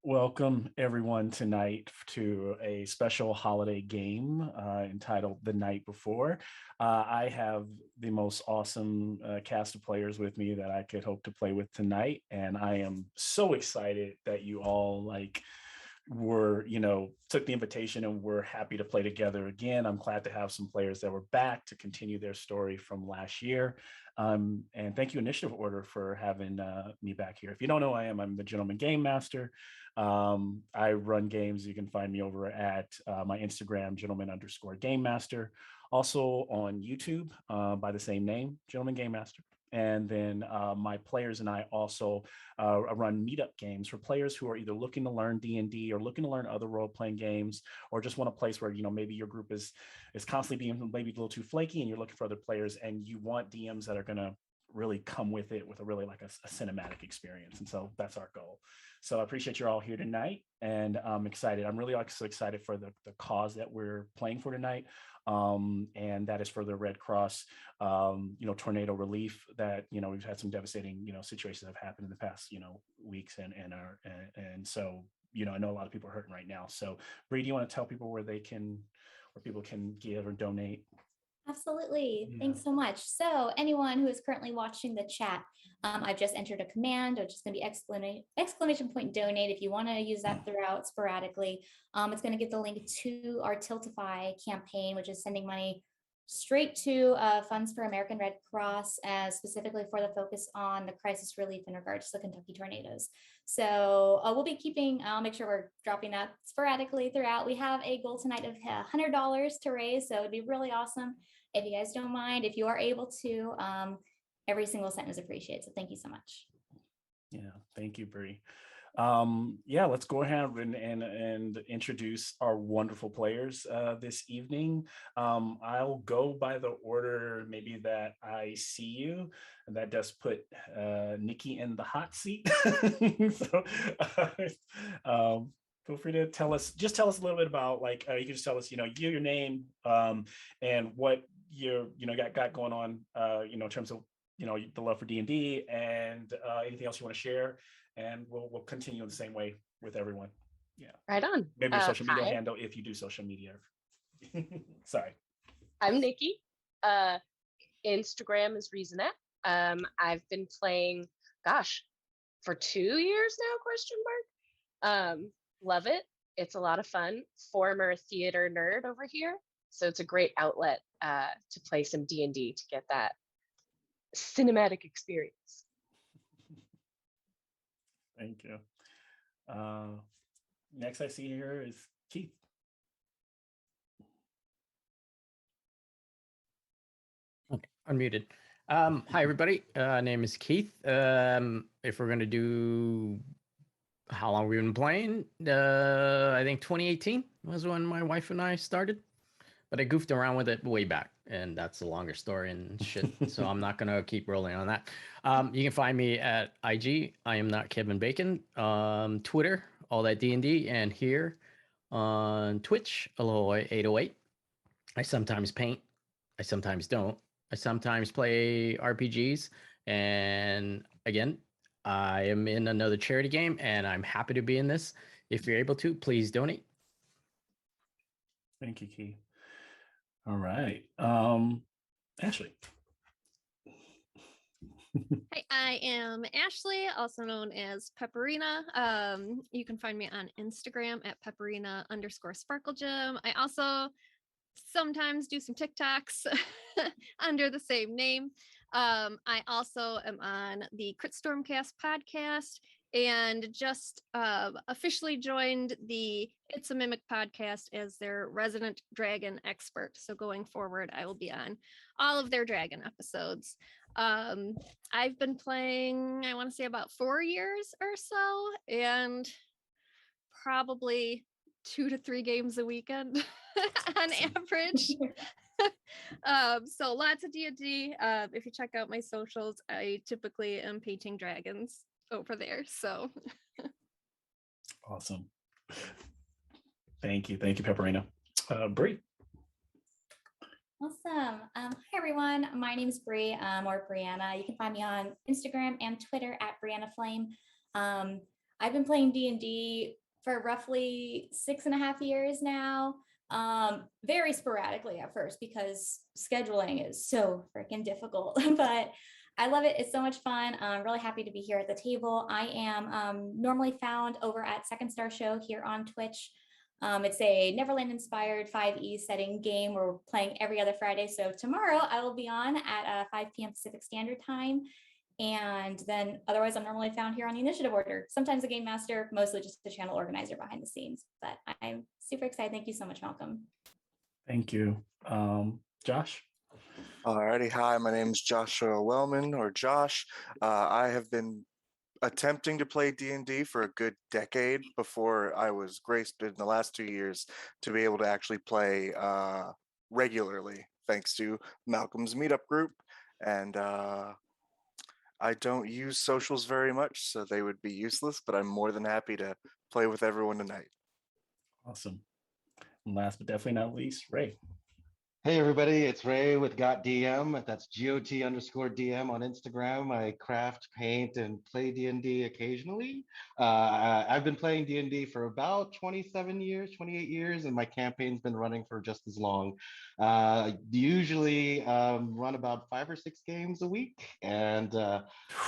Welcome everyone tonight to a special holiday game entitled The Night Before. I have the most awesome cast of players with me that I could hope to play with tonight, and I am so excited that you all took the invitation and were happy to play together again. I'm glad to have some players that were back to continue their story from last year. And thank you, Initiative Order, for having me back here. If you don't know, I'm the Gentleman Game Master. I run games. You can find me over at my Instagram, gentleman_game master. Also on YouTube by the same name, Gentleman Game Master. And then my players and I also run meetup games for players who are either looking to learn D&D or looking to learn other role-playing games, or just want a place where maybe your group is constantly being maybe a little too flaky, and you're looking for other players, and you want DMs that are going to really come with it with a really like a cinematic experience. And so that's our goal. So I appreciate you're all here tonight, and I'm excited. I'm really so excited for the cause that we're playing for tonight. And that is for the Red Cross, tornado relief that, we've had some devastating, situations that have happened in the past, weeks and so, I know a lot of people are hurting right now. So Bree, do you want to tell people where people can give or donate? Absolutely. Yeah. Thanks so much. So anyone who is currently watching the chat, I've just entered a command, which is going to be exclamation point donate. If you want to use that throughout sporadically, it's going to get the link to our Tiltify campaign, which is sending money straight to Funds for American Red Cross, specifically for the focus on the crisis relief in regards to the Kentucky tornadoes. So we'll be I'll make sure we're dropping that sporadically throughout. We have a goal tonight of $100 to raise, so it'd be really awesome if you guys don't mind, if you are able to. Every single cent is appreciated, so thank you so much. Yeah, thank you, Bree. Let's go ahead and introduce our wonderful players this evening. I'll go by the order maybe that I see you, and that does put Nikki in the hot seat. So feel free to tell us a little bit about, you can just tell us, your name, and what you got going on, in terms of the love for D&D, and anything else you want to share, and we'll continue in the same way with everyone. Yeah, right on. Maybe your social media handle, if you do social media. Sorry, I'm Nikki. Instagram is Reasonette. I've been playing, for 2 years now, ? Love it. It's a lot of fun. Former theater nerd over here, so it's a great outlet to play some D&D to get that cinematic experience. Thank you. Next I see here is Keith. Okay, unmuted. Hi everybody. Name is Keith. If we're gonna do how long we've been playing, I think 2018 was when my wife and I started, but I goofed around with it way back, and that's a longer story and shit. So I'm not gonna keep rolling on that. You can find me at IG. I am not Kevin Bacon. Twitter, all that D&D, and here on Twitch, Aloy808. I sometimes paint. I sometimes don't. I sometimes play RPGs, and again, I am in another charity game, and I'm happy to be in this. If you're able to, please donate. Thank you, Keith. All right, Ashley. Hi, I am Ashley, also known as Pepperina. You can find me on Instagram at Pepperina_SparkleGem. I also sometimes do some TikToks under the same name. I also am on the Crit Stormcast podcast, and just officially joined the It's a Mimic podcast as their resident dragon expert. So going forward, I will be on all of their dragon episodes. I've been playing, I want to say about 4 years or so, and probably 2 to 3 games a weekend on average. So lots of D&D. If you check out my socials, I typically am painting dragons over there. So awesome. Thank you, Pepperina. Bree. Awesome. Hi everyone. My name is Bree, or Brianna. You can find me on Instagram and Twitter at Brianna Flame. I've been playing D&D for roughly 6.5 years now. Very sporadically at first because scheduling is so freaking difficult, but I love it. It's so much fun. I'm really happy to be here at the table. I am normally found over at Second Star Show here on Twitch. It's a Neverland inspired 5e setting game. We're playing every other Friday. So tomorrow I will be on at 5 p.m. Pacific Standard Time. And then otherwise I'm normally found here on the initiative order, sometimes a game master, mostly just the channel organizer behind the scenes. But I'm super excited. Thank you so much, Malcolm. Thank you. Josh? Alrighty, hi, my name is Joshua Wellman, or Josh. I have been attempting to play D&D for a good decade before I was graced in the last 2 years to be able to actually play regularly, thanks to Malcolm's meetup group. And I don't use socials very much, so they would be useless, but I'm more than happy to play with everyone tonight. Awesome. And last but definitely not least, Ray. Hey everybody, it's Ray with Got DM. That's GOT_DM on Instagram. I craft, paint, and play D&D occasionally. I've been playing D&D for about 27 years, 28 years, and my campaign's been running for just as long. Usually run about 5 or 6 games a week, and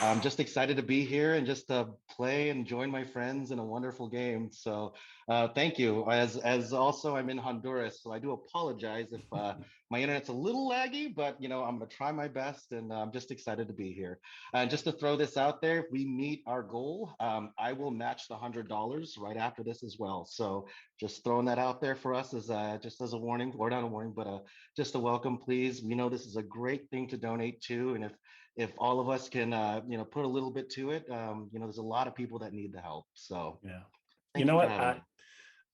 I'm just excited to be here and just play and join my friends in a wonderful game. So thank you. As also I'm in Honduras, so I do apologize if my internet's a little laggy, but I'm gonna try my best, and I'm just excited to be here. And just to throw this out there, if we meet our goal, I will match the $100 right after this as well. So just throwing that out there for us as just as a warning, or not a warning, but just a welcome, please. We know this is a great thing to donate to, and if all of us can put a little bit to it, there's a lot of people that need the help. So yeah, thank you what? for having me.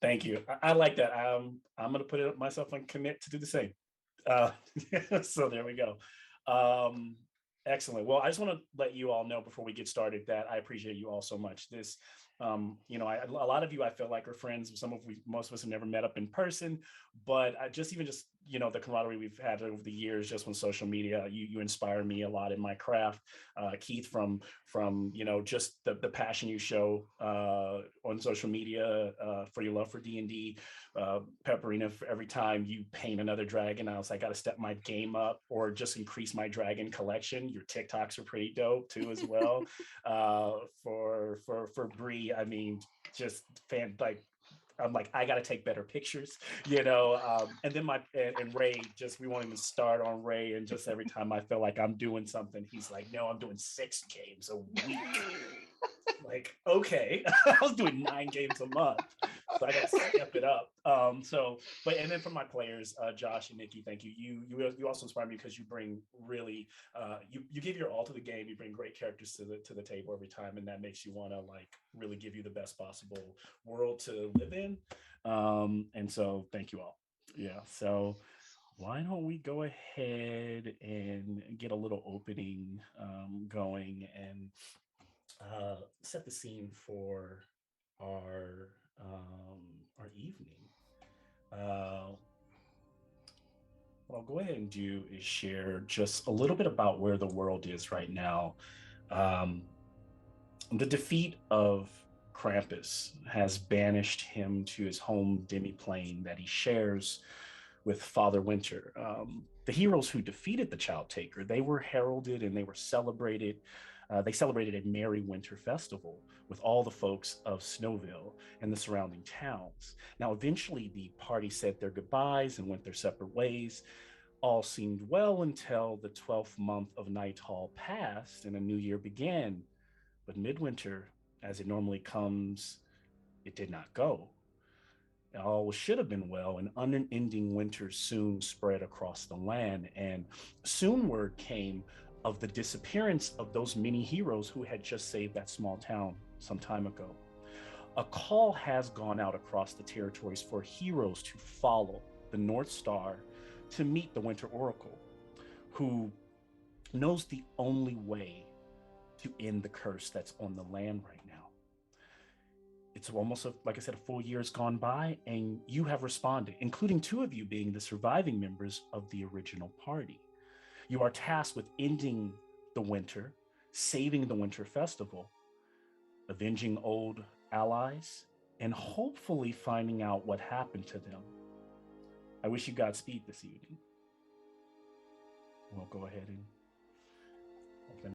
Thank you. I like that. I'm going to put it myself on commit to do the same. So there we go. Excellent. Well, I just want to let you all know before we get started that I appreciate you all so much. This, a lot of you I feel like are friends. Most of us have never met up in person, but just the camaraderie we've had over the years, just on social media, you inspire me a lot in my craft. Keith, from just the passion you show on social media for your love for D&D. Pepperina, for every time you paint another dragon, I was like, I got to step my game up or just increase my dragon collection. Your TikToks are pretty dope too as well. For Bree, I mean, just I'm like, I got to take better pictures, and then and Ray, we won't even start on Ray. And just every time I feel like I'm doing something, he's like, no, I'm doing 6 games a week. Like, okay, I was doing 9 games a month, so I got to step it up. And then for my players, Josh and Nikki, thank you. You also inspire me because you bring really, you give your all to the game. You bring great characters to the table every time, and that makes you want to really give you the best possible world to live in. And so thank you all. Yeah. So why don't we go ahead and get a little opening going and set the scene for our evening. What I'll go ahead and do is share just a little bit about where the world is right now. The defeat of Krampus has banished him to his home demiplane that he shares with Father Winter. The heroes who defeated the Child Taker, they were heralded and they were celebrated. They celebrated a merry winter festival with all the folks of Snowville and the surrounding towns. Now, eventually, the party said their goodbyes and went their separate ways. All seemed well until the 12th month of Nighthall passed and a new year began. But midwinter, as it normally comes, it did not go. All should have been well, an unending winter soon spread across the land, and soon word came of the disappearance of those many heroes who had just saved that small town some time ago. A call has gone out across the territories for heroes to follow the North Star to meet the Winter Oracle, who knows the only way to end the curse that's on the land right now. It's almost, like I said, a full year has gone by, and you have responded, including 2 of you being the surviving members of the original party. You are tasked with ending the winter, saving the winter festival, avenging old allies, and hopefully finding out what happened to them. I wish you Godspeed this evening. We'll go ahead and open.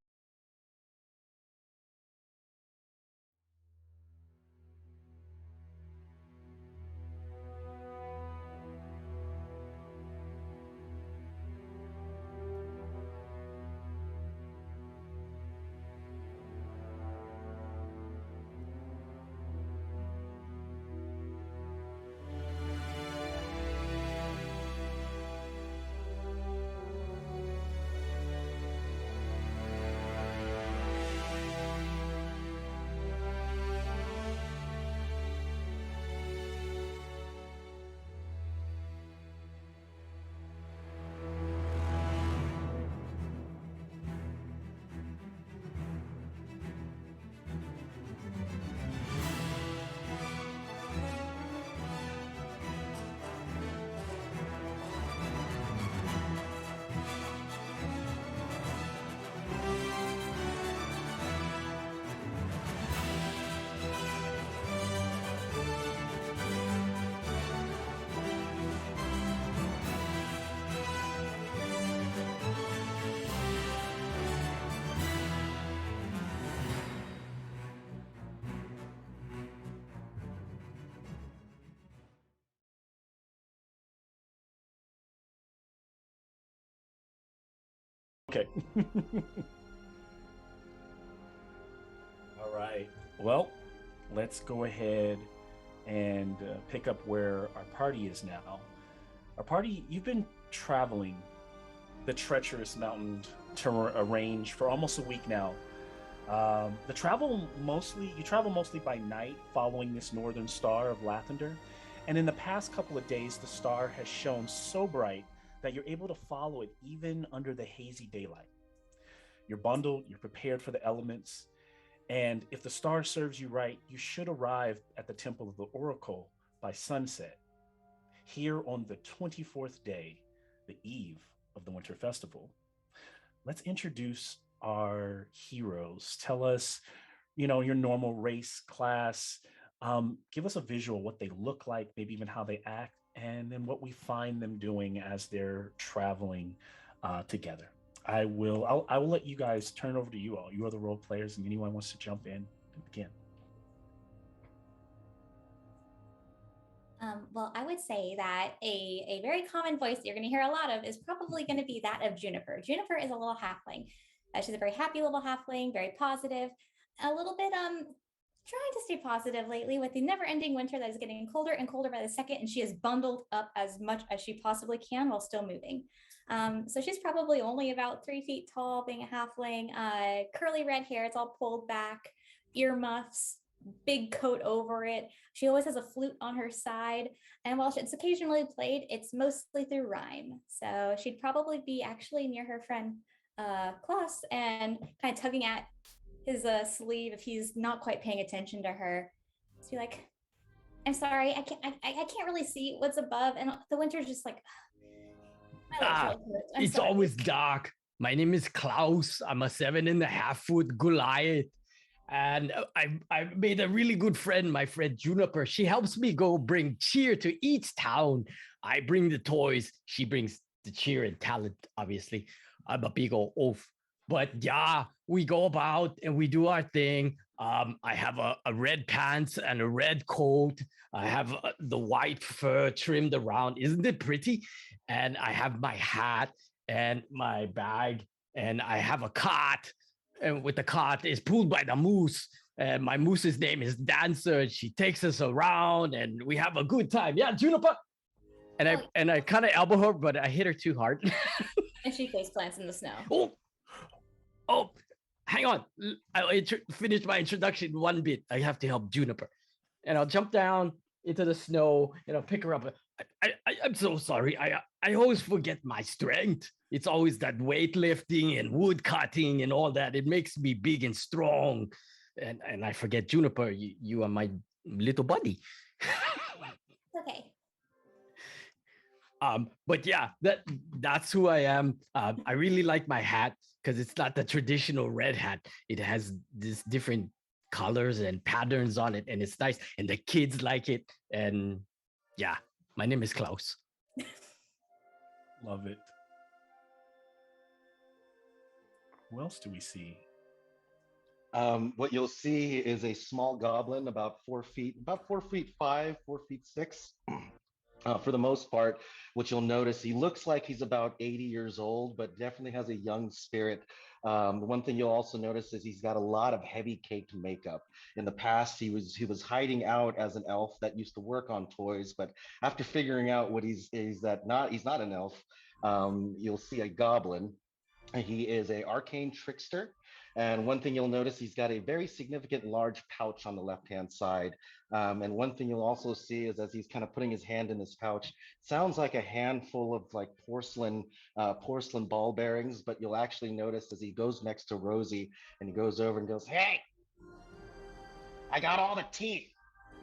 Okay. All right. Well, let's go ahead and pick up where our party is now. Our party, you've been traveling the treacherous mountain range for almost a week now. You travel mostly by night, following this northern star of Lathander. And in the past couple of days, the star has shone so bright that you're able to follow it even under the hazy daylight. You're bundled, you're prepared for the elements, and if the star serves you right, you should arrive at the Temple of the Oracle by sunset, here on the 24th day, the eve of the Winter Festival. Let's introduce our heroes. Tell us, your normal race, class. Give us a visual, what they look like, maybe even how they act, and then what we find them doing as they're traveling together. I will let you guys turn over to you all. You are the role players, and anyone wants to jump in and begin. Well, I would say that a very common voice that you're going to hear a lot of is probably going to be that of Juniper. Juniper is a little halfling. She's a very happy little halfling, very positive, a little bit trying to stay positive lately with the never-ending winter that is getting colder and colder by the second, and she is bundled up as much as she possibly can while still moving. So she's probably only about 3 feet tall, being a halfling, curly red hair, it's all pulled back, earmuffs, big coat over it. She always has a flute on her side, and while it's occasionally played, it's mostly through rhyme. So she'd probably be actually near her friend Klaus and kind of tugging at his sleeve if he's not quite paying attention to her. So be like, I'm sorry, I can't really see what's above, and the winter's just like, it's sorry. always dark. My name is Klaus. I'm a 7.5-foot Goliath. And I made a really good friend, my friend Juniper. She helps me go bring cheer to each town. I bring the toys. She brings the cheer and talent, obviously. I'm a big old oaf. But yeah, we go about and we do our thing. I have a red pants and a red coat. I have the white fur trimmed around. Isn't it pretty? And I have my hat and my bag. And I have a cart. And with the cart is pulled by the moose. And my moose's name is Dancer. And she takes us around and we have a good time. Yeah, Juniper. And I kind of elbow her, but I hit her too hard. And she face plants in the snow. Oh, hang on. I'll finish my introduction one bit. I have to help Juniper. And I'll jump down into the snow and I'll pick her up. I'm so sorry. I always forget my strength. It's always that weightlifting and wood cutting and all that. It makes me big and strong. And I forget, Juniper, you are my little buddy. Okay. But yeah, that's who I am. I really like my hat because it's not the traditional red hat. It has this different colors and patterns on it, and it's nice, and the kids like it. And yeah, my name is Klaus. Love it. Who else do we see? What you'll see is a small goblin about 4 feet, about 4 feet 5, 4 feet 6. For the most part, what you'll notice, he looks like he's about 80 years old, but definitely has a young spirit. The one thing you'll also notice is he's got a lot of heavy caked makeup. In the past, he was hiding out as an elf that used to work on toys, but after figuring out what he's not an elf. You'll see a goblin. He is a arcane trickster. And one thing you'll notice, he's got a very significant large pouch on the left-hand side. And one thing you'll also see is as he's kind of putting his hand in this pouch, sounds like a handful of like porcelain ball bearings, but you'll actually notice as he goes next to Rosi and he goes over and goes, "Hey, I got all the teeth."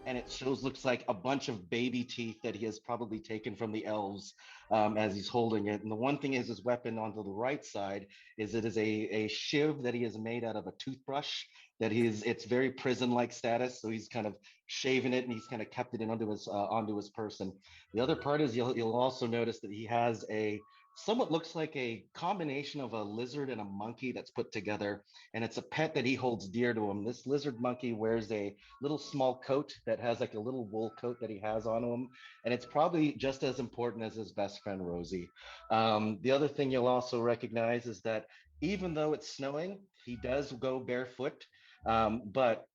And it looks like a bunch of baby teeth that he has probably taken from the elves as he's holding it. And the one thing is his weapon on the right side is it is a shiv that he has made out of a toothbrush it's very prison-like status. So he's kind of shaving it and he's kind of kept it in onto his person. The other part is you'll also notice that he has a somewhat looks like a combination of a lizard and a monkey that's put together, and it's a pet that he holds dear to him. This lizard monkey wears a little small coat that has like a little wool coat that he has on him, and it's probably just as important as his best friend Rosi. The other thing you'll also recognize is that even though it's snowing, he does go barefoot, but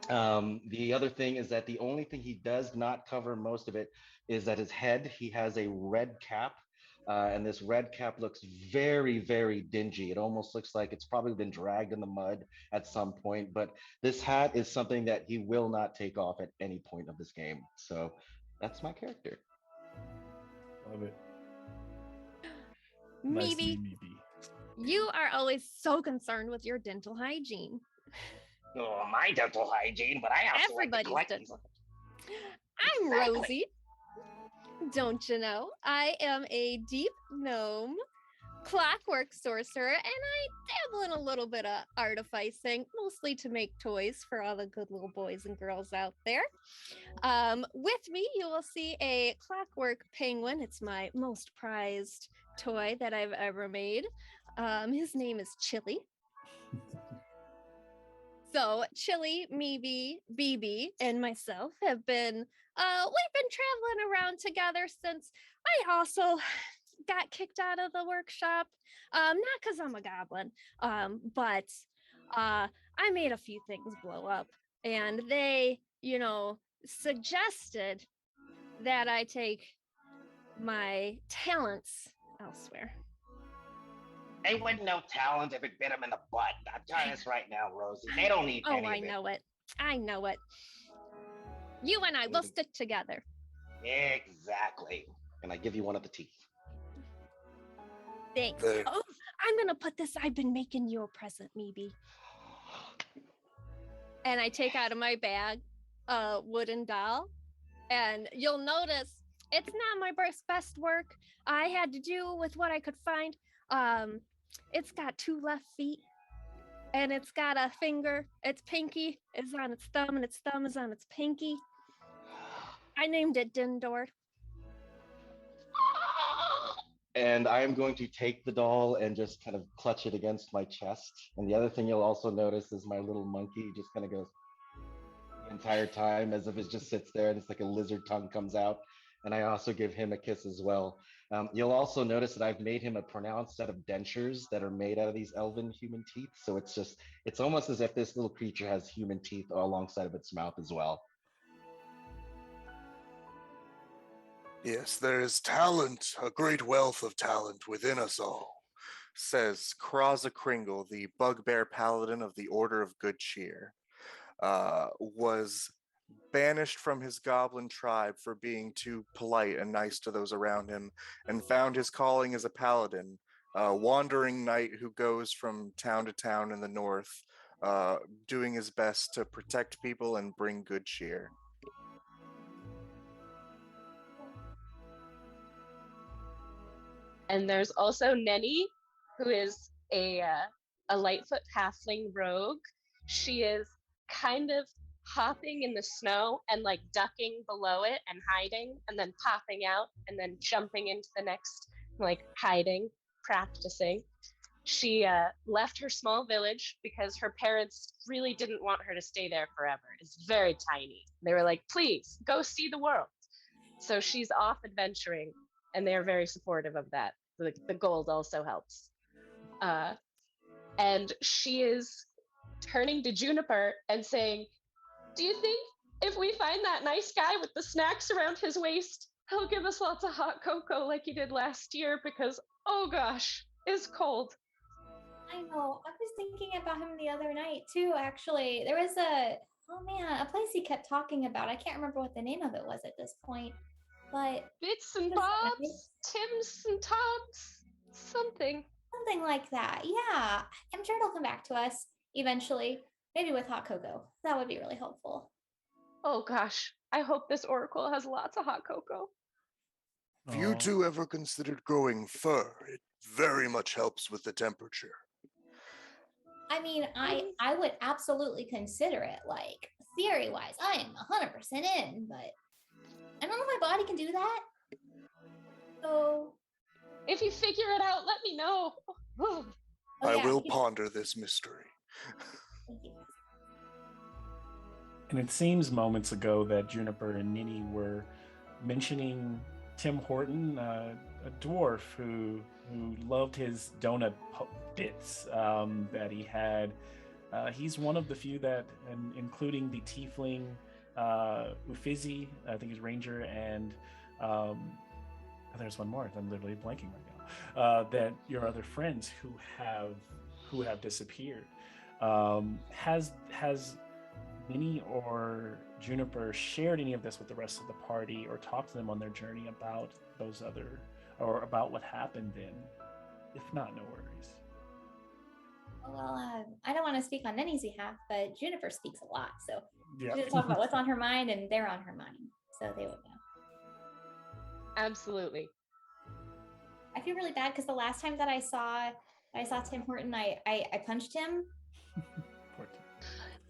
the other thing is that the only thing he does not cover most of it is that his head, he has a red cap. And this red cap looks very, very dingy. It almost looks like it's probably been dragged in the mud at some point. But this hat is something that he will not take off at any point of this game. So that's my character. Love it. Nice to Meebee, meet Meebee. you are always so concerned with your dental hygiene. Oh, my dental hygiene, but I also Everybody's like dental. I'm Exactly. Rosi. Don't you know? I am a deep gnome clockwork sorcerer, and I dabble in a little bit of artificing, mostly to make toys for all the good little boys and girls out there. With me, you will see a clockwork penguin. It's my most prized toy that I've ever made. His name is Chili. So Chili, Meebee BB, and myself have been we've been traveling around together since I also got kicked out of the workshop. Not because I'm a goblin, but I made a few things blow up, and they, suggested that I take my talents elsewhere. They wouldn't know talent if it bit them in the butt. I'm telling you this right now, Rosi. They don't need any I of it. know it. I know it. You and I will stick together. Exactly. And I give you one of the teeth. Thanks. There. Oh, I'm gonna put this. I've been making you a present, Meebee. And I take out of my bag a wooden doll, and you'll notice it's not my best work. I had to do with what I could find. It's got 2 left feet, and it's got a finger. Its pinky is on its thumb, and its thumb is on its pinky. I named it Dindor. And I am going to take the doll and just kind of clutch it against my chest. And the other thing you'll also notice is my little monkey just kind of goes the entire time as if it just sits there and it's like a lizard tongue comes out. And I also give him a kiss as well. You'll also notice that I've made him a pronounced set of dentures that are made out of these elven human teeth. So it's almost as if this little creature has human teeth alongside of its mouth as well. Yes, there is talent, a great wealth of talent within us all, says Kraza Kringull, the bugbear paladin of the Order of Good Cheer. Was banished from his goblin tribe for being too polite and nice to those around him, and found his calling as a paladin, a wandering knight who goes from town to town in the north, doing his best to protect people and bring good cheer. And there's also Neni, who is a Lightfoot halfling rogue. She is kind of hopping in the snow and like ducking below it and hiding and then popping out and then jumping into the next, like hiding, practicing. She left her small village because her parents really didn't want her to stay there forever. It's very tiny. They were like, please go see the world. So she's off adventuring, and they're very supportive of that. The gold also helps. And she is turning to Juniper and saying, do you think if we find that nice guy with the snacks around his waist, he'll give us lots of hot cocoa like he did last year? Because, oh gosh, it's cold. I know. I was thinking about him the other night too, actually. There was a place he kept talking about. I can't remember what the name of it was at this point. But Bits and Bobs, Tim's and Tobs, something like that. Yeah, I'm sure it'll come back to us eventually, maybe with hot cocoa. That would be really helpful. Oh gosh, I hope this oracle has lots of hot cocoa. Have you two ever considered growing fur? It very much helps with the temperature. I mean, I would absolutely consider it. Like, theory-wise, I am 100% in, but I don't know if my body can do that. So, if you figure it out, let me know. I will ponder this mystery. Thank you. And it seems moments ago that Juniper and Neni were mentioning Tim Horton, a dwarf who loved his donut bits that he had. He's one of the few that, including the tiefling Uffizi, I think he's Ranger, and there's one more. I'm literally blanking right now. That your other friends who have disappeared. Has Neni or Juniper shared any of this with the rest of the party, or talked to them on their journey about those other, or about what happened then? If not, no worries. Well, I don't want to speak on Neni's behalf, but Juniper speaks a lot, so Yeah. she just talk about what's on her mind, and they're on her mind, so they would know. Absolutely. I feel really bad because the last time that I saw Tim Horton, I punched him.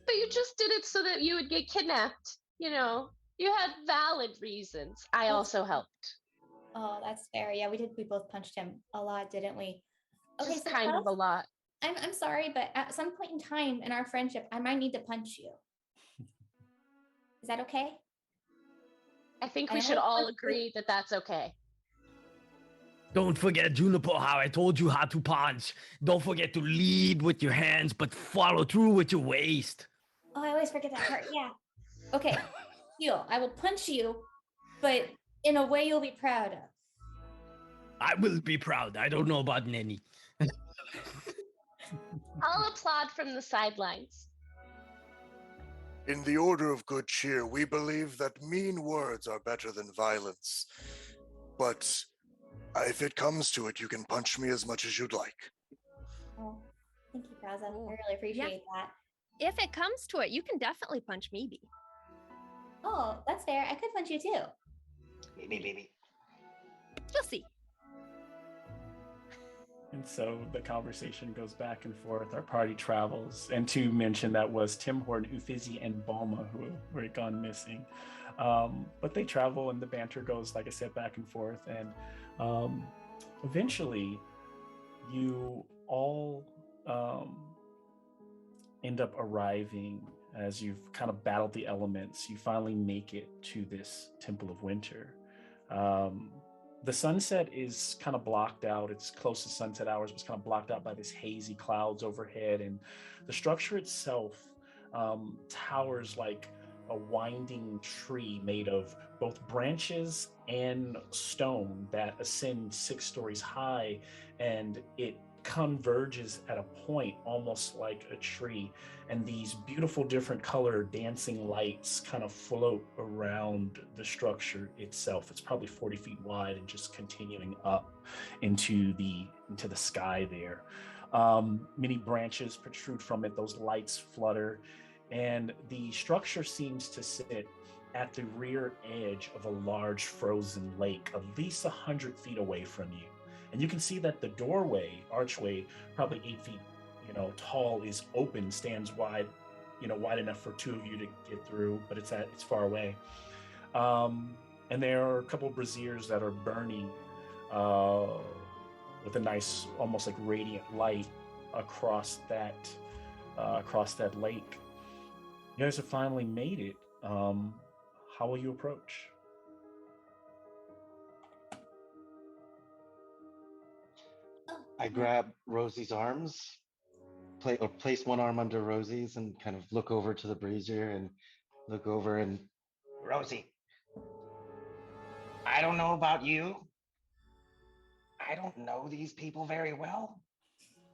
But you just did it so that you would get kidnapped. You know, you had valid reasons. I also helped. Oh, that's fair. Yeah, we both punched him a lot, didn't we? Okay, just so kind of a lot. I'm sorry, but at some point in time in our friendship, I might need to punch you. Is that okay? I think we should all agree that that's okay. Don't forget, Juniper, how I told you how to punch. Don't forget to lead with your hands, but follow through with your waist. Oh, I always forget that part. Yeah. Okay. Deal. I will punch you, but in a way you'll be proud of. I will be proud. I don't know about Neni. I'll applaud from the sidelines. In the Order of Good Cheer, we believe that mean words are better than violence. But if it comes to it, you can punch me as much as you'd like. Oh, thank you, Kraza. I really appreciate that. If it comes to it, you can definitely punch Meebee. Oh, that's fair. I could punch you too. Meebee. You'll see. And so the conversation goes back and forth. Our party travels, and to mention that was Tim Horton, Uffizi, and Balma who were gone missing. But they travel, and the banter goes, like I said, back and forth. And eventually, you all end up arriving as you've kind of battled the elements. You finally make it to this Temple of Winter. The sunset is kind of blocked out. It's close to sunset hours, but it's kind of blocked out by this hazy clouds overhead. And the structure itself towers like a winding tree made of both branches and stone that ascend 6 stories high. And it converges at a point almost like a tree, and these beautiful different color dancing lights kind of float around the structure itself. It's probably 40 feet wide and just continuing up into the sky there. Many branches protrude from it, those lights flutter, and the structure seems to sit at the rear edge of a large frozen lake, at least 100 feet away from you. And you can see that the archway, probably 8 feet, tall, is open, stands wide wide enough for two of you to get through, but it's far away. And there are a couple of braziers that are burning with a nice, almost like radiant light across that lake. You guys have finally made it. How will you approach? I grab Rosie's arms, place one arm under Rosie's, and kind of look over to the brazier and look over and Rosie, I don't know about you. I don't know these people very well,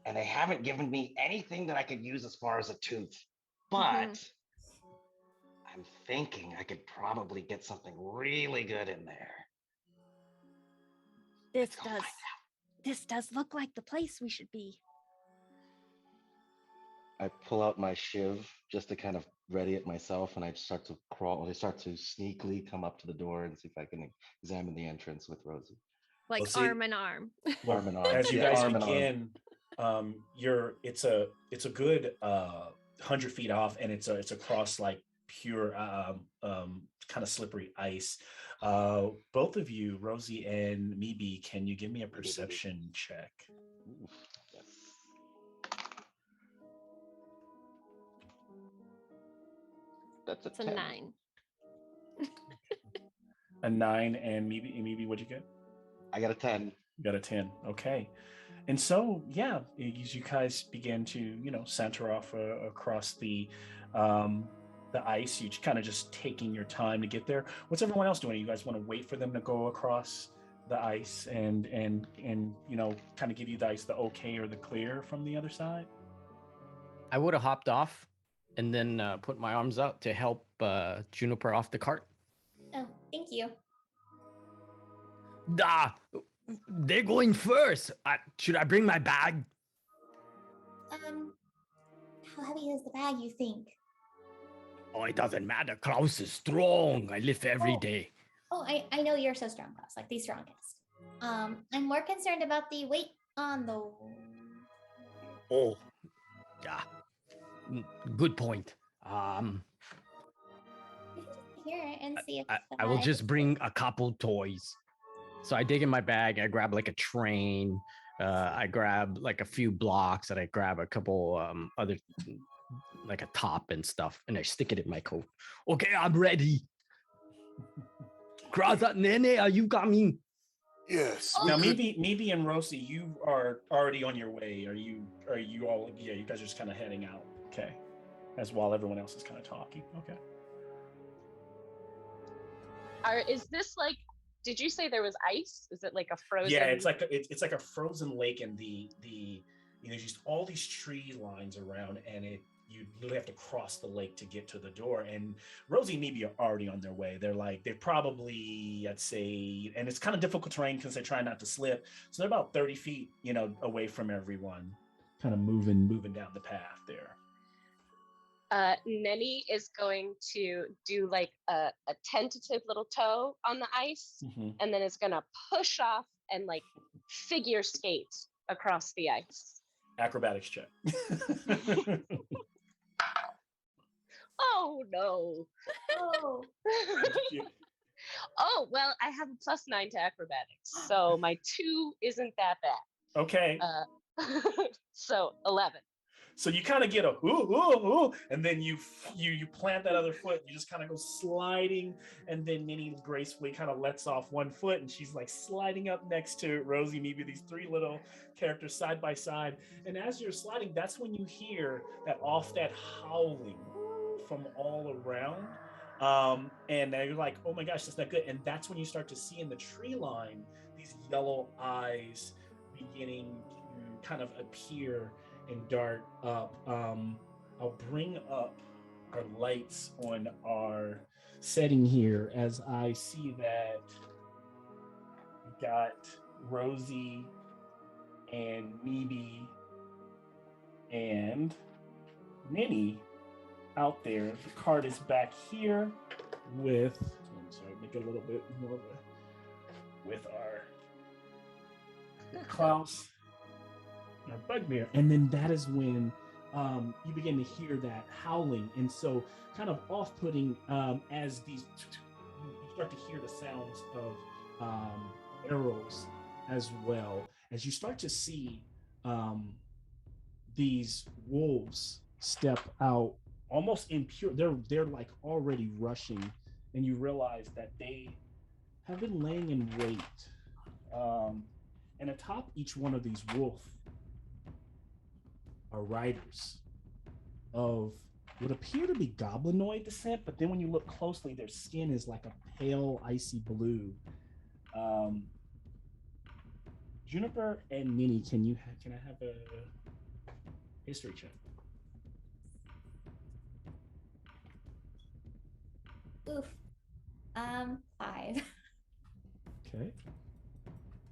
and they haven't given me anything that I could use as far as a tooth. But I'm thinking I could probably get something really good in there. This does look like the place we should be. I pull out my shiv just to kind of ready it myself, and I start to crawl. I start to sneakily come up to the door and see if I can examine the entrance with Rosie. Like arm in arm. Arm in arm. As you Yeah, guys arm in begin, it's a good 100 feet off, and it's across like pure kind of slippery ice. Both of you, Rosie and Meebee, can you give me a perception check? Ooh, yes. That's It's a a 10. 9. A 9, and Meebee, what'd you get? I got a 10. You got a 10. Okay. And so, yeah, as you guys begin to, center off across the ice, you kind of just taking your time to get there. What's everyone else doing? You guys want to wait for them to go across the ice and kind of give you guys the okay or the clear from the other side? I would have hopped off and then put my arms out to help Juniper off the cart. Oh, thank you. They're going first. Should I bring my bag? How heavy is the bag, you think? Oh, it doesn't matter. Klaus is strong. I lift every day. Oh, I know you're so strong, Klaus, like the strongest. I'm more concerned about the weight on the... Oh, yeah. Good point. We can just hear it and see if I will just bring a couple toys. So I dig in my bag. I grab like a train. I grab like a few blocks, and I grab a couple other, like a top and stuff, and I stick it in my coat. Okay, I'm ready. Kraza, Neni, are you coming? Yes. Now, Meebee and Rosi, you are already on your way. Are you all? Yeah, you guys are just kind of heading out. Okay, as while everyone else is kind of talking. Okay. Is this like? Did you say there was ice? Is it like a frozen? Yeah, it's like a frozen lake, and the there's just all these tree lines around, and you literally have to cross the lake to get to the door. And Rosie and Meebee are already on their way. They're probably, I'd say, and it's kind of difficult terrain because they're trying not to slip. So they're about 30 feet, away from everyone, kind of moving down the path there. Neni is going to do like a tentative little toe on the ice, and then it's gonna push off and like figure skate across the ice. Acrobatics check. Oh no. Oh. Oh, well, I have a +9 to acrobatics, so my 2 isn't that bad. Okay. So 11. So you kind of get a ooh, and then you plant that other foot. You just kind of go sliding, and then Neni gracefully kind of lets off one foot, and she's like sliding up next to Rosie, maybe these three little characters side by side. And as you're sliding, that's when you hear that howling from all around. And then you're like, oh my gosh, that's not good. And that's when you start to see in the tree line these yellow eyes beginning to kind of appear and dart up. I'll bring up our lights on our setting here as I see that we got Rosie and Meebee and Neni out there. The card is back here with, I'm sorry, make it a little bit more with our Klaus, our bugbear. And then that is when you begin to hear that howling, and so kind of off-putting as these you start to hear the sounds of arrows as well, as you start to see these wolves step out almost impure. They're like already rushing, and you realize that they have been laying in wait. And atop each one of these wolf are riders of what appear to be goblinoid descent, but then when you look closely, their skin is like a pale, icy blue. Juniper and Neni, can I have a history check? Oof. 5. Okay.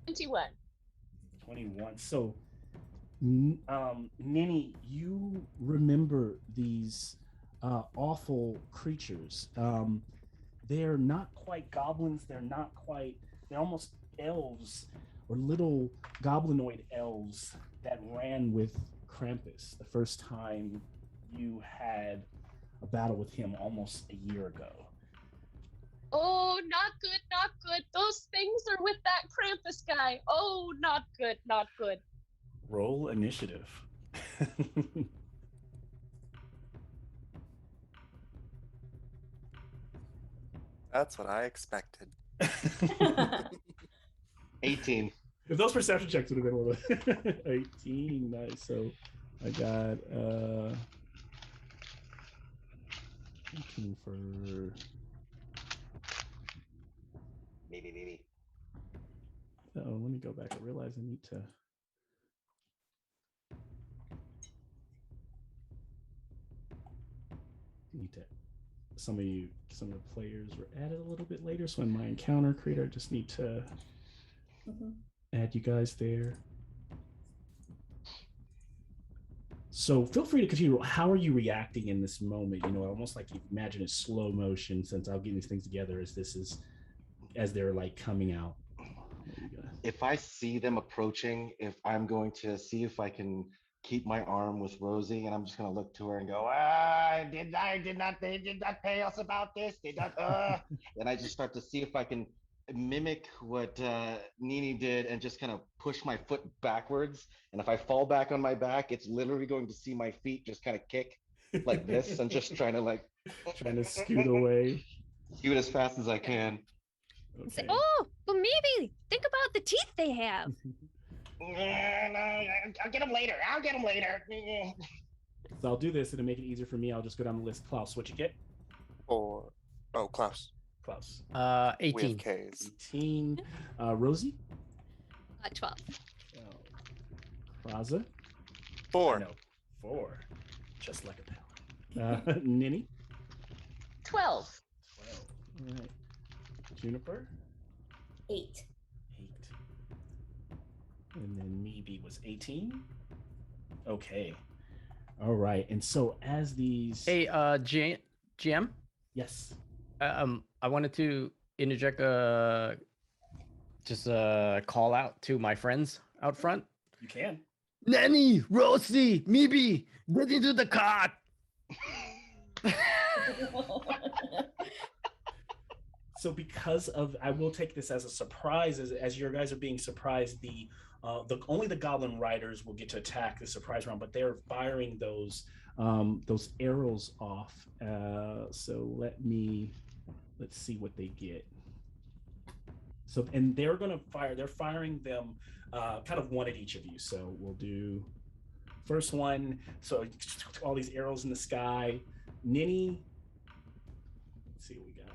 21. 21. So, Neni, you remember these awful creatures. They're not quite goblins. They're almost elves or little goblinoid elves that ran with Krampus the first time you had a battle with him almost a year ago. Oh, not good, not good. Those things are with that Krampus guy. Oh, not good, not good. Roll initiative. That's what I expected. 18. If those perception checks would have been a little 18, nice. So I got 18 for Maybe. oh, let me go back. I realize I need to some of the players were added a little bit later, so in my encounter creator I just need to add you guys there. So feel free to continue. How are you reacting in this moment? You know, almost like you imagine it's slow motion, since I'll get these things together as they're like coming out. If I see them approaching, if I'm going to see if I can keep my arm with Rosi, and I'm just going to look to her and go, they did not pay us about this. And I just start to see if I can mimic what Neni did and just kind of push my foot backwards. And if I fall back on my back, it's literally going to see my feet just kind of kick like this and just trying to scoot away. Scoot as fast as I can. Okay. Say, oh, but maybe think about the teeth they have. I'll get them later. So I'll do this, and to make it easier for me, I'll just go down the list. Klaus, what you get? Klaus. 18. We have K's. 18. Rosi? 12. Kraza? 4. No, 4. Just like a pal. Neni? 12. 12. All right. Juniper? 8. And then Meebee was 18. Okay. All right. And so as these Hey, GM? Yes. I wanted to interject just a call out to my friends out front. You can. Neni, Rosi, Meebee, get into the cart. So because of, I will take this as a surprise, as your guys are being surprised, the only the goblin riders will get to attack the surprise round, but they're firing those arrows off. So let's see what they get. So, and they're going to fire, they're firing them kind of one at each of you. So we'll do first one. So all these arrows in the sky. Neni, let's see what we got.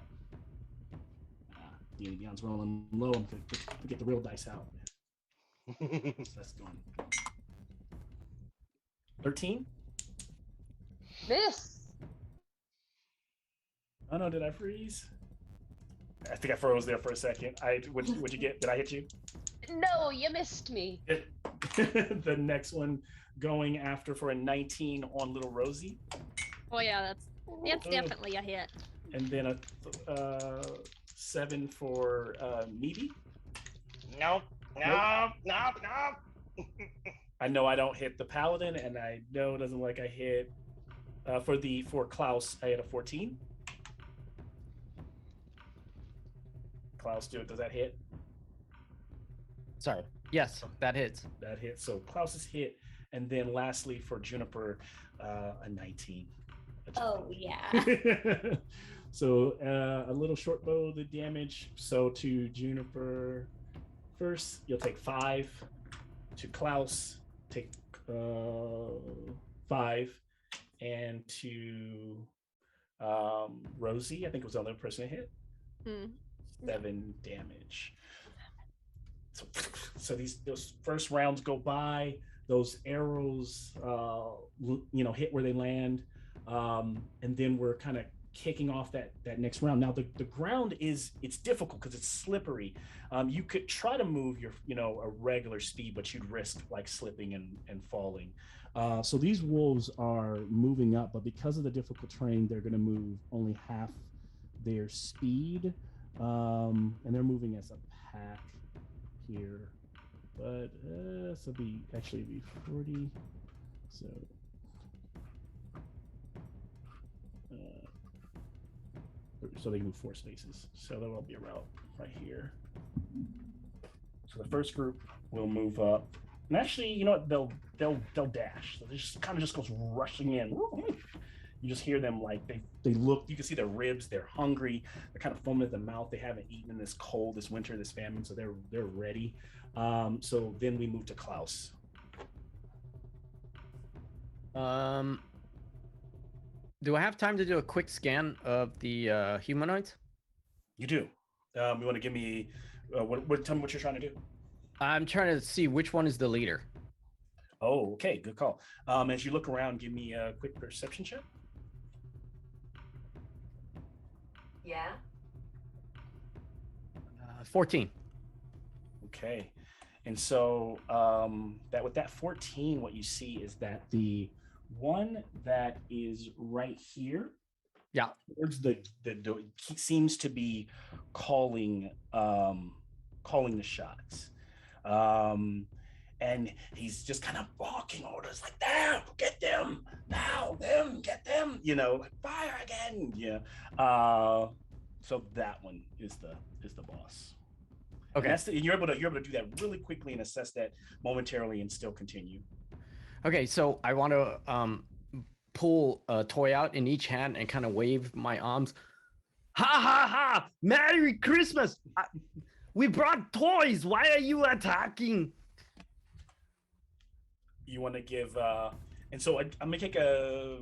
Dion's rolling low. I'm going to get the real dice out. So that's going 13. Miss. Oh no, did I freeze? I think I froze there for a second. What'd you get? Did I hit you? No, you missed me. The next one going after for a 19 on little Rosi. Oh yeah, that's definitely a hit. And then a 7 for Meebee. Nope. I know I don't hit the paladin, and I know it doesn't look like I hit for Klaus. I had a 14. Klaus, does that hit? Sorry. Yes, that hits. That hits. So Klaus is hit, and then lastly for Juniper, a 19. Oh yeah. So a little short bow the damage. So to Juniper first, you'll take 5. To Klaus, take 5, and to Rosi, I think it was the other person to hit. 7 damage. So those first rounds go by. Those arrows, hit where they land, and then we're kind of kicking off that next round. Now the ground it's difficult because it's slippery. You could try to move your a regular speed, but you'd risk like slipping and falling. So these wolves are moving up, but because of the difficult terrain, they're going to move only half their speed, and they're moving as a pack here. But so be 40. So. So they move 4 spaces. So there will be a route right here. So the first group will move up, and actually, you know what? They'll dash. So they just kind of just goes rushing in. You just hear them like they look. You can see their ribs. They're hungry. They're kind of foaming at the mouth. They haven't eaten in this cold, this winter, this famine. So they're ready. So then we move to Klaus. Do I have time to do a quick scan of the humanoids? You do. You want to give me tell me what you're trying to do. I'm trying to see which one is the leader. Oh, okay, good call. As you look around, give me a quick perception check. Yeah. 14. Okay, and so that with that 14, what you see is that the one that is right here, towards the he seems to be calling the shots, and he's just kind of barking orders like, "There, get them now, them, get them," like fire again. So that one is the boss. Okay, and you're able to do that really quickly and assess that momentarily and still continue. Okay, so I want to pull a toy out in each hand and kind of wave my arms. Ha ha ha! Merry Christmas! We brought toys. Why are you attacking? You want to give, and so I'm gonna take a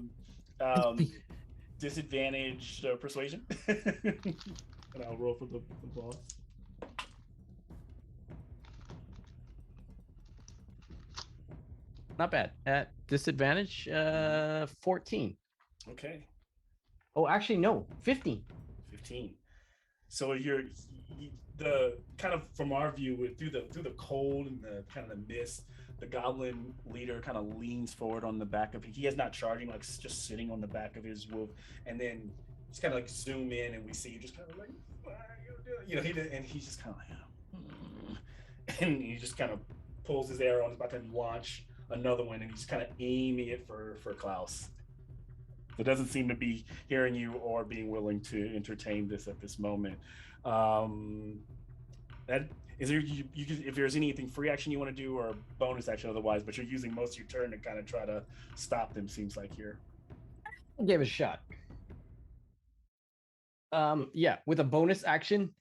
disadvantage persuasion, and I'll roll for the boss. Not bad. At disadvantage, 14. Okay. Oh, actually, no, 15. 15. So the kind of from our view through the cold and the kind of the mist, the goblin leader kind of leans forward on the back of he is not charging, like just sitting on the back of his wolf, and then just kind of like zoom in and we see you just kind of like, what are you doing? And he's just kind of like, and he just kind of pulls his arrow and is about to launch another one, and he's kind of aiming it for Klaus. It doesn't seem to be hearing you or being willing to entertain this at this moment. That is there. If there's anything free action you want to do or bonus action otherwise, but you're using most of your turn to kind of try to stop them. Seems like here. I'll give it a shot. Yeah, with a bonus action,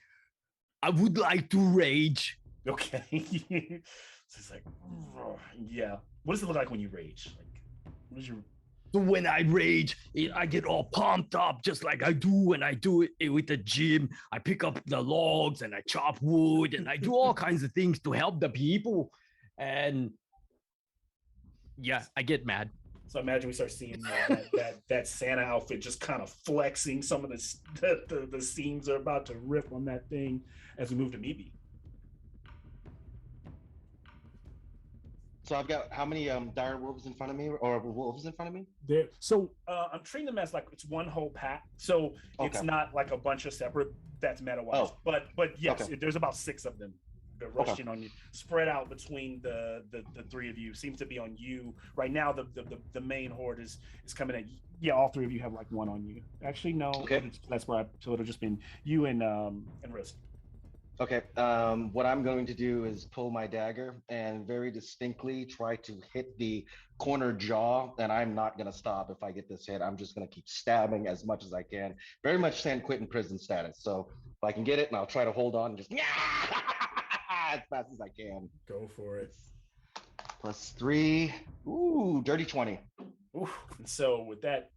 I would like to rage. Okay. So it's like, yeah. What does it look like when you rage? Like, what is your? So when I rage, I get all pumped up, just like I do when I do it with the gym. I pick up the logs and I chop wood and I do all kinds of things to help the people. And yeah, I get mad. So imagine we start seeing that Santa outfit just kind of flexing. Some of the seams are about to rip on that thing as we move to Meebee. So I've got how many dire wolves in front of me, or wolves in front of me? There. So I'm treating them as like it's one whole pack. So it's Okay. not like a bunch of separate. That's meta-wise. Oh. But yes, Okay. there's about 6 of them They're rushing on you, spread out between the three of you. Seems to be on you right now. The main horde is coming at you. Yeah, all three of you have like one on you. Actually, no. Okay. That's why. So it'll just been you and Rosi. Okay. What I'm going to do is pull my dagger and very distinctly try to hit the corner jaw. And I'm not going to stop if I get this hit. I'm just going to keep stabbing as much as I can. Very much San Quentin prison status. So if I can get it, and I'll try to hold on and just as fast as I can. Go for it. +3. Ooh, dirty 20. Ooh. And so with that,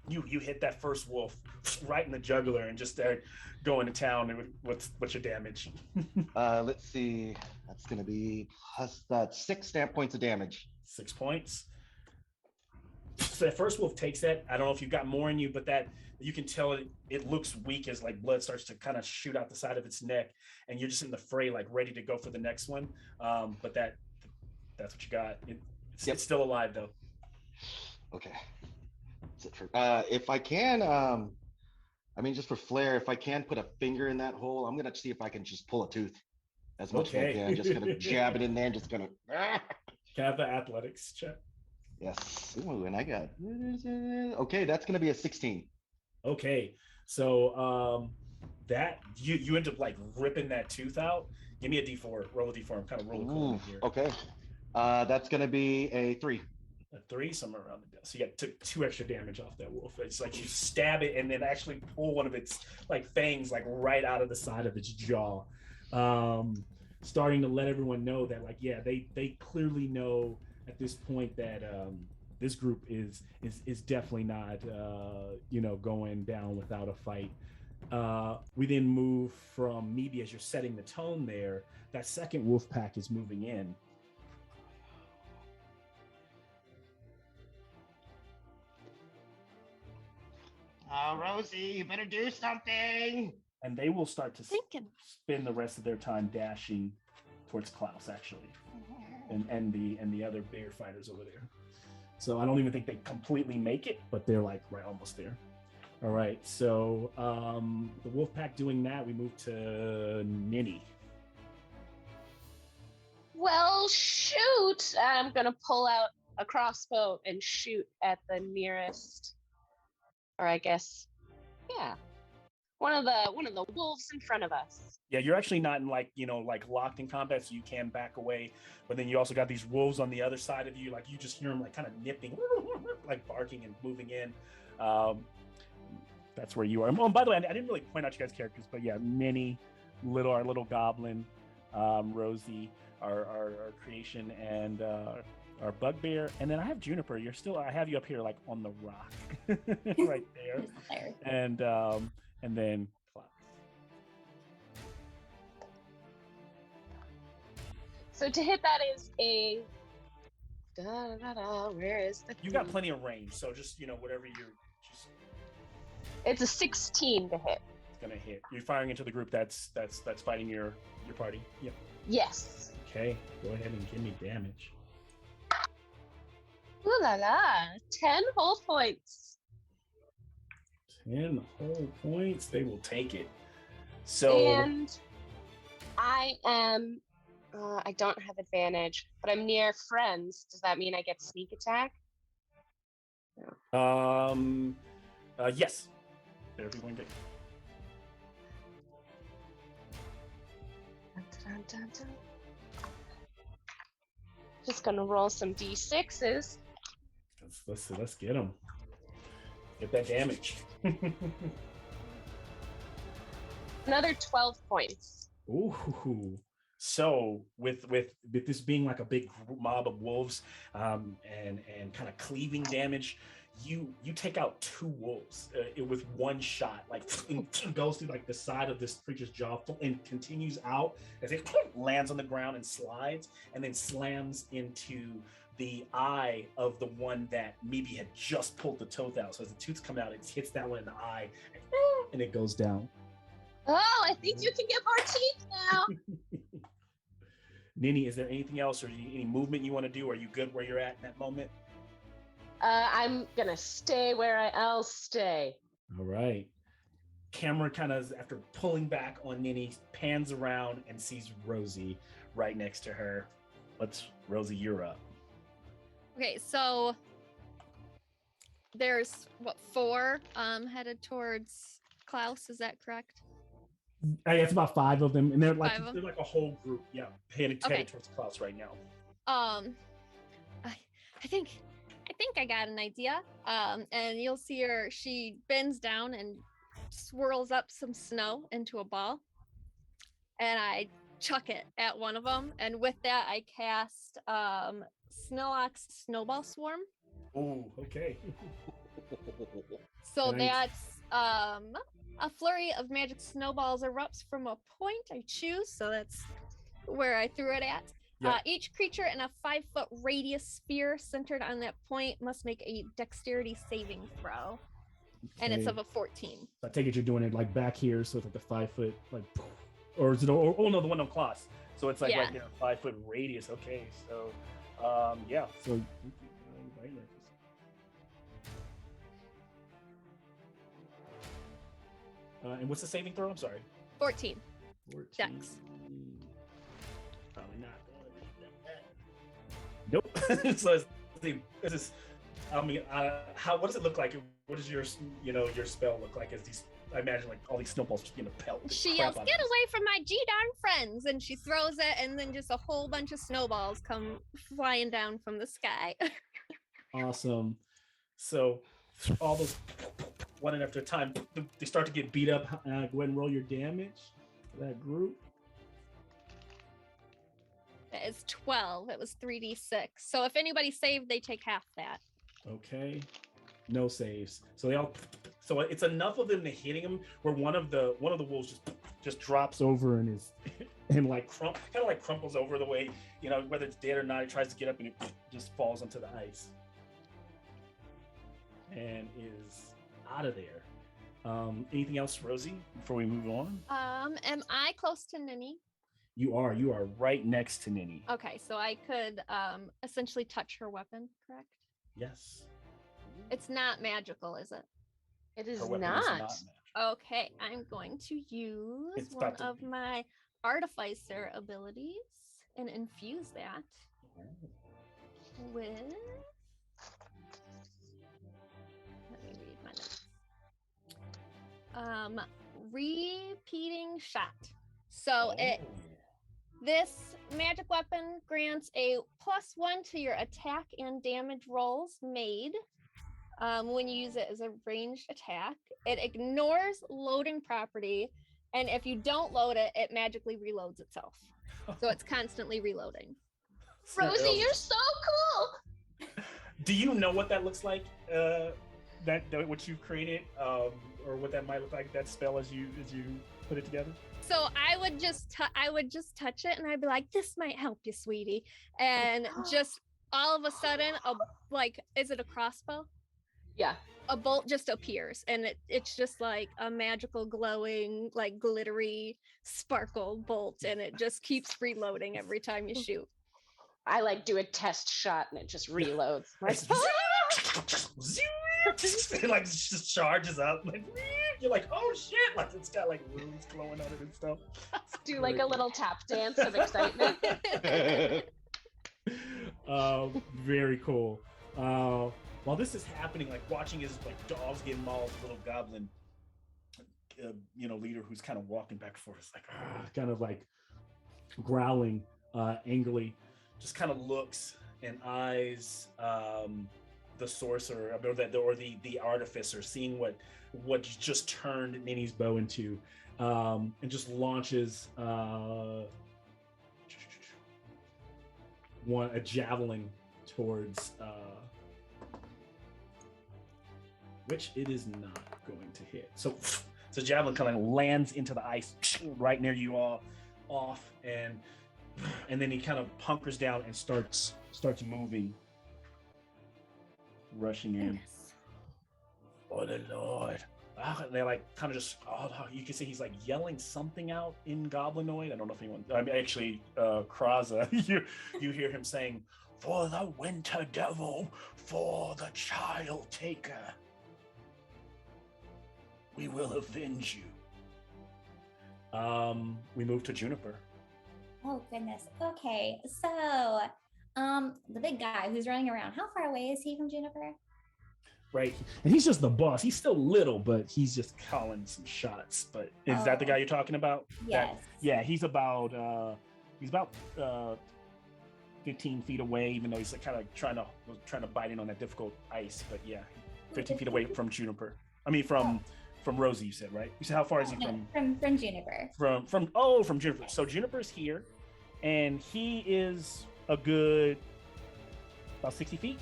you hit that first wolf right in the jugular and just start going to town. What's your damage? Let's see. That's going to be plus that 6 stamp points of damage. 6 points. So that first wolf takes that. I don't know if you've got more in you, but that you can tell it looks weak as like blood starts to kind of shoot out the side of its neck, and you're just in the fray, like ready to go for the next one. But that's what you got. It's still alive though. Okay. If I can, I mean, just for flair, if I can put a finger in that hole, I'm gonna see if I can just pull a tooth as much as I can. Just gonna jab it in there, just gonna. Can I have the athletics check? Yes. Ooh, and I got. Okay, that's gonna be a 16. Okay, so that you end up like ripping that tooth out. Give me a D4. Roll a D4. I'm kind of rolling cool here. Okay. That's gonna be a 3. A 3, somewhere around the desk. So you took 2 extra damage off that wolf. It's like you stab it and then actually pull one of its like fangs like right out of the side of its jaw. Starting to let everyone know that like, yeah, they clearly know at this point that this group is definitely not going down without a fight. We then move from Meebee as you're setting the tone there. That second wolf pack is moving in. Rosi, you better do something. And they will start to Thinking. spend the rest of their time dashing towards Klaus, actually, and the other bigger fighters over there. So I don't even think they completely make it, but they're like right almost there. All right, so the wolf pack doing that, we move to Neni. Well, shoot! I'm gonna pull out a crossbow and shoot at the nearest, or I guess, yeah, one of the wolves in front of us. Yeah, you're actually not in like locked in combat, so you can back away. But then you also got these wolves on the other side of you. Like you just hear them like kind of nipping, like barking and moving in. That's where you are. Oh, by the way, I didn't really point out you guys' characters, but yeah, Neni, our little goblin, Rosi, our creation, and our bugbear, and then I have Juniper. I have you up here like on the rock, right there, and then Klaus. So to hit that is a. Where is the? You got plenty of range, so just whatever you're just. It's a 16 to hit. It's gonna hit. You're firing into the group that's fighting your party. Yep. Yes. Okay, go ahead and give me damage. Ooh la la! 10 whole points. 10 whole points. They will take it. So. And I am. I don't have advantage, but I'm near friends. Does that mean I get sneak attack? No. Yes. There be one day. Dun, dun, dun. Just gonna roll some d6s. Let's get them. Get that damage. Another 12 points. Ooh. So with this being like a big mob of wolves, and kind of cleaving damage, you take out 2 wolves with one shot, like goes through like the side of this creature's jaw and continues out as it lands on the ground and slides, and then slams into the eye of the one that Meebee had just pulled the tooth out. So as the tooth's coming out, it hits that one in the eye, and it goes down. Oh, I think you can get more teeth now. Neni, is there anything else or any movement you want to do? Are you good where you're at in that moment? I'm gonna stay where I'll stay. All right. camera kind of, after pulling back on Neni, pans around and sees Rosi right next to her. Rosi, you're up. Okay, so there's what, 4 headed towards Klaus, is that correct? It's about 5 of them, and they're like 5 of them? they're like a whole group. Yeah, headed towards Klaus right now. I think I got an idea. And you'll see her, she bends down and swirls up some snow into a ball. And I chuck it at one of them, and with that I cast Snowlock's Snowball Swarm. Oh, okay. So Nice. that's a flurry of magic snowballs erupts from a point I choose, so that's where I threw it at. Yep. Each creature in a 5-foot radius sphere centered on that point must make a dexterity saving throw, and it's Okay. of a 14. I take it you're doing it like back here, so it's like the 5 foot, like, or is it? Oh no, the one on Klaus. So it's like Yeah. right there, 5 foot radius. Okay, so yeah. So and what's the saving throw? I'm sorry. 14. 14. Dex. Probably not. Nope. So it's what does it look like? What does your spell look like? As these, I imagine, like all these snowballs just pelt. the She crap yells, out of "Get us." away from my G-darn friends!" And she throws it, and then just a whole bunch of snowballs come flying down from the sky. Awesome. So all those one after a time, they start to get beat up. Go ahead and roll your damage for that group. It's 12. It was 3d6. So if anybody saved, they take half that. Okay. No saves. So they all. So it's enough of them to hitting him where one of the wolves just drops over and is and like kind of like crumples over the way, whether it's dead or not. It tries to get up and it just falls onto the ice and is out of there. Anything else, Rosi, before we move on? Am I close to Neni? You are right next to Neni. Okay, so I could essentially touch her weapon, correct? Yes. It's not magical, is it? It is Her weapon not. is not magic. Okay, I'm going to use It's one about to of be. my artificer abilities and infuse that with. Let me read my notes. Repeating shot. So this magic weapon grants a +1 to your attack and damage rolls made when you use it as a ranged attack. It ignores loading property, and if you don't load it, it magically reloads itself. So it's constantly reloading. Rosi, you're so cool. Do you know what that looks like? That what you created, or what that might look like? That spell as you put it together. So I would just touch it, and I'd be like, "This might help you, sweetie," and just all of a sudden, is it a crossbow? Yeah. A bolt just appears, and it's just like a magical, glowing, like glittery sparkle bolt, and it just keeps reloading every time you shoot. I do a test shot and it just reloads. It like just charges up. Like you're like, oh shit! Like it's got like runes glowing on it and stuff. Do like a little tap dance of excitement. Very cool. While this is happening, like watching as like dogs get mauled, little goblin, leader who's kind of walking back and forth, like kind of like growling angrily, just kind of looks and eyes the sorcerer or the artificer, seeing what just turned Neni's bow into, and just launches a javelin towards which it is not going to hit. So javelin kind of lands into the ice right near you all off, and then he kind of hunkers down and starts moving, rushing in. Yes. Oh the Lord. They're like kind of just, you can see he's like yelling something out in Goblinoid. I don't know if anyone, actually Kraza, you hear him saying, "For the winter devil, for the child taker." We will avenge you. We move to Juniper. Oh goodness. Okay. So, the big guy who's running around, how far away is he from Juniper? Right, and he's just the boss. He's still little, but he's just calling some shots. But is that the guy you're talking about? Yes. Yeah, he's about 15 feet away, even though he's like kind of trying to bite in on that difficult ice. But yeah, 15 feet away from Juniper. I mean, from Rosi, you said, right? You said how far is he from Juniper? From Juniper. So Juniper's here, and he is a good about 60 feet.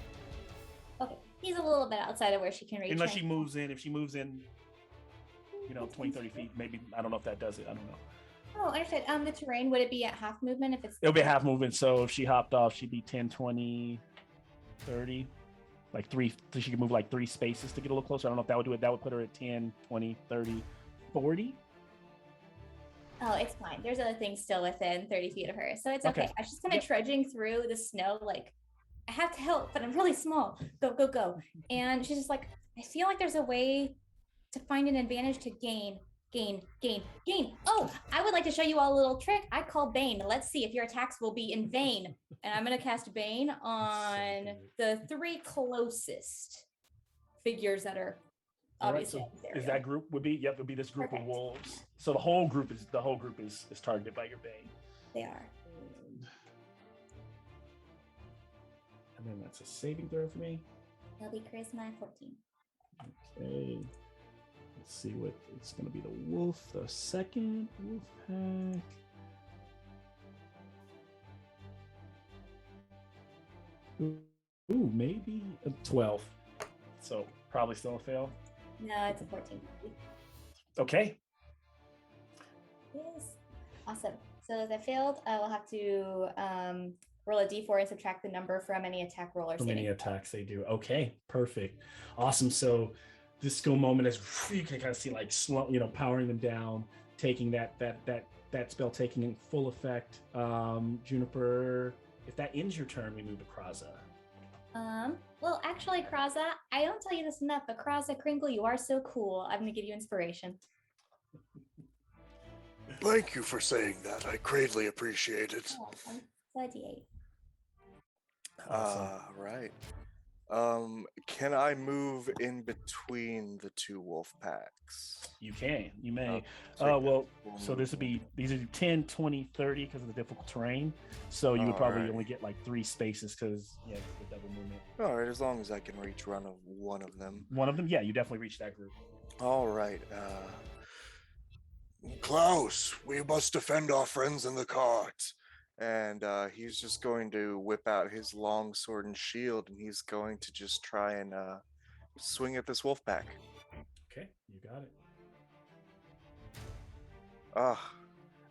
Okay, he's a little bit outside of where she can reach. Unless she moves in. If she moves in, 20, 30 feet, maybe. I don't know if that does it. I don't know. Oh, understood. The terrain, would it be at half movement if it's... It'll be half movement. So if she hopped off, she'd be 10, 20, 30. Like three, she could move like 3 spaces to get a little closer. I don't know if that would do it. That would put her at 10, 20, 30, 40. Oh, it's fine. There's other things still within 30 feet of her. So it's okay. I was just kind of trudging through the snow, like, I have to help, but I'm really small. Go, go, go. And she's just like, I feel like there's a way to find an advantage to gain. Oh, I would like to show you all a little trick I call Bane. Let's see if your attacks will be in vain. And I'm going to cast Bane on the 3 closest figures that are obviously. Right, so is that group would be? Yep, it would be this group of wolves. So the whole group is targeted by your Bane. They are. And then that's a saving throw for me. It'll be Charisma 14. Okay. Let's see what it's going to be. The wolf, the second wolf pack. Ooh, maybe a 12. So probably still a fail. No, it's a 14. Okay. Yes. Awesome. So as I failed, I will have to roll a d4 and subtract the number from any attack roll or From any saving. attacks they do. Okay, perfect. Awesome. So this skill moment is, you can kind of see like slow, powering them down, taking that spell taking in full effect. Juniper, if that ends your turn, we move to Kraza. Well, actually, Kraza, I don't tell you this enough, but Kraza, Kringull, you are so cool. I'm going to give you inspiration. Thank you for saying that. I greatly appreciate it. Oh, 38. Right. Can I move in between the 2 wolf packs? You can. You may. So so these are 10, 20, 30 because of the difficult terrain. So you would probably only get like 3 spaces because the double movement. All right, as long as I can reach one of them. One of them, yeah, you definitely reach that group. All right. Klaus, we must defend our friends in the cart. And he's just going to whip out his long sword and shield, and he's going to just try and swing at this wolf pack. Okay, you got it.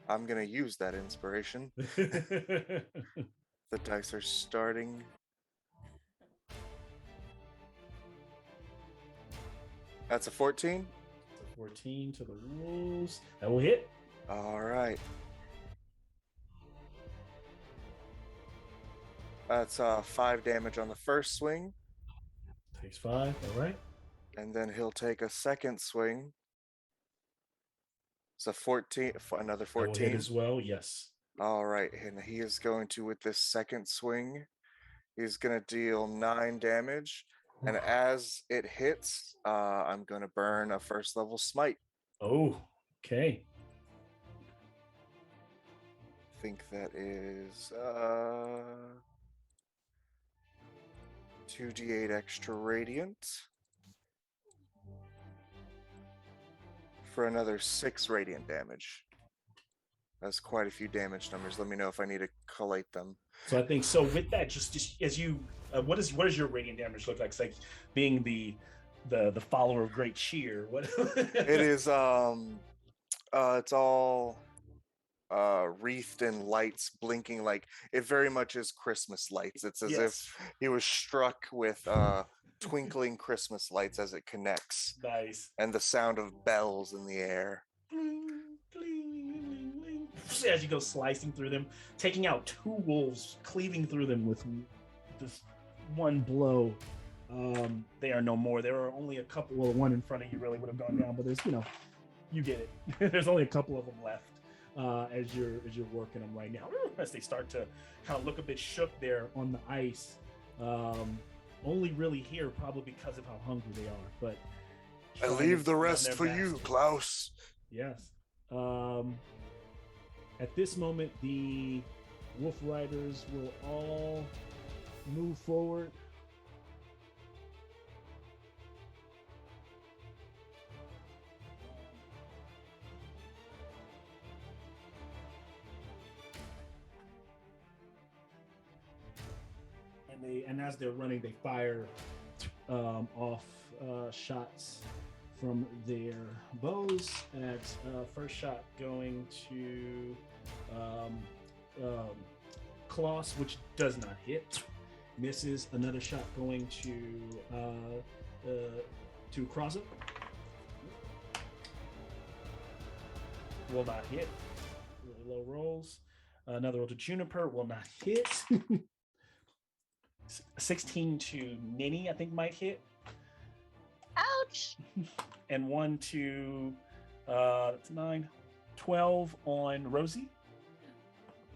I'm going to use that inspiration. The dice are starting. That's a 14. It's a 14 to the wolves. That will hit. All right. That's 5 damage on the first swing. Takes 5, all right. And then he'll take a second swing. It's a 14, another 14. That will hit as well, yes. All right, and he is going to, with this second swing, he's going to deal 9 damage. And as it hits, I'm going to burn a first level smite. Oh, okay. I think that is 2d8 extra radiant for another 6 radiant damage. That's quite a few damage numbers. Let me know if I need to collate them. So I think so. With that, just as you, what does your radiant damage look like? It's like being the follower of Great Cheer. What? It is. It's all wreathed in lights, blinking like it very much is Christmas lights. It's as if he was struck with twinkling Christmas lights as it connects. Nice. And the sound of bells in the air. As you go slicing through them, taking out 2 wolves, cleaving through them with this one blow. they are no more. There are only a couple. Well, one in front of you really would have gone down, but there's, you get it. There's only a couple of them left as you're working them right now. As they start to kind of look a bit shook there on the ice. Only really here probably because of how hungry they are. But I leave the rest for you, Klaus. Yes. At this moment, the Wolf Riders will all move forward. And as they're running, they fire off shots from their bows. At first shot going to Klaus, which does not hit. Misses. Another shot going to Kraza. Will not hit. Really low rolls. Another roll to Juniper. Will not hit. 16 to Neni, I think, might hit. Ouch! And one to that's 9, 12 on Rosi.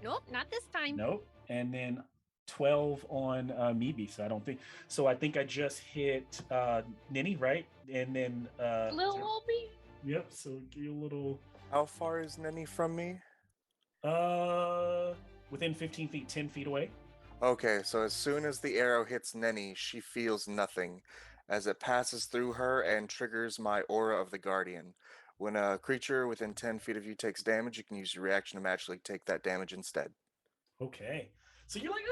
Nope, not this time. Nope. And then 12 on Meebee. So I don't think so. I think I just hit Neni, right? And then Little Wolfie. Yep. So give you a little. How far is Neni from me? Within 15 feet, 10 feet away. Okay, so as soon as the arrow hits Neni, she feels nothing as it passes through her and triggers my aura of the Guardian. When a creature within 10 feet of you takes damage, you can use your reaction to magically take that damage instead. Okay. So you're like,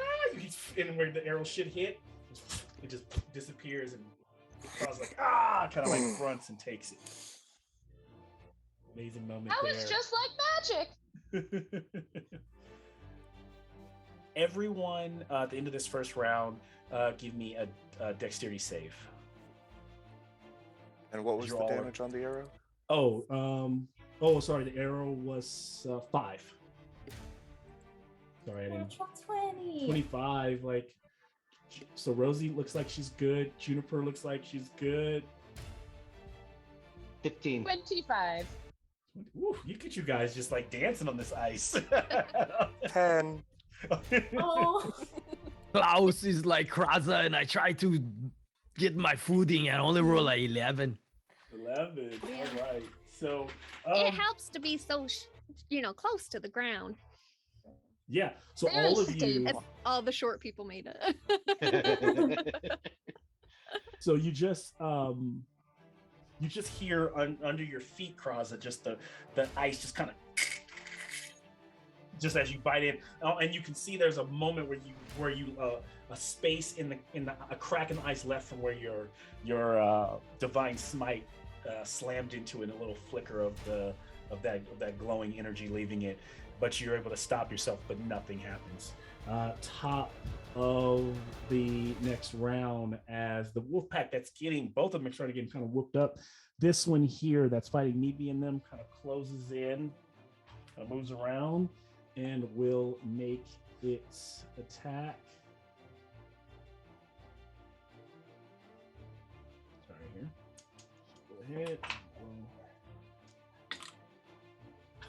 and where the arrow should hit, it just disappears, and Klaus like, kind of like grunts and takes it. Amazing moment That there. was just like magic. Everyone at the end of this first round, give me a dexterity save. And what was You're the all- damage on the arrow? Sorry, the arrow was 5. Sorry, I didn't. Natural 20. 25, like, so Rosi looks like she's good. Juniper looks like she's good. 15. 25. Ooh, you get you guys just like dancing on this ice. 10. Oh, Klaus is like Kraza, and I try to get my footing and only roll a 11. 11. Yeah. All right. So It helps to be so, close to the ground. yeah. So Very all of you. stable. All the short people made it. So you just hear under your feet, Kraza, just the ice just kind of just as you bite in, and you can see there's a moment where you a space in a crack in the ice left from where your divine smite slammed into, and a little flicker of that glowing energy leaving it, but you're able to stop yourself, but nothing happens. Top of the next round, as the wolf pack that's getting, both of them are starting to get kind of whooped up. This one here that's fighting Meebee and them kind of closes in, kind of moves around, and will make its attack. Sorry here. Go ahead.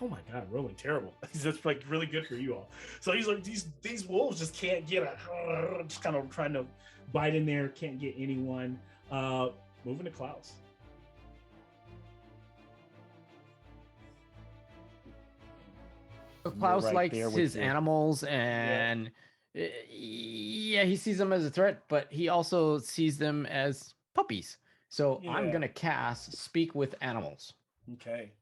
Oh my god, rolling terrible. That's like really good for you all. So he's like, these wolves just can't get just kind of trying to bite in there, can't get anyone. Moving to Klaus. So Klaus right likes there with his you. animals, and he sees them as a threat, but he also sees them as puppies. So I'm Yeah. gonna cast Speak with Animals. Okay.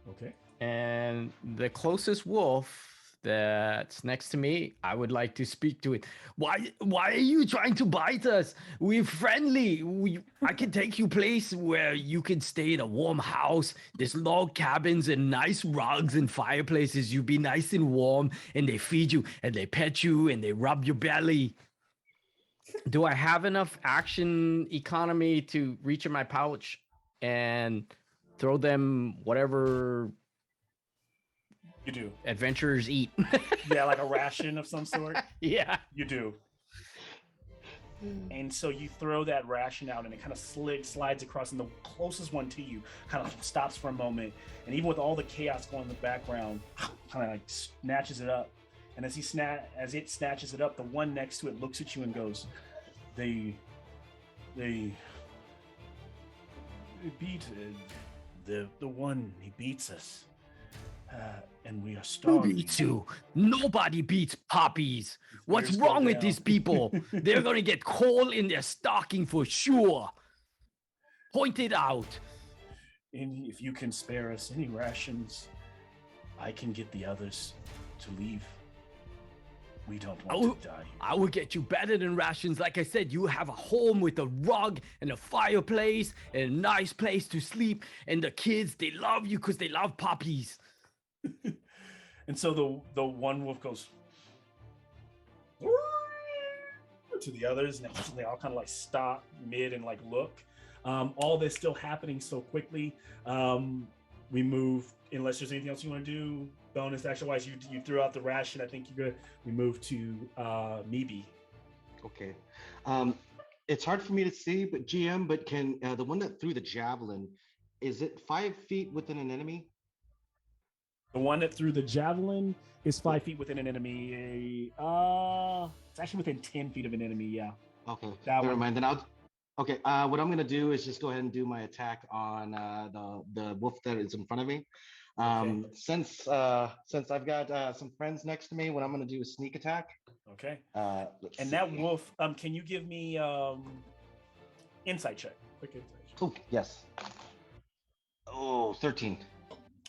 Okay. And the closest wolf that's next to me, I would like to speak to it. Why are you trying to bite us? We're friendly. I can take you place where you can stay in a warm house. There's log cabins and nice rugs and fireplaces. You be nice and warm, and they feed you and they pet you and they rub your belly. Do I have enough action economy to reach in my pouch and throw them whatever You do. adventurers eat? Yeah, like a ration of some sort. Yeah. You do. And so you throw that ration out and it kind of slides across, and the closest one to you kind of stops for a moment. And even with all the chaos going in the background, kind of like snatches it up. And as it snatches it up, the one next to it looks at you and goes, they beat the one, he beats us. And we are Who starving. beats you? Nobody beats puppies. What's Ears go wrong with down. these people? They're gonna get coal in their stocking for sure. Point it out. And if you can spare us any rations, I can get the others to leave. We don't want to die here. I will get you better than rations. Like I said, you have a home with a rug and a fireplace and a nice place to sleep. And the kids, they love you because they love puppies. And so the one wolf goes to the others, and they all kind of like stop mid and like look. All this still happening so quickly. We move, unless there's anything else you want to do. Bonus action wise, you threw out the ration. I think you're good. We move to Meebee. Okay. It's hard for me to see, but GM, but can the one that threw the javelin, is it 5 feet within an enemy? The one that threw the javelin is 5 feet within an enemy. It's actually within 10 feet of an enemy. Yeah. Okay. That Never one. mind. Then I'll. Okay. What I'm gonna do is just go ahead and do my attack on the wolf that is in front of me. Okay. Since I've got some friends next to me, what I'm gonna do is sneak attack. Okay. Let's And see. that wolf, can you give me insight check? Quick insight check. Oh, yes. Oh, 13.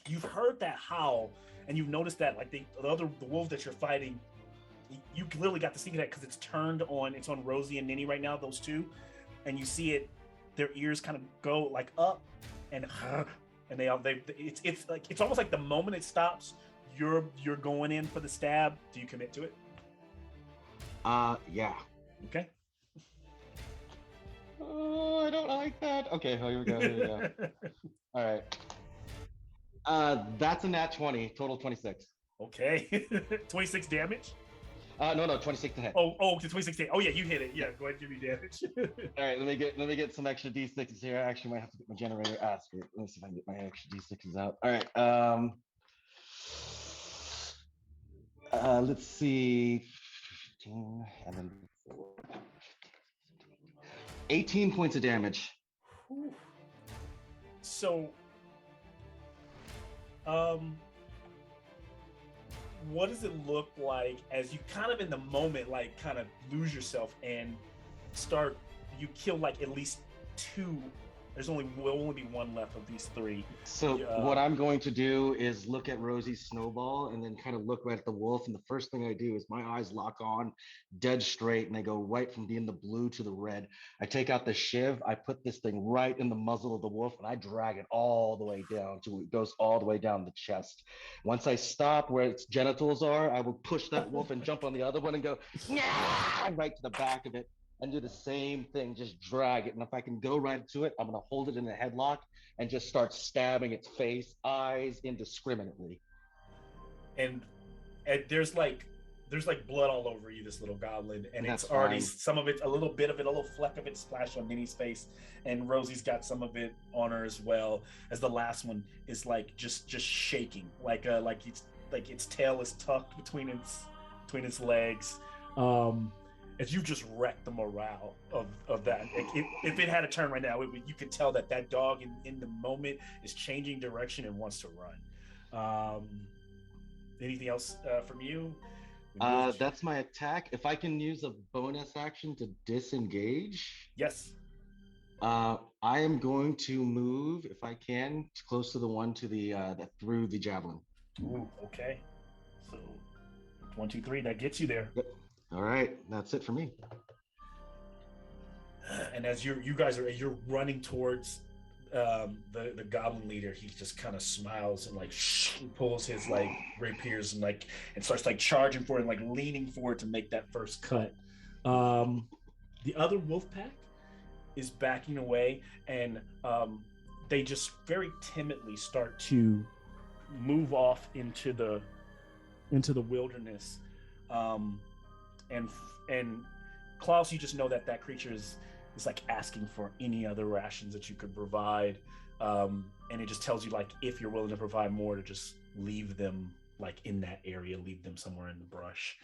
You've heard that howl, and you've noticed that like the wolf that you're fighting, you literally got to see that because it's on Rosi and Neni right now, those two, and you see it, their ears kind of go like up and it's almost like the moment it stops, you're going in for the stab. Do you commit to it? Yeah. Okay. Oh, I don't like that. Okay, here we go. All right. That's a nat 20, total 26. Okay. 26 damage. No, 26 to hit. Oh, 26 damage. Oh yeah, you hit it. Yeah, go ahead and give me damage. All right, let me get some extra d6s here. I actually might have to get my generator. Screw it. Let me see if I can get my extra d6s out. All right. Let's see. 15 and then 4. 18 points of damage. So, what does it look like as you kind of in the moment, like kind of lose yourself and you kill like at least 2. Will only be 1 left of these 3. So what I'm going to do is look at Rosie's snowball and then kind of look right at the wolf. And the first thing I do is my eyes lock on dead straight and they go right from being the blue to the red. I take out the shiv, I put this thing right in the muzzle of the wolf and I drag it all the way down till it goes all the way down the chest. Once I stop where its genitals are, I will push that wolf and jump on the other one and go right to the back of it. And do the same thing, just drag it. And if I can go right to it, I'm gonna hold it in a headlock and just start stabbing its face, eyes indiscriminately. And there's like blood all over you, this little goblin, and That's it's already fine. some of it, a little fleck of it splashed on Neni's face, and Rosie's got some of it on her as well. As the last one is like just shaking, like its tail is tucked between its legs. As you just wrecked the morale of that. If it had a turn right now, you could tell that dog in the moment is changing direction and wants to run. Anything else from you? That's my attack. If I can use a bonus action to disengage. Yes. I am going to move, if I can, close to the one to the that threw the javelin. Ooh, okay. So 1, 2, 3, that gets you there. Yep. All right, that's it for me. And as you're running towards the goblin leader, he just kind of smiles and like pulls his like rapiers and starts like charging for it and like leaning forward to make that first cut. The other wolf pack is backing away, and they just very timidly start to move off into the wilderness. And Klaus, you just know that creature is like asking for any other rations that you could provide, and it just tells you like if you're willing to provide more, to just leave them like in that area, leave them somewhere in the brush,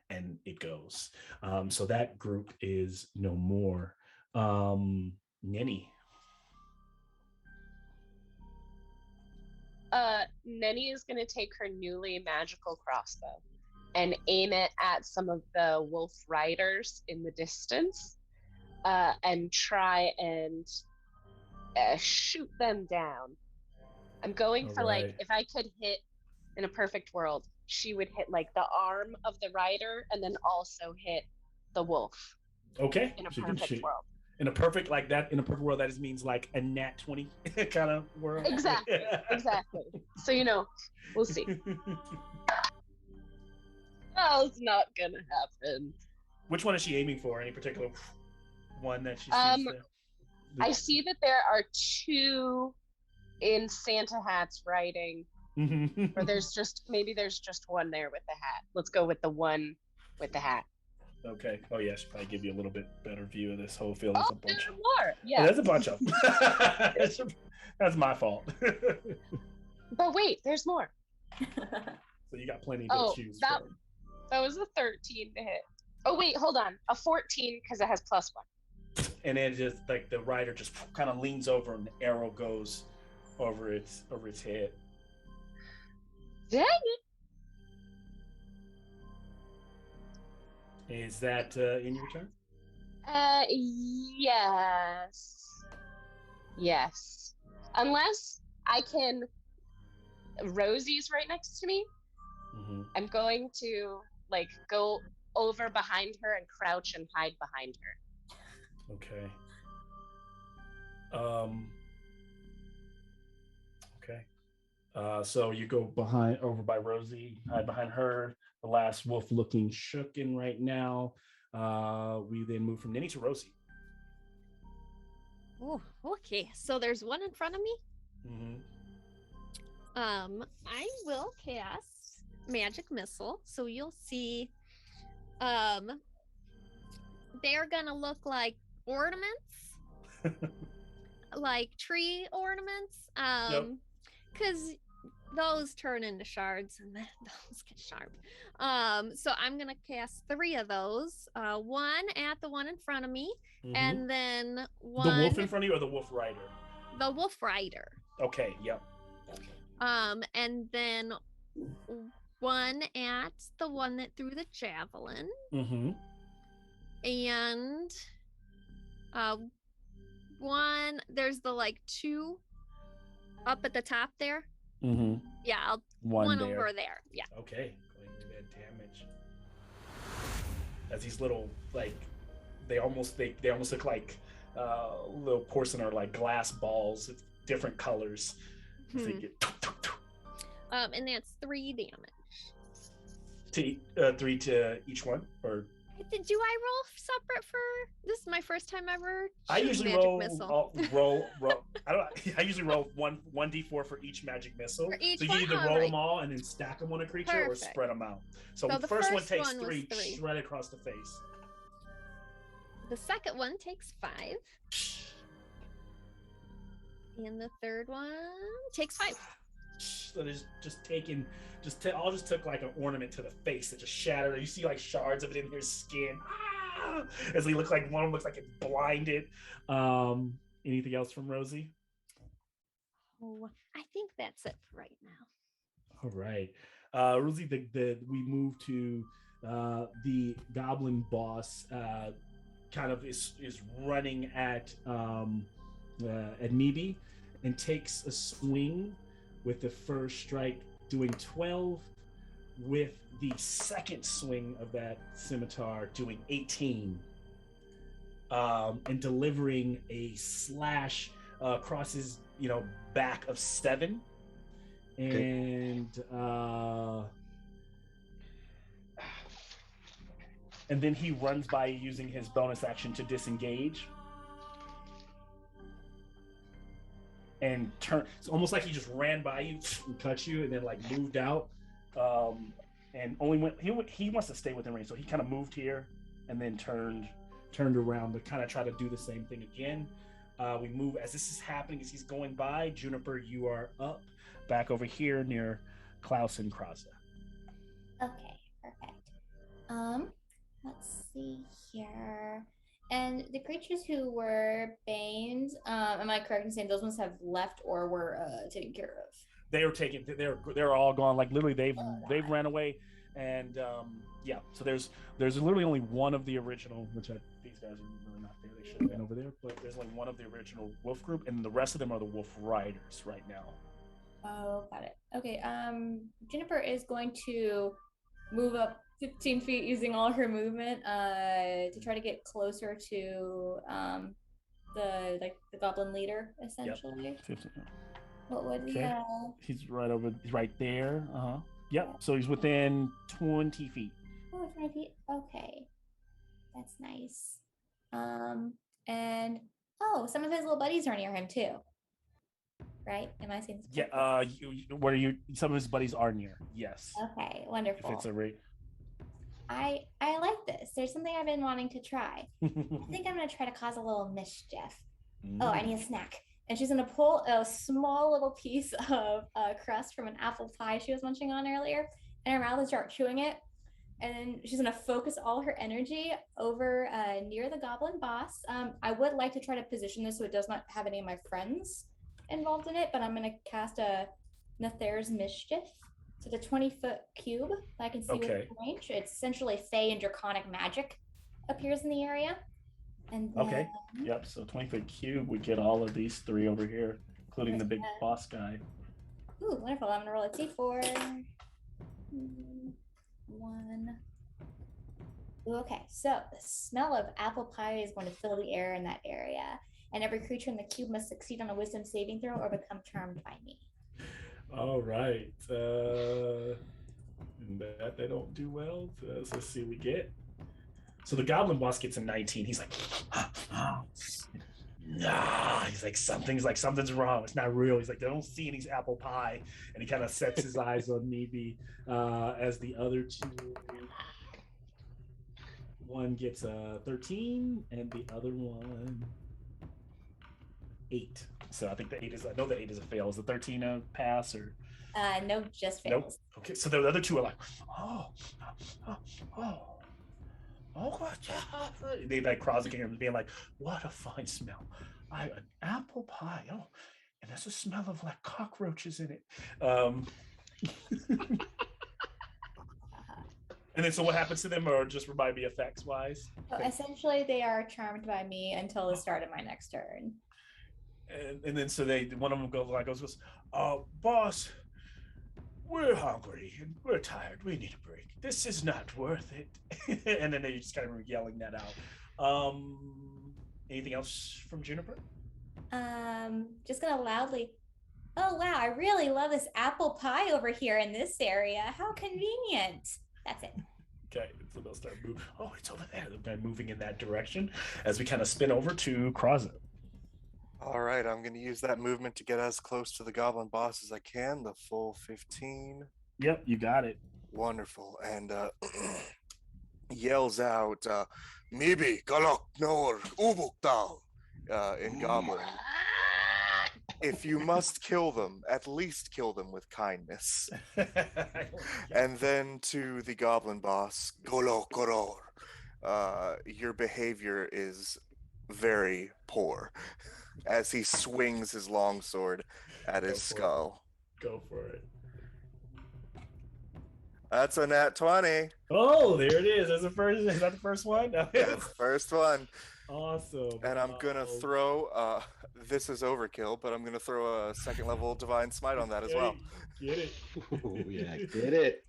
and it goes. So that group is no more. Neni. Neni is going to take her newly magical crossbow and aim it at some of the wolf riders in the distance, and try and shoot them down. I'm going for like, if I could hit in a perfect world, she would hit like the arm of the rider and then also hit the wolf. Okay. In a perfect world. In a perfect like that, in a perfect world, that just means like a nat 20 kind of world. Exactly. So we'll see. Oh, it's not gonna happen. Which one is she aiming for? Any particular one that she sees there? I see that there are two in Santa hats riding, or there's just one there with the hat. Let's go with the one with the hat. Okay. Oh yeah, should probably give you a little bit better view of this whole field. There's a bunch of more. Yeah, there's a bunch of them. That's my fault. But wait, there's more. So you got plenty to choose from. That was a 13 to hit. Oh wait, hold on, a 14 because it has +1. And then just like the rider just kind of leans over and the arrow goes over its head. Dang it! Is that in your turn? Yes. Unless I can. Rosie's right next to me. Mm-hmm. I'm going to like go over behind her and crouch and hide behind her. Okay. Okay. So you go over by Rosi, hide behind her. The last wolf looking shooken right now. We then move from Neni to Rosi. Oh, okay. So there's one in front of me. Mm-hmm. I will cast Magic Missile. So you'll see they're gonna look like ornaments. Like tree ornaments. Because those turn into shards and then those get sharp. So I'm gonna cast 3 of those. One at the one in front of me, and then one. The wolf in front of you or the wolf rider? The wolf rider. Okay, yep. And then one at the one that threw the javelin. Mm-hmm. And one, there's the like 2 up at the top there. Mm-hmm. Yeah, one there. Over there. Yeah. Okay. Going to that damage. As these little like they almost look like little porcelain or like glass balls of different colors. As they get and that's 3 damage. 3 to each one, or do I roll separate for this? Is my first time ever. I usually roll. I usually roll 1d4 for each magic missile. For each so you one? either roll them all and then stack them on a creature, or spread them out. So the first one takes 3 right across the face. The second one takes 5. And the third one takes 5. So there's just taking, all just took like an ornament to the face that just shattered. You see like shards of it in his skin. As he looks like one of them looks like it's blinded. Anything else from Rosi? Oh, I think that's it for right now. All right, Rosi, we move to the Goblin Boss. Kind of is running at Meebee and takes a swing with the first strike, doing 12, with the second swing of that scimitar doing 18, and delivering a slash across his back of 7, and then he runs by using his bonus action to disengage. And turn. It's almost like he just ran by you and cut you, and then like moved out. And only when he wants to stay within range, so he kind of moved here and then turned turned around to kind of try to do the same thing again. We move as this is happening, as he's going by. Juniper, you are up back over here near Klaus and Kraza. Okay, perfect. Let's see here. And the creatures who were baned, am I correct in saying those ones have left or were taken care of? They are taken. They're all gone. Like literally, they've ran away, and yeah. So there's literally only one of the original, which these guys are really not there. They should have been over there, but there's only one of the original wolf group, and the rest of them are the wolf riders right now. Oh, got it. Okay. Juniper is going to move up 15 feet using all her movement to try to get closer to the goblin leader essentially. Yep. What would he He's right there. Yep. So he's within 20 feet. Oh, 20 feet. Okay. That's nice. And some of his little buddies are near him too. Right? Am I saying this correctly? Yeah. What are you? Some of his buddies are near. Yes. Okay. Wonderful. If it's a rate. I like this. There's something I've been wanting to try. I think I'm gonna try to cause a little mischief. Oh, I need a snack. And she's gonna pull a small little piece of crust from an apple pie she was munching on earlier, and her mouth and start chewing it. And then she's gonna focus all her energy over near the Goblin Boss. I would like to try to position this so it does not have any of my friends involved in it, but I'm gonna cast a Nether's Mischief. So the 20-foot cube that I can see within range. It's essentially Fey and Draconic magic appears in the area. And then, Yep. So 20-foot cube, we get all of these three over here, including the big boss guy. Ooh, wonderful. I'm gonna roll a d4. 1. Ooh, okay, so the smell of apple pie is going to fill the air in that area, and every creature in the cube must succeed on a wisdom saving throw or become charmed by me. All right. And that they don't do well. So let's see what we get. So the Goblin Boss gets a 19. He's like, nah. He's like, something's wrong. It's not real. He's like, they don't see any apple pie. And he kind of sets his eyes on Meebee as the other two. One gets a 13 and the other one 8. So I think the 8 is, I know the 8 is a fail. Is the 13 a pass or? No, just fails. Nope. Okay, so the other two are like, they like crossing him and being like, what a fine smell. An apple pie. Oh, and there's a smell of like cockroaches in it. And then so what happens to them, or just remind me effects wise? So essentially they are charmed by me until the start of my next turn. And then so one of them goes, boss, we're hungry and we're tired. We need a break. This is not worth it. And then they just kind of yelling that out. Anything else from Juniper? Just gonna loudly, oh wow, I really love this apple pie over here in this area. How convenient. That's it. Okay, so they'll start moving. Oh, it's over there. They're moving in that direction as we kind of spin over to Kraza. All right, I'm going to use that movement to get as close to the Goblin Boss as I can, the full 15. Yep, you got it. Wonderful. And yells out, Meebee Galok Nor Ubukdal in Goblin. If you must kill them, at least kill them with kindness. And then to the Goblin Boss, Golo Koror. Your behavior is very poor. As he swings his longsword at his skull. Go for it. That's a nat 20. Oh, there it is. Is that the first one? That's the first one. Awesome. And I'm going to throw, this is overkill, but I'm going to throw a second level Divine Smite on that as well. Get it. Oh, yeah, get it.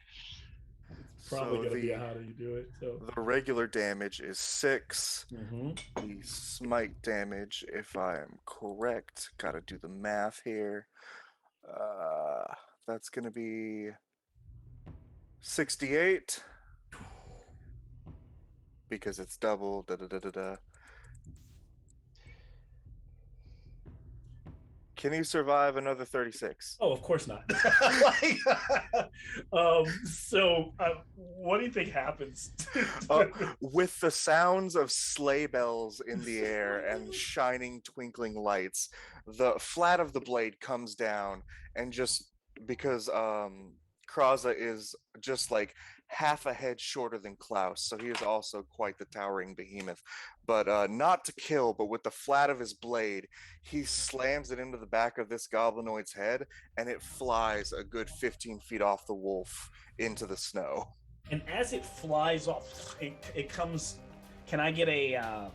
It's probably going to be how do you do it. So the regular damage is 6. Mm-hmm. The smite damage, if I am correct, got to do the math here. That's going to be 68 because it's double. Can you survive another 36? Oh, of course not. What do you think happens? With the sounds of sleigh bells in the air and shining, twinkling lights, the flat of the blade comes down, and just because Kraza is just like half a head shorter than Klaus, so he is also quite the towering behemoth. But not to kill, but with the flat of his blade, he slams it into the back of this goblinoid's head, and it flies a good 15 feet off the wolf into the snow. And as it flies off, it comes. Can I get a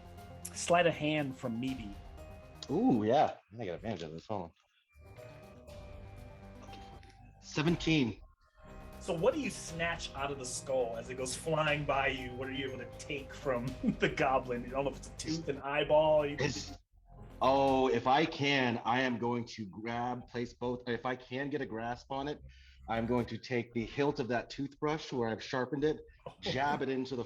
sleight of hand from Meebee? Ooh, yeah. I got advantage of this. Hold on. 17. So what do you snatch out of the skull as it goes flying by you? What are you able to take from the goblin? I don't know if it's a tooth, an eyeball. If I can, I am going to place both. If I can get a grasp on it, I'm going to take the hilt of that toothbrush where I've sharpened it, jab it into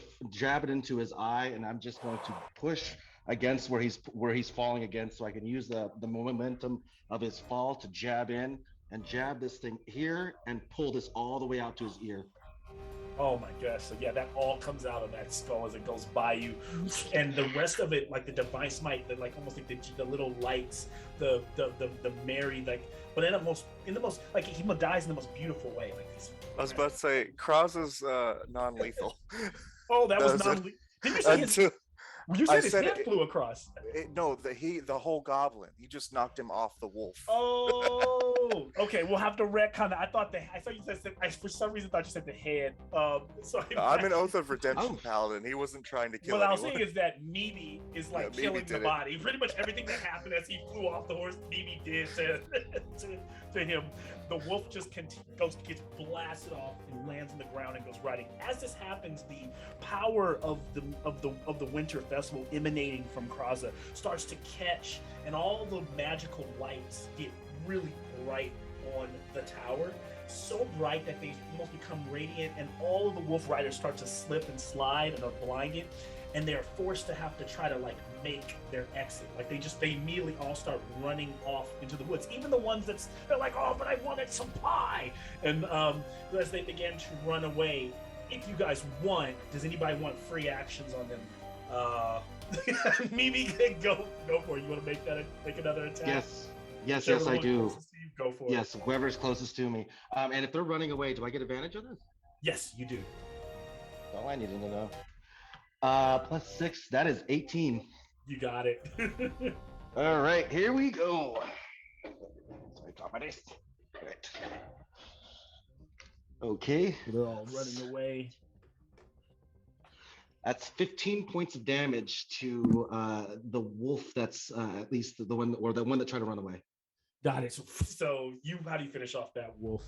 his eye, and I'm just going to push against where he's falling against, so I can use the momentum of his fall to jab in and jab this thing here and pull this all the way out to his ear. Oh my gosh. So yeah, that all comes out of that skull as it goes by you. And the rest of it, like the divine smite, like almost like the little lights, the merry, like, but in the most like he dies in the most beautiful way. Like this. I was about to say, Kraza's non-lethal. Oh, that was non-lethal. Did you say his you said his head flew across? The whole goblin. He just knocked him off the wolf. Oh, okay. We'll have to retcon that. I thought you said. I for some reason thought you said the head. I'm an Oath of Redemption paladin. He wasn't trying to kill anyone. What I was saying is that Meebee is like killing the body. Pretty much everything that happened as he flew off the horse, Meebee did to him. The wolf just gets blasted off and lands on the ground and goes riding. As this happens, the power of the winter festival emanating from Kraza starts to catch, and all the magical lights get really bright on the tower, so bright that they almost become radiant, and all of the wolf riders start to slip and slide and are blinded, and they're forced to have to try to like make their exit. Like they immediately all start running off into the woods. Even the ones they're like, oh, but I wanted some pie. And as they began to run away, if you guys want, does anybody want free actions on them? Meebee, go for it. You want to make another attack? Yes, I do. Go for it. Yes, whoever's closest to me. And if they're running away, do I get advantage of this? Yes, you do. All I needed to know. +6, that is 18. You got it. All right, here we go. Sorry, top my dice. Right. Okay. They're all running away. That's 15 points of damage to the wolf. That's at least the one that tried to run away. Got it. So how do you finish off that wolf?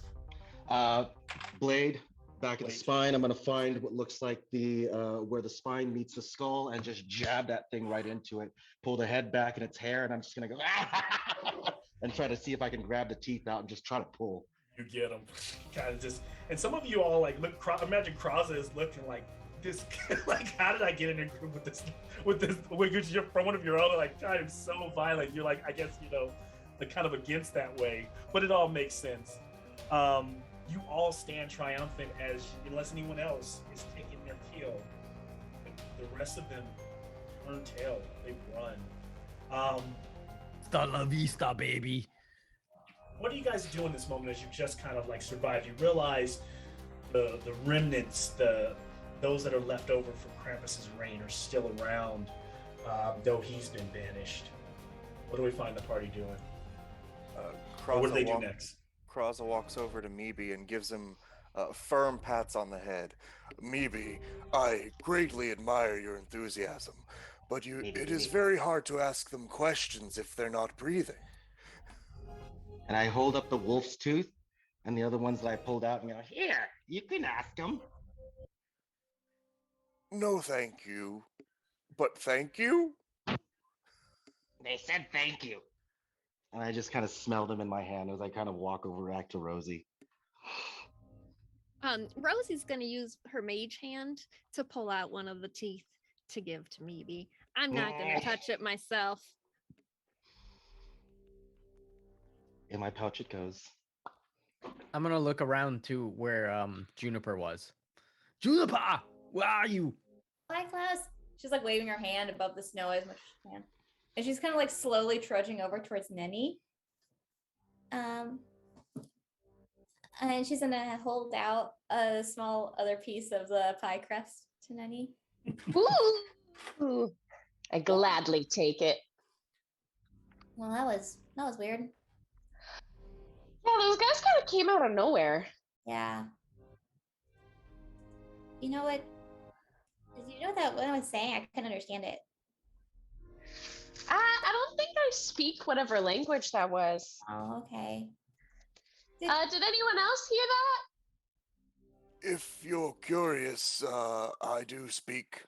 Blade. Back of the spine. I'm going to find what looks like the where the spine meets the skull and just jab that thing right into it. Pull the head back in its hair, and I'm just going to go and try to see if I can grab the teeth out and just try to pull. You get them. Kind of just, and some of you all like look. Imagine Kraza is looking like this. Like, how did I get in a group with this? Because you're from one of your own. Like, I am so violent. You're like, I guess like kind of against that way, but it all makes sense. You all stand triumphant unless anyone else is taking their kill. The rest of them turn tail. They run. Hasta la vista, baby. What do you guys do in this moment as you just kind of like survive? You realize the remnants, those that are left over from Krampus's reign are still around, though he's been banished. What do we find the party doing? What do they do next? Kraza walks over to Meebee and gives him firm pats on the head. Meebee, I greatly admire your enthusiasm, but it is very hard to ask them questions if they're not breathing. And I hold up the wolf's tooth and the other ones that I pulled out and go, here, you can ask them. No, thank you. But thank you? They said thank you. And I just kind of smell them in my hand as I kind of walk over back to Rosi. Rosie's going to use her mage hand to pull out one of the teeth to give to Meebee. I'm not going to touch it myself. in my pouch it goes. I'm gonna look around to where Juniper was. Juniper, where are you? Hi, Klaus. She's like waving her hand above the snow as much as she can. And she's kind of like slowly trudging over towards Neni. And she's gonna hold out a small other piece of the pie crust to Neni. Ooh, I gladly take it. Well, that was weird. Yeah, those guys kind of came out of nowhere. Yeah. You know what? Did you know that what I was saying? I couldn't understand it. I don't think I speak whatever language that was. Oh, okay. Did anyone else hear that? If you're curious, I do speak.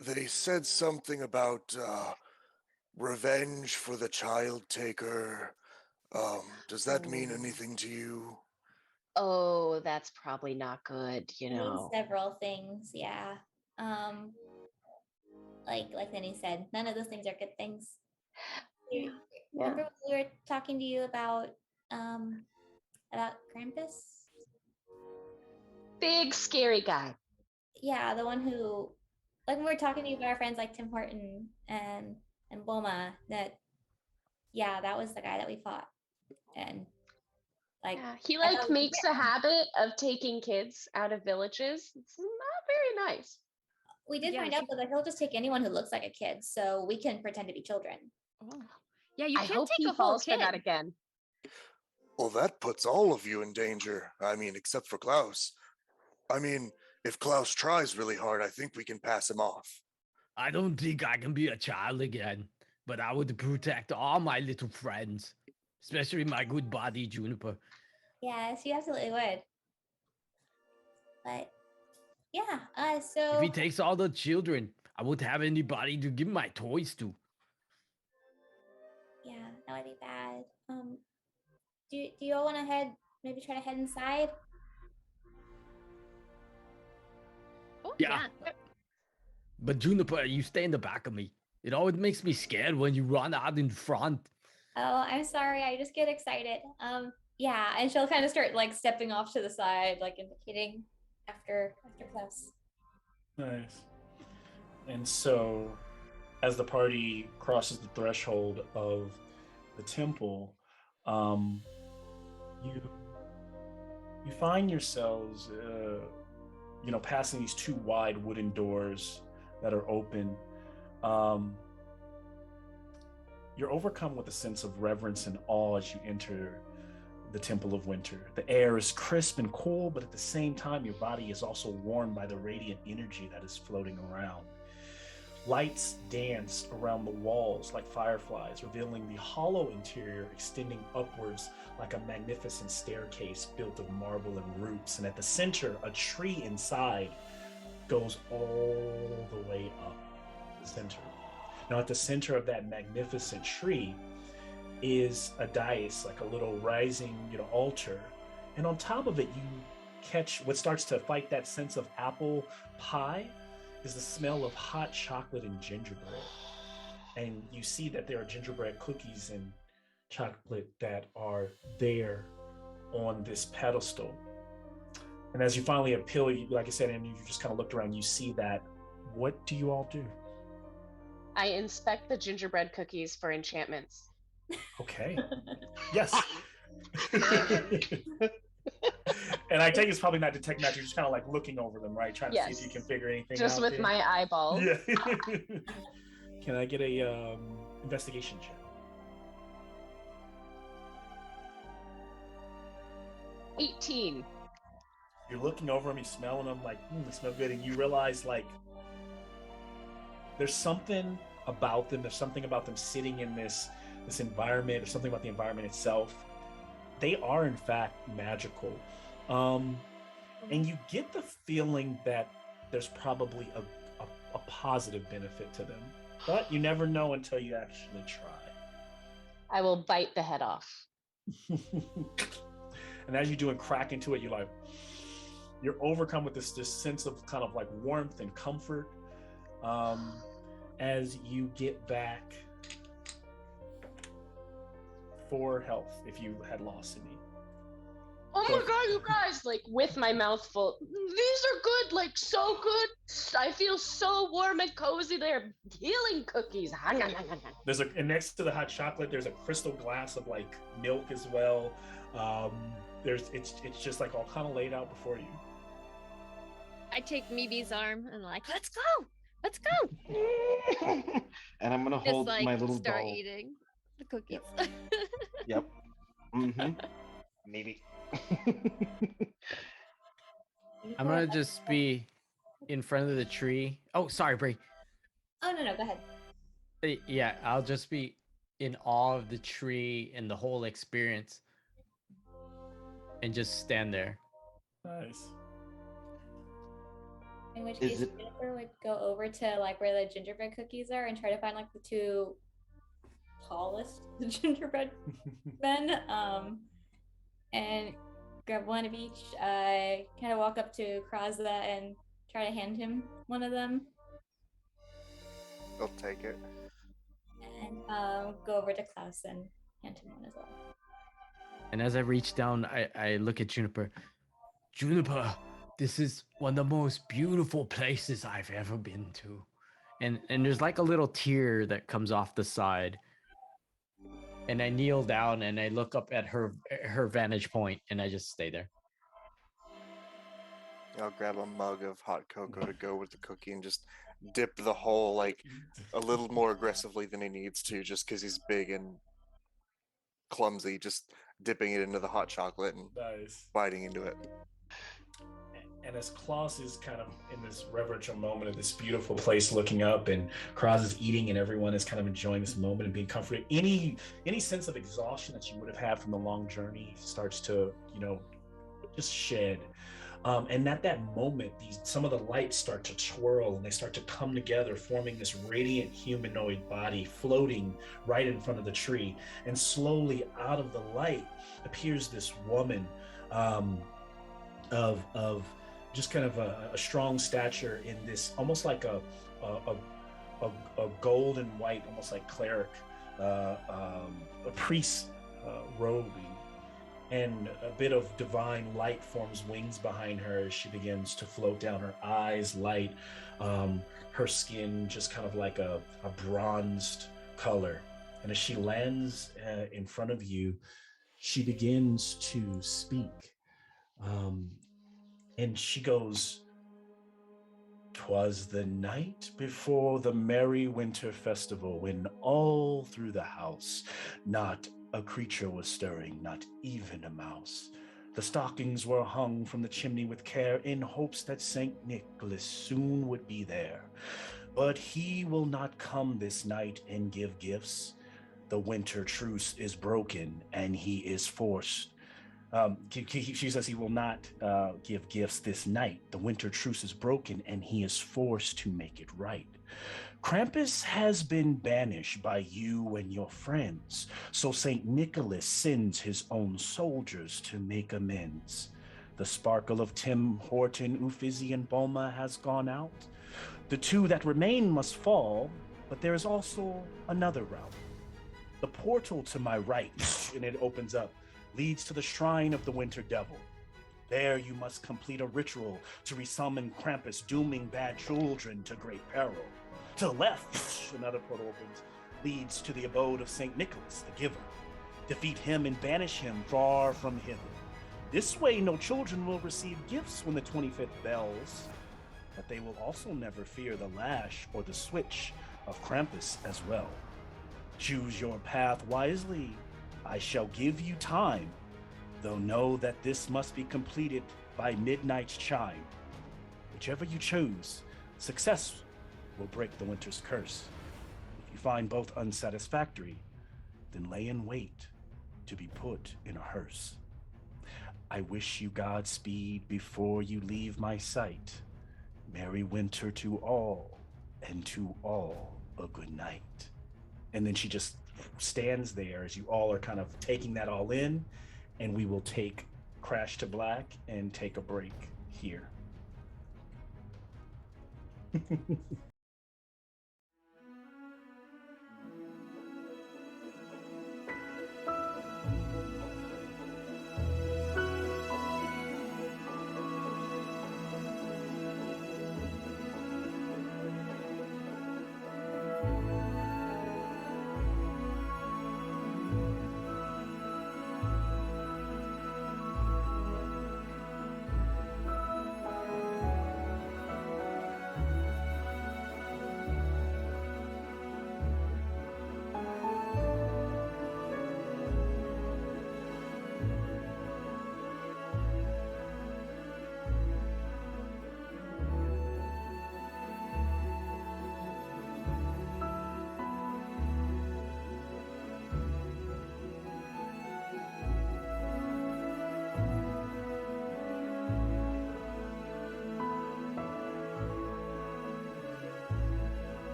They said something about revenge for the child taker. Does that mean anything to you? Oh, that's probably not good, you It means know. several things, yeah. Like Neni said, none of those things are good things. Remember when we were talking to you about Krampus? Big scary guy. Yeah, the one who, like when we were talking to you about our friends like Tim Horton and Bulma, that was the guy that we fought. And like he I like thought we makes a habit of taking kids out of villages. It's not very nice. We did find out that he'll just take anyone who looks like a kid, so we can pretend to be children. Oh. Yeah, you I can't hope take he a whole falls for kid. that again. Well, that puts all of you in danger. I mean, except for Klaus. I mean, if Klaus tries really hard, I think we can pass him off. I don't think I can be a child again, but I would protect all my little friends, especially my good buddy Juniper. Yes, you absolutely would. But yeah, If so he takes all the children, I won't have anybody to give my toys to. yeah, that would be bad. Do you all want to maybe try to head inside? Oh, Yeah. But Juniper, you stay in the back of me. It always makes me scared when you run out in front. Oh, I'm sorry. I just get excited. Yeah, and she'll kind of start like stepping off to the side, like indicating after Klaus. Nice. And so, as the party crosses the threshold of the temple, you find yourselves, passing these two wide wooden doors that are open. You're overcome with a sense of reverence and awe as you enter the Temple of Winter. The air is crisp and cool, but at the same time, your body is also warmed by the radiant energy that is floating around. Lights dance around the walls like fireflies, revealing the hollow interior extending upwards like a magnificent staircase built of marble and roots. And at the center, a tree inside goes all the way up the center. Now, at the center of that magnificent tree is a dais, like a little rising, altar. And on top of it, you catch what starts to fight that sense of apple pie is the smell of hot chocolate and gingerbread. And you see that there are gingerbread cookies and chocolate that are there on this pedestal. And as you finally appeal, like I said, and you just kind of looked around, you see that. What do you all do? I inspect the gingerbread cookies for enchantments. Okay. Yes. And I take it's probably not detect magic, you're just kind of like looking over them, right? Trying to see if you can figure anything just out. Just with there. my eyeballs. Yeah. Can I get a investigation check? 18. You're looking over them, you're smelling them like, they smell good. And you realize like there's something about them. There's something about them sitting in this environment. There's something about the environment itself. They are in fact magical. And you get the feeling that there's probably a positive benefit to them, but you never know until you actually try. I will bite the head off. And as you do and crack into it, you're overcome with this sense of kind of like warmth and comfort. As you get back 4 health if you had lost any. Oh my god, you guys! Like with my mouth full. These are good, like so good. I feel so warm and cozy. They're healing cookies. There's and next to the hot chocolate, there's a crystal glass of like milk as well. It's just like all kind of laid out before you. I take Meebee's arm and like, let's go. And I'm gonna hold Just like my little start doll. eating the cookies. Yep. Mm-hmm. Maybe. I'm gonna just be in front of the tree. Oh, sorry, Brie. Oh, no, go ahead. Yeah, I'll just be in awe of the tree and the whole experience and just stand there. Nice. In which case, Juniper would go over to like where the gingerbread cookies are and try to find like the 2 tallest gingerbread men, and grab one of each. Kind of walk up to Kraza and try to hand him one of them. I'll take it. And go over to Klaus and hand him one as well. And as I reach down, I look at Juniper. Juniper, this is one of the most beautiful places I've ever been to. And there's like a little tear that comes off the side. And I kneel down and I look up at her vantage point and I just stay there. I'll grab a mug of hot cocoa to go with the cookie and just dip the hole like a little more aggressively than he needs to, just because he's big and clumsy, just dipping it into the hot chocolate and biting into it. And as Klaus is kind of in this reverential moment of this beautiful place looking up, and Kraza is eating, and everyone is kind of enjoying this moment and being comforted, any sense of exhaustion that you would have had from the long journey starts to, just shed. And at that moment, some of the lights start to twirl and they start to come together, forming this radiant humanoid body floating right in front of the tree. And slowly out of the light appears this woman of just kind of a strong stature in this almost like a gold and white, almost like cleric, a priest robing. And a bit of divine light forms wings behind her as she begins to float down. Her eyes light, her skin just kind of like a bronzed color. And as she lands in front of you, she begins to speak. And she goes, "'Twas the night before the merry winter festival, when all through the house not a creature was stirring, not even a mouse. The stockings were hung from the chimney with care, in hopes that St. Nicholas soon would be there. But he will not come this night and give gifts. The winter truce is broken, and he is forced." She says he will not give gifts this night. The winter truce is broken, and he is forced to make it right. Krampus has been banished by you and your friends, so St. Nicholas sends his own soldiers to make amends. The sparkle of Tim Horton, Uffizi, and Bulma has gone out. The 2 that remain must fall, but there is also another route. The portal to my right, and it opens up, leads to the shrine of the Winter Devil. There you must complete a ritual to resummon Krampus, dooming bad children to great peril. To the left, another portal opens, leads to the abode of St. Nicholas, the Giver. Defeat him and banish him far from hither. This way no children will receive gifts when the 25th bells, but they will also never fear the lash or the switch of Krampus as well. Choose your path wisely. I shall give you time, though know that this must be completed by midnight's chime. Whichever you choose, success will break the winter's curse. If you find both unsatisfactory, then lay in wait to be put in a hearse. I wish you Godspeed before you leave my sight. Merry winter to all, and to all a good night. And then she just stands there as you all are kind of taking that all in, and we will take Crash to Black and take a break here.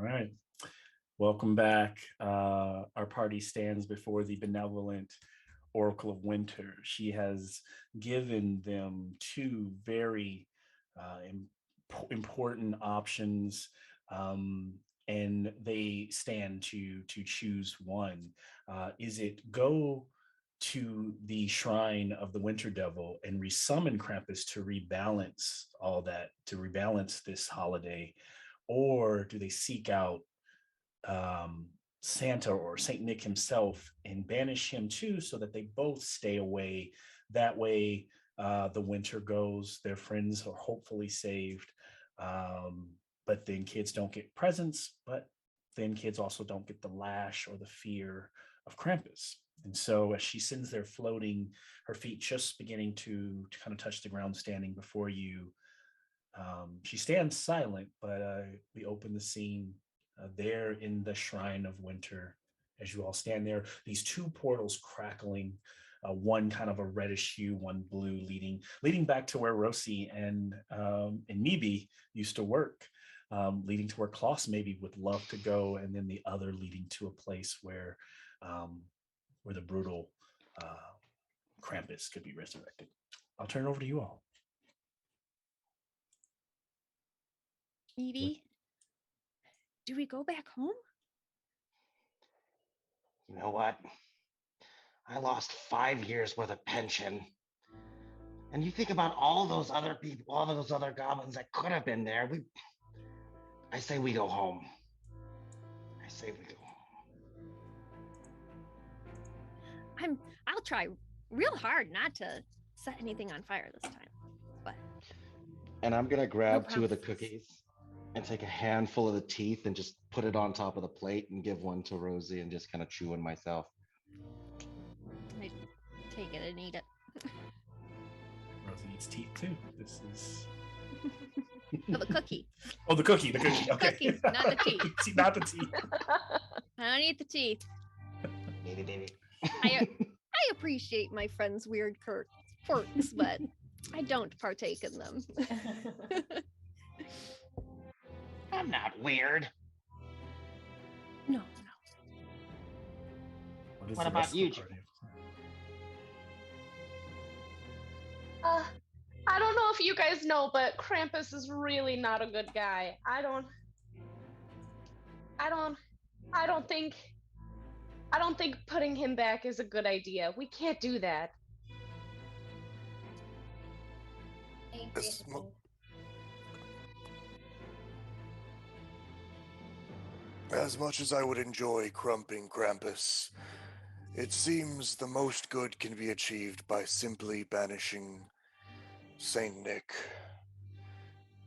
right. Welcome back. Our party stands before the benevolent Oracle of Winter. She has given them two very important options, and they stand to choose one. Is it go to the shrine of the Winter Devil and resummon Krampus to rebalance all that, to rebalance this holiday, or do they seek out Santa or Saint Nick himself and banish him too, so that they both stay away? That way, the winter goes, their friends are hopefully saved, but then kids don't get presents, but then kids also don't get the lash or the fear of Krampus. And so as she sits there floating, her feet just beginning to kind of touch the ground, standing before you, she stands silent, but we open the scene there in the Shrine of Winter. As you all stand there, these two portals crackling, one kind of a reddish hue, one blue, leading back to where Rosi and Meebee used to work, leading to where Klaus maybe would love to go, and then the other leading to a place where the brutal Krampus could be resurrected. I'll turn it over to you all. Meebee, do we go back home? You know what? I lost 5 years worth of pension. And you think about all those other people, all those other goblins that could have been there. I say we go home. I say we go home. I'll try real hard not to set anything on fire this time. But And I'm gonna grab No 2 of the promises. cookies and take a handful of the teeth and just put it on top of the plate and give one to Rosie and just kind of chew one myself. I take it and eat it. Rosie eats teeth too. This is Oh, the cookie. oh, the cookie. Okay, Cookie, not the teeth. See, not the teeth. I don't eat the teeth. Baby. I appreciate my friends' weird quirks, but I don't partake in them. I'm not weird. No. Is What the about rest of the you, party? I don't know if you guys know, but Krampus is really not a good guy. I don't think putting him back is a good idea. We can't do that. This As much as I would enjoy crumping Krampus, it seems the most good can be achieved by simply banishing Saint Nick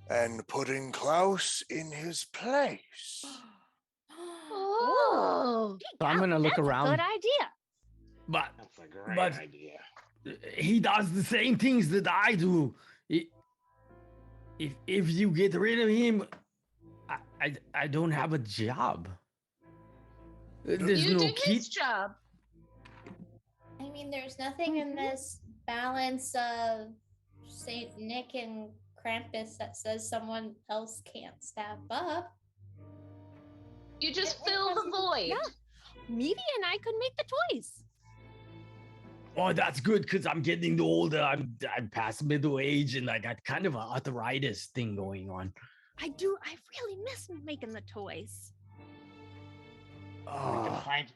and putting Klaus in his place. Oh, So I'm gonna look that's around. A good idea. But That's a great But- idea. he does the same things that I do. If you get rid of him, I don't have a job. There's You no do kid. his job. I mean, there's nothing in this balance of Saint Nick and Krampus that says someone else can't step up. You just fill the void. Yeah. Meebee and I could make the toys. Oh, that's good because I'm getting older. I'm past middle age and I got kind of an arthritis thing going on. I really miss making the toys. We can Oh, find.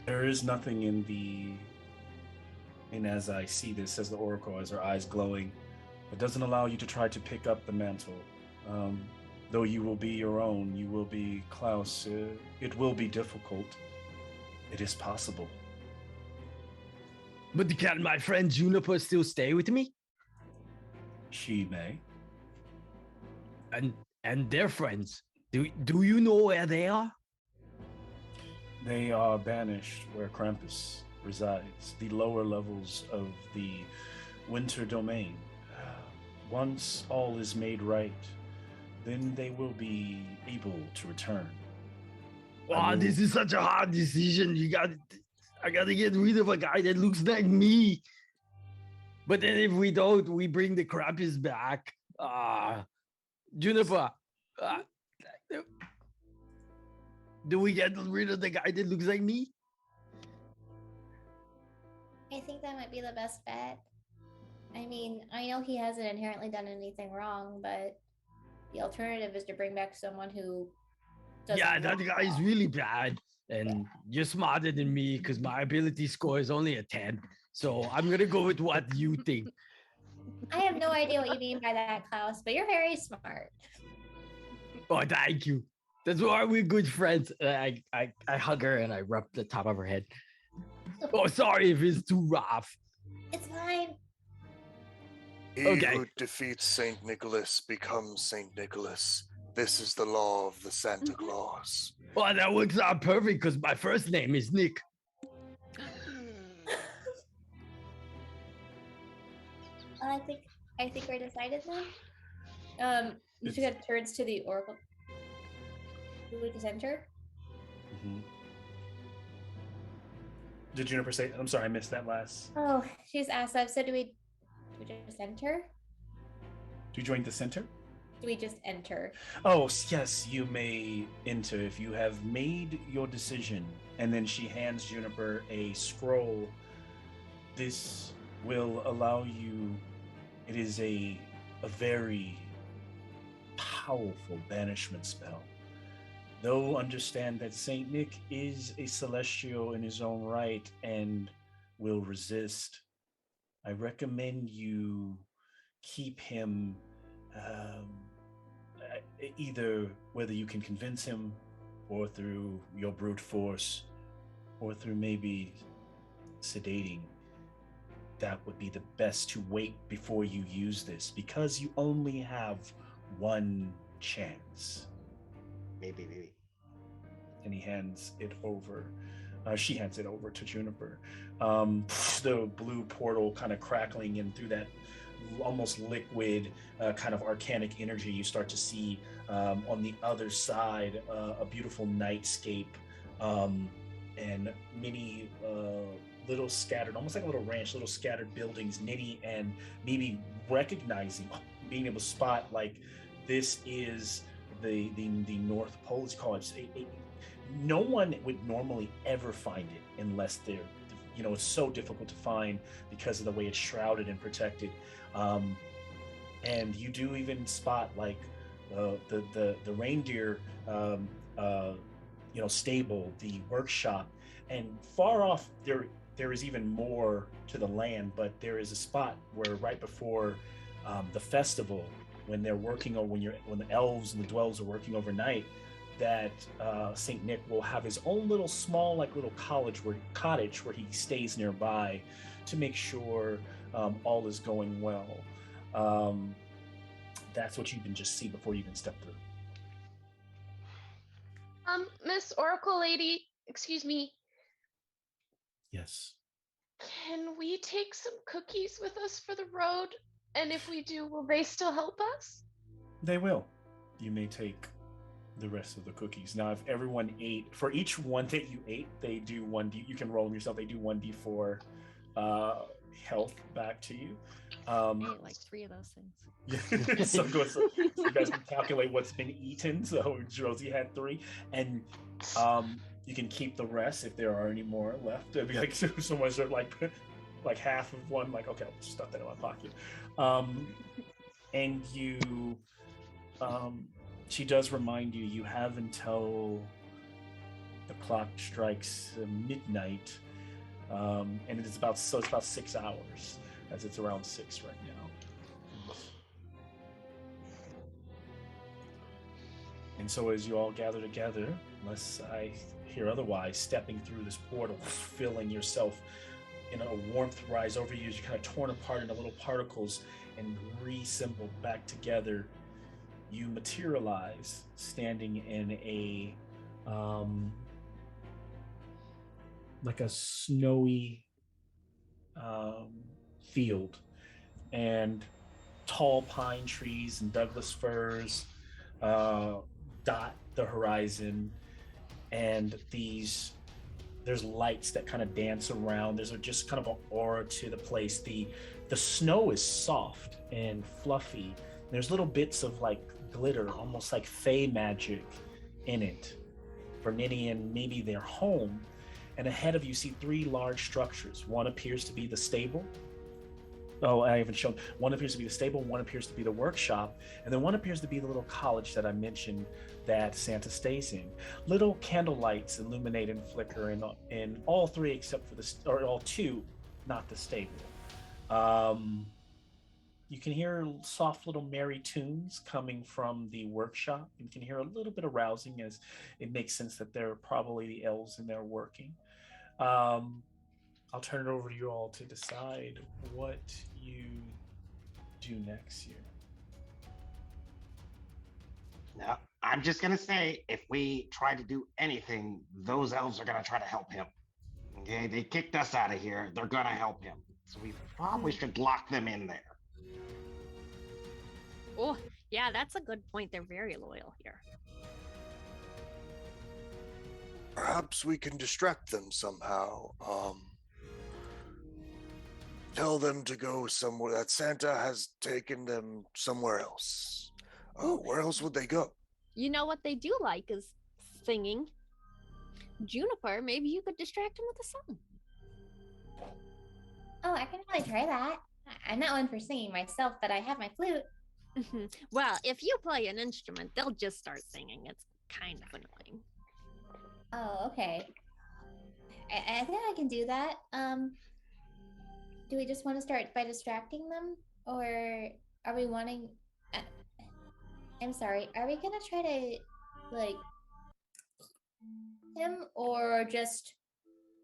There is nothing in the, and as I see this, as the Oracle, as her eyes glowing, it doesn't allow you to try to pick up the mantle. Though you will be your own, you will be Klaus. It will be difficult. It is possible. but can my friend Juniper still stay with me? She may. And their friends. Do you know where they are? They are banished where Krampus resides, the lower levels of the Winter Domain. Once all is made right, then they will be able to return. Oh, this is such a hard decision. I gotta get rid of a guy that looks like me. But then if we don't, we bring the Krampus back. Juniper, Do we get rid of the guy that looks like me? I think that might be the best bet. I mean, I know he hasn't inherently done anything wrong, but the alternative is to bring back someone who doesn't. Yeah, that guy is really bad. And you're smarter than me because my ability score is only a 10. So I'm going to go with what you think. I have no idea what you mean by that, Klaus, but you're very smart. Oh, thank you. That's why we're good friends. I hug her and I rub the top of her head. Oh, sorry if it's too rough. It's fine. He Okay. who defeats Saint Nicholas becomes Saint Nicholas. This is the law of the Santa Claus. Well, that works out perfect because my first name is Nick. I think we're decided then. You should get turns to the Oracle. Do we just enter? Mm-hmm. Did Juniper say? I'm sorry, I missed that last. Oh, she's asked that. So do we just enter? Do you join the center? Do we just enter? Oh, yes, you may enter if you have made your decision. And then she hands Juniper a scroll. This will allow you, it is a very powerful banishment spell. Though understand that Saint Nick is a celestial in his own right and will resist, I recommend you keep him either whether you can convince him or through your brute force or through maybe sedating. That would be the best to wait before you use this because you only have one chance. Maybe. And he hands it over. She hands it over to Juniper. The blue portal kind of crackling in through that almost liquid kind of arcanic energy. You start to see on the other side a beautiful nightscape and many little scattered, almost like a little ranch, little scattered buildings. Neni and Meebee recognizing, being able to spot like this is the North Pole. Let's call it. No one would normally ever find it unless they're, it's so difficult to find because of the way it's shrouded and protected. And you do even spot like the reindeer, stable, the workshop, and far off there is even more to the land. But there is a spot where right before the festival, when they're working, or when the elves and the dwellers are working overnight, that Saint Nick will have his own little small, like little cottage where he stays nearby to make sure all is going well. That's what you can just see before you even step through. Miss Oracle Lady, excuse me. Yes. Can we take some cookies with us for the road? And if we do, will they still help us? They will. You may take the rest of the cookies. Now, if everyone ate, for each one that you ate, they do 1d, you can roll them yourself, they do 1d4 health back to you. I ate like 3 of those things. So good. So you guys can calculate what's been eaten. So Rosi had 3, and you can keep the rest if there are any more left. It'd be like someone's like half of one, like, okay, I'll just stuff that in my pocket. And you she does remind you, you have until the clock strikes midnight, and it's about 6 hours, as it's around 6 right now. And so as you all gather together, unless I hear otherwise, stepping through this portal, feeling yourself in a warmth rise over you as you're kind of torn apart into little particles and reassembled back together, you materialize standing in a like a snowy field, and tall pine trees and Douglas firs dot the horizon, and there's lights that kind of dance around. There's just kind of an aura to the place. The snow is soft and fluffy. There's little bits of like glitter, almost like fey magic in it. for Neni and maybe their home. And ahead of you see three large structures. One appears to be the stable. Oh, I haven't shown. One appears to be the stable, one appears to be the workshop, and then one appears to be the little college that I mentioned that Santa stays in. Little candle lights illuminate and flicker in all three except for or all two, not the stable. You can hear soft little merry tunes coming from the workshop. You can hear a little bit of rousing, as it makes sense that they're probably the elves in there working. I'll turn it over to you all to decide what you do next here. Now, I'm just gonna say, if we try to do anything, those elves are gonna try to help him. Okay, they kicked us out of here. They're gonna help him. So we probably should lock them in there. Oh, yeah, that's a good point. They're very loyal here. Perhaps we can distract them somehow. Tell them to go somewhere, that Santa has taken them somewhere else. Where else would they go? You know what they do like is singing. Juniper, maybe you could distract them with a song. Oh, I can really try that. I'm not one for singing myself, but I have my flute. Well, if you play an instrument, they'll just start singing. It's kind of annoying. Oh, okay. I think I can do that. Do we just want to start by distracting them, or are we wanting? I'm sorry. Are we gonna try to like him, or just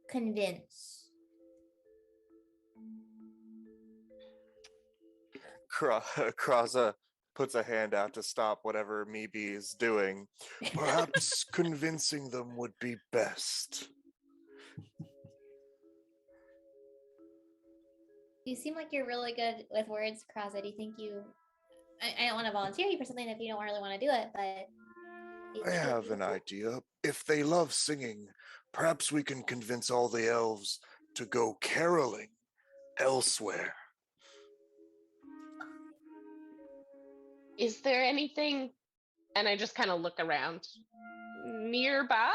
convince? Kraza puts a hand out to stop whatever Meebee is doing. Perhaps convincing them would be best. You seem like you're really good with words, Kraza. Do you think you... I don't want to volunteer you for something if you don't really want to do it, but... I have an idea. If they love singing, perhaps we can convince all the elves to go caroling elsewhere. Is there anything, and I just kind of look around, nearby?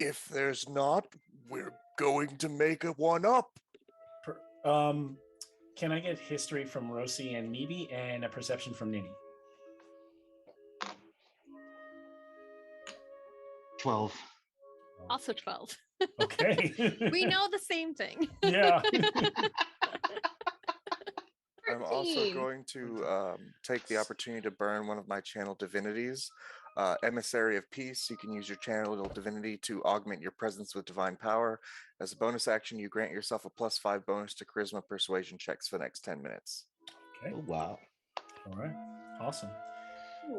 If there's not, we're going to make one up. Can I get history from Rosi and Meebee and a perception from Neni? 12. Also 12. Okay. We know the same thing. Yeah. I'm also 13. going to take the opportunity to burn one of my channel divinities, Emissary of Peace. You can use your channel divinity to augment your presence with divine power. As a bonus action, you grant yourself a +5 bonus to charisma persuasion checks for the next 10 minutes. Okay. Oh, wow. All right. Awesome.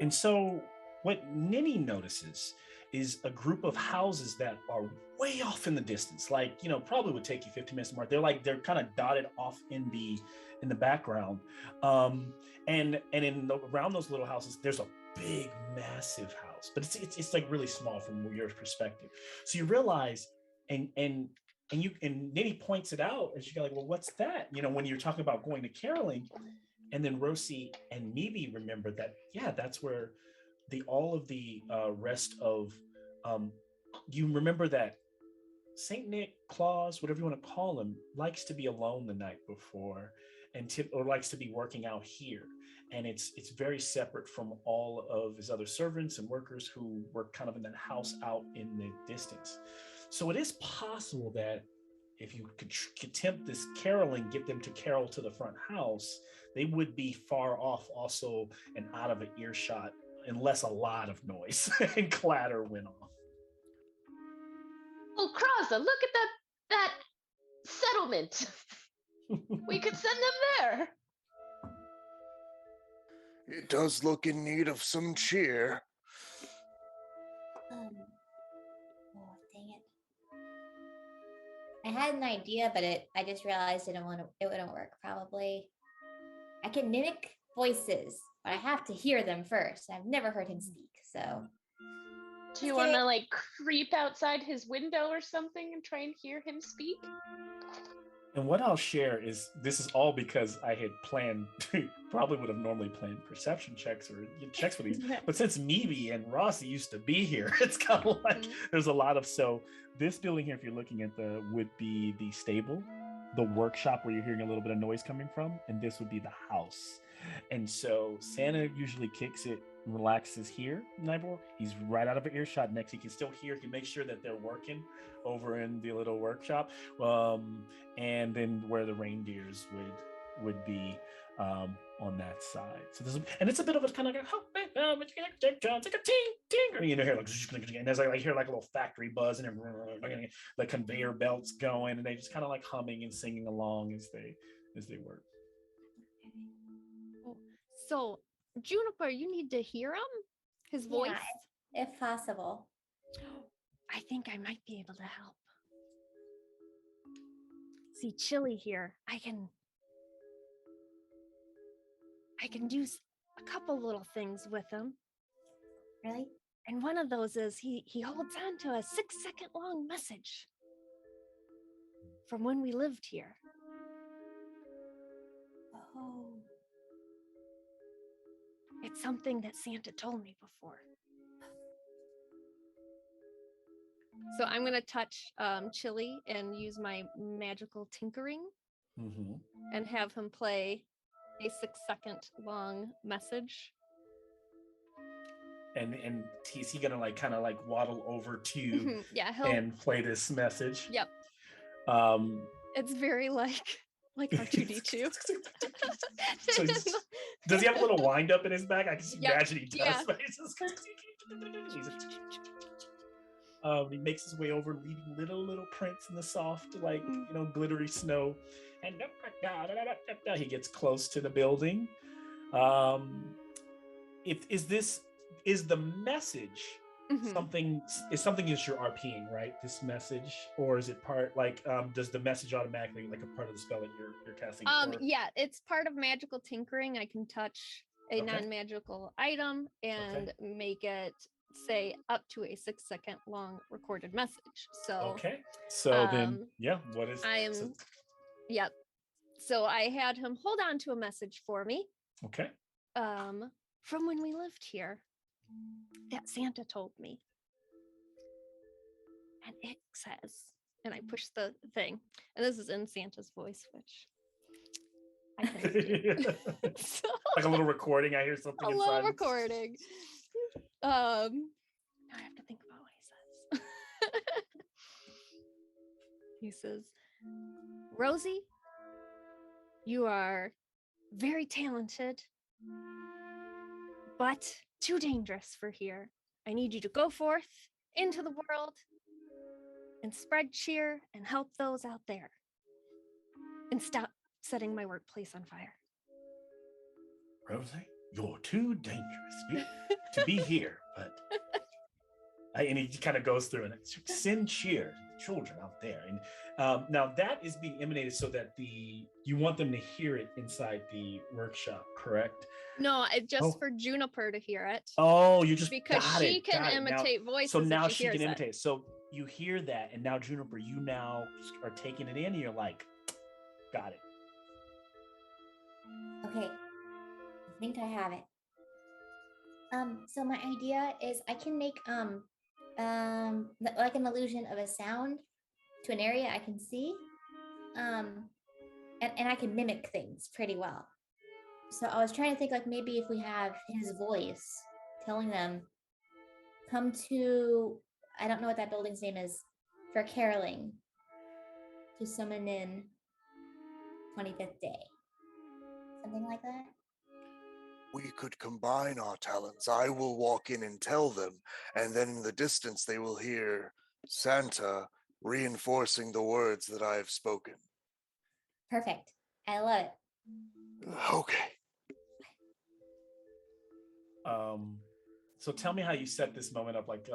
And so what Neni notices is a group of houses that are way off in the distance. Like, probably would take you 15 minutes to mark. They're kind of dotted off in the background. And around those little houses, there's a big, massive house, but it's like really small from your perspective. So you realize, and Neni points it out, and she's like, well, what's that? When you're talking about going to caroling, and then Rosi and Meebee remember that, yeah, that's where all of the rest of you remember that Saint Nick, Klaus, whatever you want to call him, likes to be alone the night before, or likes to be working out here, and it's very separate from all of his other servants and workers who work kind of in that house out in the distance. So it is possible that if you could attempt this caroling, get them to carol to the front house, they would be far off also and out of an earshot, unless a lot of noise and clatter went off. Oh, Kraza, look at that settlement. We could send them there. It does look in need of some cheer. Oh, dang it. I had an idea, but I just realized it wouldn't work probably. I can mimic voices, but I have to hear them first. I've never heard him speak, so. Do you want to creep outside his window or something and try and hear him speak? And what I'll share is this is all because I had planned, probably would have normally planned perception checks or checks for these. But since Meebee and Rosi used to be here, it's kind of like there's a lot of, so this building here, if you're looking at would be the stable, the workshop where you're hearing a little bit of noise coming from, and this would be the house. And so Santa usually kicks it, relaxes here. He's right out of earshot next. He can still hear. He makes sure that they're working over in the little workshop. And then where the reindeers would be on that side. So this is, and it's a bit of a kind of like it's like a ting ting, you know, here like, and there's like I hear like a little factory buzz and the conveyor belts going, and they just kind of like humming and singing along as they work. So Juniper, you need to hear him, his voice. Yeah, if possible. I think I might be able to help. See, Chili here, I can do a couple little things with him. Really? And one of those is he holds on to a 6-second long message from when we lived here. Oh. It's something that Santa told me before. So I'm going to touch Chili and use my magical tinkering and have him play a 6-second long message. And is he going to like kind of like waddle over to you and play this message? Yep. It's very like R2-D2. So does he have a little wind up in his back? I can imagine he does. He makes his way over, leading little prints in the soft, like glittery snow, and he gets close to the building. Is the message something that you're RPing, right? This message, or is it part like does the message automatically like a part of the spell that you're casting? Yeah, it's part of magical tinkering. I can touch a non-magical item and make it say up to a 6-second long recorded message. So then what is so I had him hold on to a message for me from when we lived here that Santa told me, and it says, and I push the thing, and this is in Santa's voice, which I can do. So, like a little recording. I hear something a inside. little recording. Now I have to think about what he says. He says, Rosi, you are very talented, but too dangerous for here. I need you to go forth into the world and spread cheer and help those out there. And stop setting my workplace on fire. Rosi, you're too dangerous to be here, but and he kind of goes through and send cheer to the children out there. And now that is being emanated so that you want them to hear it inside the workshop, correct? No, just for Juniper to hear it. Oh, you just because she can imitate voices. So now she can imitate. So you hear that, and now Juniper, you now are taking it in, and you're like, got it. Okay, I think I have it. So my idea is I can make like an illusion of a sound to an area I can see, and I can mimic things pretty well. So I was trying to think like maybe if we have his voice telling them, come to, I don't know what that building's name is, for caroling to summon in 25th day. Something like that. We could combine our talents. I will walk in and tell them, and then in the distance they will hear Santa reinforcing the words that I have spoken. Perfect. I love it. Okay. So tell me how you set this moment up, like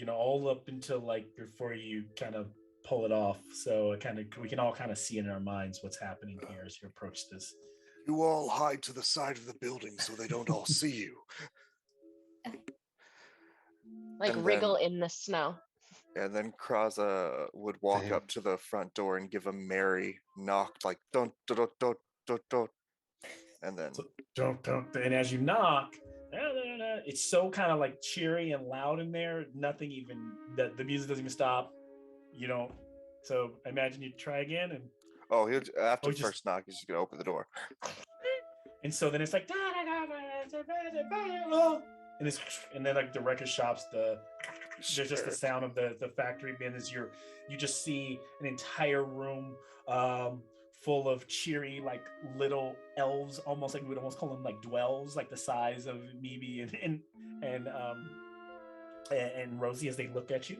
all up until like before you kind of pull it off. So we can all kind of see in our minds what's happening here as you approach this. You all hide to the side of the building so they don't all see you. Like And wriggle in the snow. And then Kraza would walk Same. up to the front door and give a merry knock, like don't, don't, don't, don't, don't. And then So, don't. And as you knock, it's so kind of like cheery and loud in there. Nothing even, the music doesn't even stop. You know, so I imagine you try again and after the just- first knock, he's just gonna open the door. and so then it's like and then like the record shops, there's just the sound of the factory bin as you just see an entire room full of cheery like little elves, almost like we would almost call them like dwells, like the size of Meebee and Rosi as they look at you.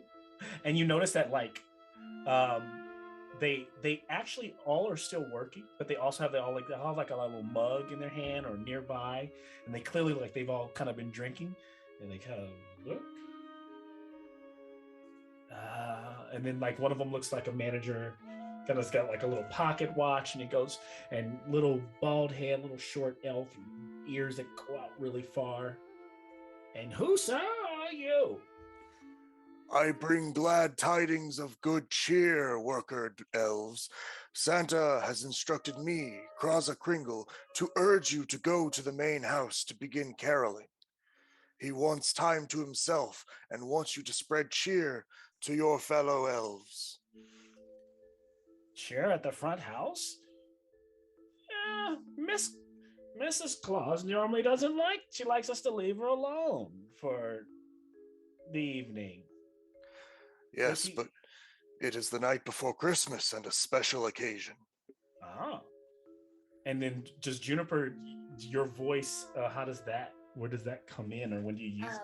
And you notice that like they actually all are still working, but they also have they all have like a little mug in their hand or nearby, and they clearly like they've all kind of been drinking, and they kind of look. And then like one of them looks like a manager, kind of got like a little pocket watch, and it goes, and little bald head, little short elf, ears that go out really far. And who, sir, are you? I bring glad tidings of good cheer, worker elves. Santa has instructed me, Kraza Kringull, to urge you to go to the main house to begin caroling. He wants time to himself and wants you to spread cheer to your fellow elves. Cheer at the front house? Yeah, Mrs. Claus normally doesn't like. She likes us to leave her alone for the evening. Yes, but it is the night before Christmas and a special occasion. Ah. And then just Juniper, your voice, where does that come in, or when do you use it?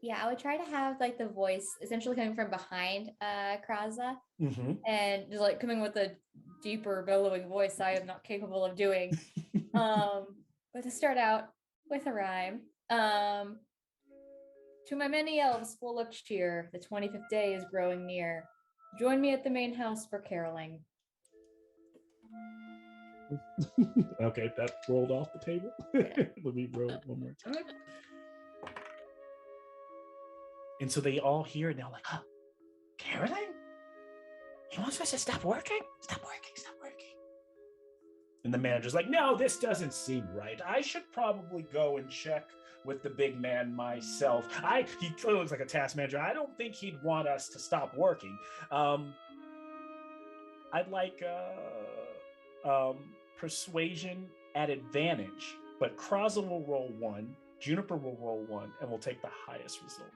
Yeah, I would try to have like the voice essentially coming from behind Kraza, and just like coming with a deeper bellowing voice I am not capable of doing. But to start out with a rhyme. To my many elves full of cheer, the 25th day is growing near. Join me at the main house for caroling. Okay, that rolled off the table. Let me roll it one more time. And so they all hear it now, like, huh, caroling? He wants us to stop working? Stop working, stop working. And the manager's like, no, this doesn't seem right. I should probably go and check with the big man myself. He clearly looks like a task manager. I don't think he'd want us to stop working. I'd like persuasion at advantage, but Kraza will roll 1, Juniper will roll 1, and we'll take the highest result.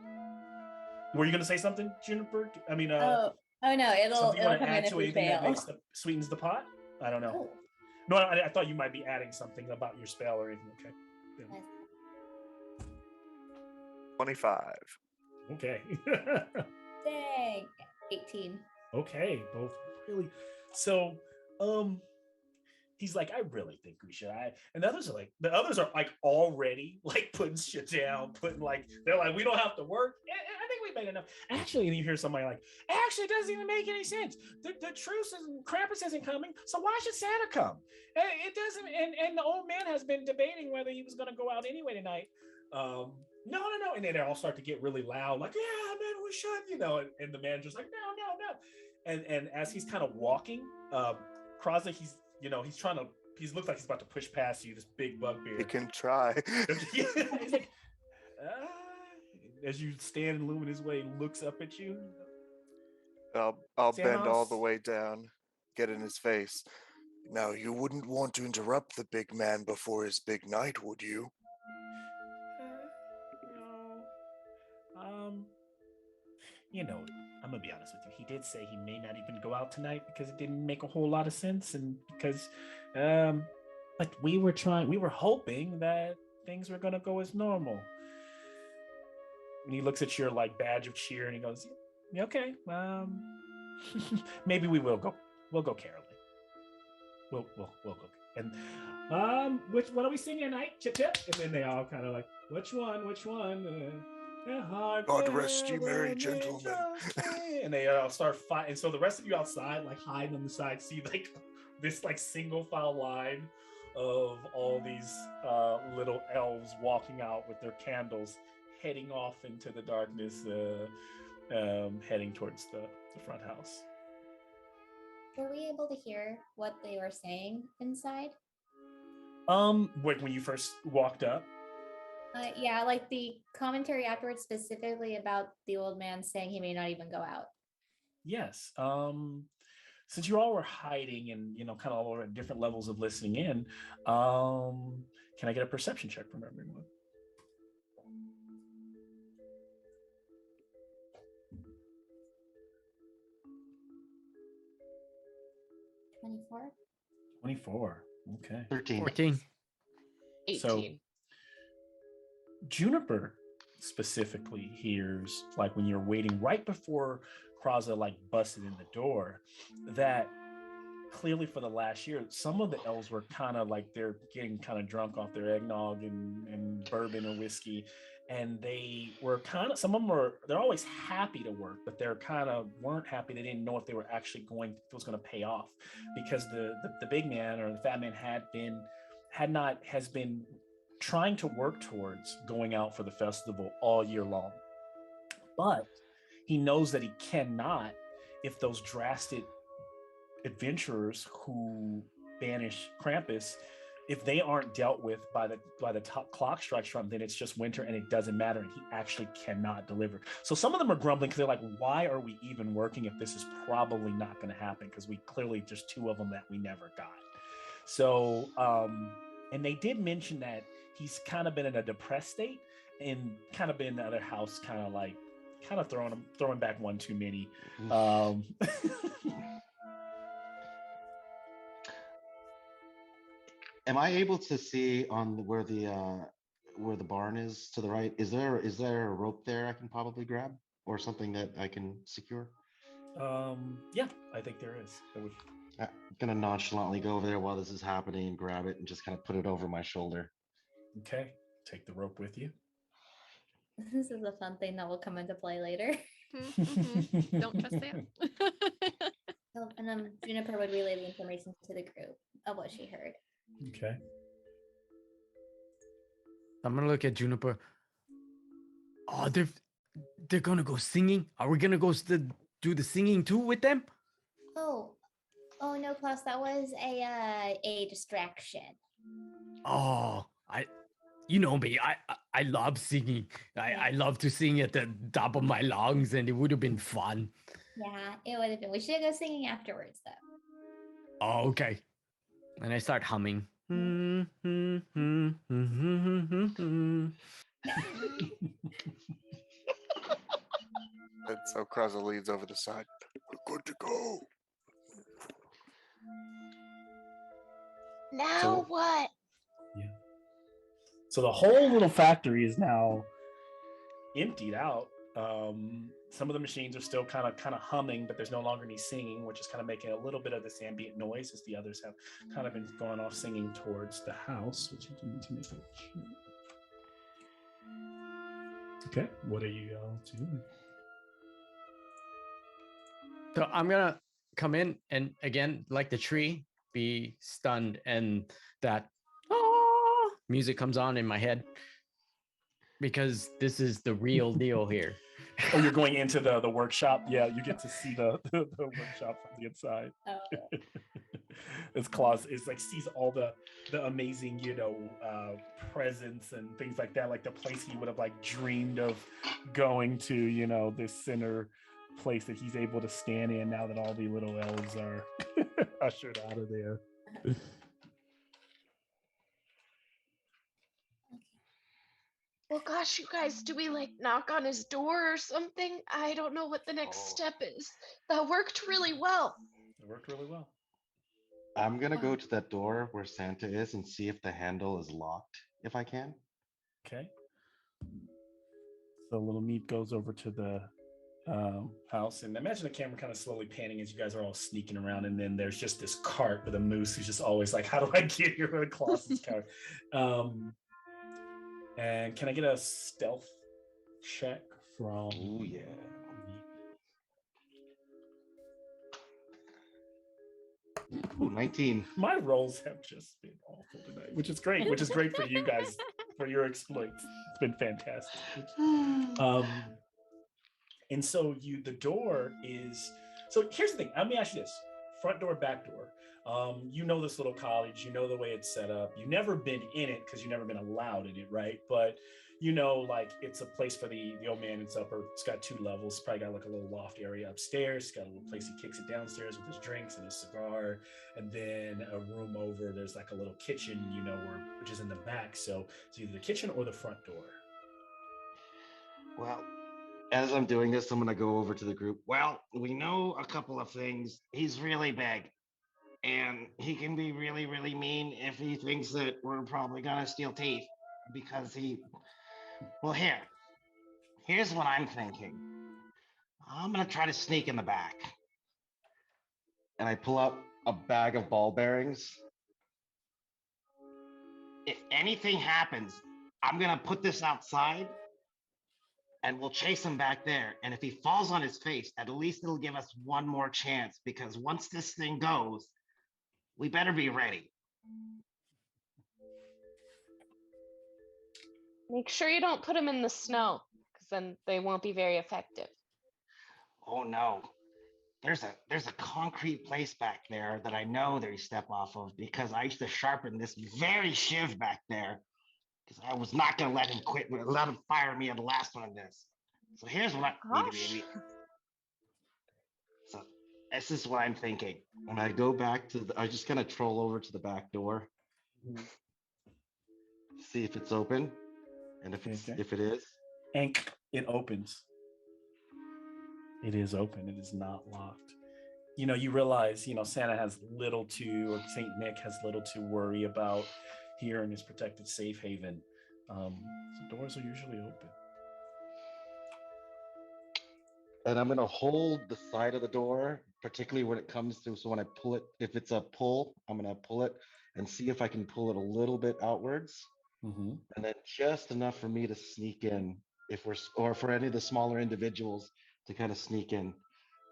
Were you going to say something, Juniper? I mean, oh no, it'll come in if we fail. That sweetens the pot? I don't know. Oh. No, I thought you might be adding something about your spell or anything. Okay. Yeah. 25. Okay. Dang. 18. Okay, both really. So, he's like, I really think we should. And the others are like already like putting shit down, they're like, we don't have to work. I think we made enough. Actually, and you hear somebody like, actually, it doesn't even make any sense. The truce isn't, Krampus isn't coming, so why should Santa come? It doesn't. And the old man has been debating whether he was going to go out anyway tonight. No. And then they all start to get really loud, like, yeah, man, we should, and the manager's like, no. And as he's kind of walking, Kraza, he looks like he's about to push past you, this big bugbear. He can try. He's like, as you stand and loom in his way, looks up at you. I'll bend all the way down, get in his face. Now, you wouldn't want to interrupt the big man before his big night, would you? No. I'm gonna be honest with you. He did say he may not even go out tonight because it didn't make a whole lot of sense, and because, but we were hoping that things were gonna go as normal. And he looks at your like badge of cheer and he goes, yeah, okay, maybe we will go. We'll go caroling. We'll go. And what are we singing tonight? Chip chip. And then they all kind of like, which one? God rest you, merry gentlemen. And they all start fighting. And so the rest of you outside, like hiding on the side, see like this like single file line of all these little elves walking out with their candles, heading off into the darkness. heading towards the front house. Were we able to hear what they were saying inside? When you first walked up. Yeah, like the commentary afterwards, specifically about the old man saying he may not even go out. Yes. Since you all were hiding and kind of all at different levels of listening in, can I get a perception check from everyone? $24. 24. Okay. 13. 14. 18. So Juniper specifically hears, like when you're waiting right before Kraza like busted in the door, that clearly for the last year, some of the elves were kind of like they're getting kind of drunk off their eggnog and bourbon or whiskey. And they were kind of, some of them they're always happy to work, but they're kind of weren't happy. They didn't know if they were actually if it was going to pay off, because the big man or the fat man has been trying to work towards going out for the festival all year long. But he knows that he cannot if those drastic adventurers who banish Krampus, if they aren't dealt with by the top clock strikes from, then it's just winter and it doesn't matter, and he actually cannot deliver. So some of them are grumbling because they're like, why are we even working if this is probably not going to happen, because we clearly just 2 of them that we never got. So and they did mention that he's kind of been in a depressed state and kind of been in the other house, kind of throwing back one too many. Am I able to see on where the barn is to the right? Is there a rope there I can probably grab, or something that I can secure? Yeah, I think there is. I'm gonna nonchalantly go over there while this is happening and grab it and just kind of put it over my shoulder. Okay, take the rope with you. This is a fun thing that will come into play later. Don't trust that. And Juniper would relay the information to the group of what she heard. Okay. I'm gonna look at Juniper. Oh, they're gonna go singing. Are we gonna go do the singing too with them? Oh no, Klaus, that was a distraction. Oh, you know me. I love singing. I love to sing at the top of my lungs, and it would have been fun. Yeah, it would have been. We should go singing afterwards, though. Oh, okay. And I start humming. And so Kraza leads over the side. We're good to go. Now what? Yeah. So the whole little factory is now emptied out. Some of the machines are still kind of humming, but there's no longer any singing, which is kind of making a little bit of this ambient noise, as the others have kind of been going off singing towards the house, which you need to make it. Okay, what are you doing? So I'm gonna come in and again, like the tree, be stunned, and that music comes on in my head, because this is the real deal here. Oh, you're going into the workshop? Yeah, you get to see the workshop from the inside. Oh. As Klaus is like sees all the amazing, presents and things like that, like the place he would have like dreamed of going to, this center place that he's able to stand in now that all the little elves are ushered out of there. Well, gosh, you guys, do we like knock on his door or something? I don't know what the next step is. That worked really well. It worked really well. I'm gonna go to that door where Santa is and see if the handle is locked, if I can. Okay. So little Meep goes over to the house, and imagine the camera kind of slowly panning as you guys are all sneaking around, and then there's just this cart with a moose who's just always like, how do I get here? Klaus's cart. And can I get a stealth check from? Oh yeah. Ooh, 19. My rolls have just been awful tonight, which is great. Which is great for you guys, for your exploits. It's been fantastic. And so the door is, so here's the thing. Let me ask you this: front door, back door. You know this little college. You know the way it's set up. You've never been in it because you've never been allowed in it, right? But you know, like it's a place for the old man. It's upper. It's got 2 levels. It's probably got like a little loft area upstairs. It's got a little place he kicks it downstairs with his drinks and his cigar, and then a room over. There's like a little kitchen, you know, which is in the back. So it's either the kitchen or the front door. Well, as I'm doing this, I'm going to go over to the group. Well, we know a couple of things. He's really big, and he can be really, really mean if he thinks that we're probably going to steal teeth because well, here's what I'm thinking. I'm going to try to sneak in the back. And I pull out a bag of ball bearings. If anything happens, I'm going to put this outside and we'll chase him back there. And if he falls on his face, at least it'll give us one more chance, because once this thing goes, we better be ready. Make sure you don't put them in the snow, because then they won't be very effective. Oh no. There's a concrete place back there that I know they step off of, because I used to sharpen this very shiv back there, because I was not going to let him fire me at the last one of this. So here's what Meebee BB. So this is what I'm thinking. When I go back to I just kind of troll over to the back door, see if it's open, and if it is, and it opens. It is open. It is not locked. You know, you realize, you know, Santa has little to, or Saint Nick has little to worry about here in his protected safe haven. So doors are usually open. and I'm gonna hold the side of the door, particularly when it comes to. So when I pull it, if it's a pull, I'm gonna pull it and see if I can pull it a little bit outwards, and then just enough for me to sneak in, or for any of the smaller individuals to kind of sneak in.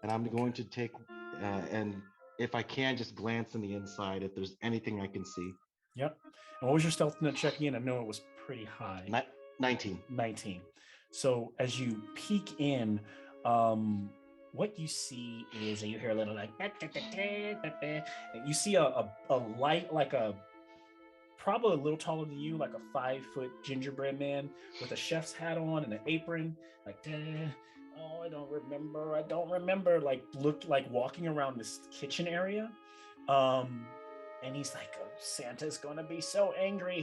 And I'm going to take, and if I can, just glance on the inside if there's anything I can see. Yep. And what was your stealth net checking in? I know it was pretty high. 19. 19. So as you peek in, what you see is, and you hear a little like, you see a light, like probably a little taller than you, like a 5-foot gingerbread man with a chef's hat on and an apron, like, oh, I don't remember, like walking around this kitchen area. And he's like, oh, Santa's gonna be so angry.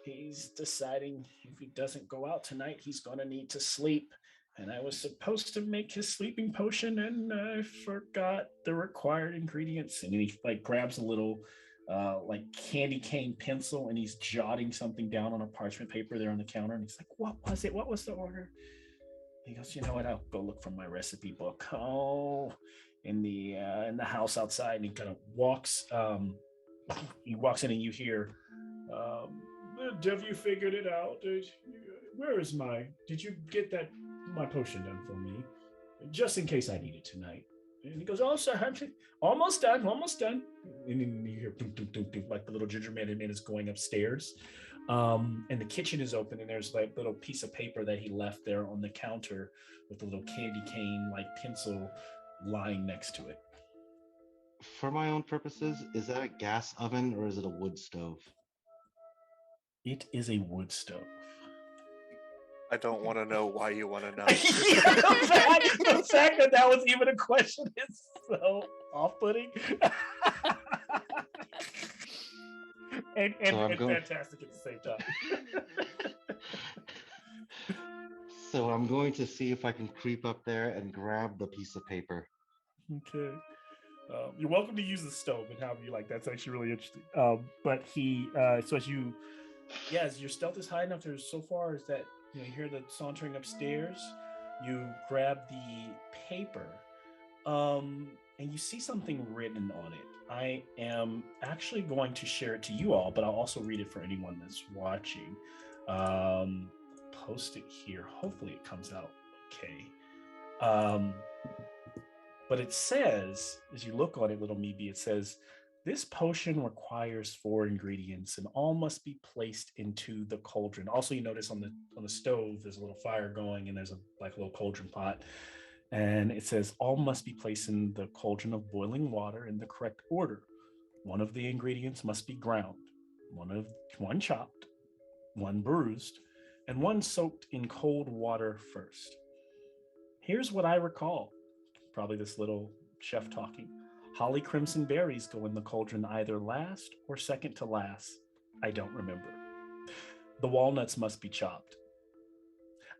He's deciding if he doesn't go out tonight, he's gonna need to sleep. And I was supposed to make his sleeping potion, and I forgot the required ingredients. And he like grabs a little like candy cane pencil, and he's jotting something down on a parchment paper there on the counter. And he's like, what was it? What was the order? He goes, you know what? I'll go look from my recipe book. Oh, in the house outside. And he kind of walks. He walks in, and you hear, "Have you figured it out? Where is Did you get my potion done for me, just in case I need it tonight?" And he goes, "Oh, sir, I'm almost done. And then you hear doom, doom, doom, doom, like the little gingerbread man is going upstairs. And the kitchen is open, and there's like a little piece of paper that he left there on the counter with a little candy cane like pencil lying next to it. For my own purposes, is that a gas oven or is it a wood stove? It is a wood stove. I don't want to know why you want to know. The fact that was even a question is so off-putting. and fantastic at the same time. So I'm going to see if I can creep up there and grab the piece of paper. Okay. You're welcome to use the stove and however you like. That's actually really interesting. But so as your stealth is high enough there so far is that you hear the sauntering upstairs. You grab the paper, and you see something written on it. I am actually going to share it to you all, but I'll also read it for anyone that's watching. Post it here. Hopefully it comes out okay. But it says, as you look on it, little Meebee, it says, This potion requires 4 ingredients, and all must be placed into the cauldron. Also, you notice on the stove, there's a little fire going, and there's a little cauldron pot. And it says all must be placed in the cauldron of boiling water in the correct order. One of the ingredients must be ground, one chopped, one bruised, and one soaked in cold water first. Here's what I recall. Probably this little chef talking. Holly crimson berries go in the cauldron either last or second to last. I don't remember. The walnuts must be chopped.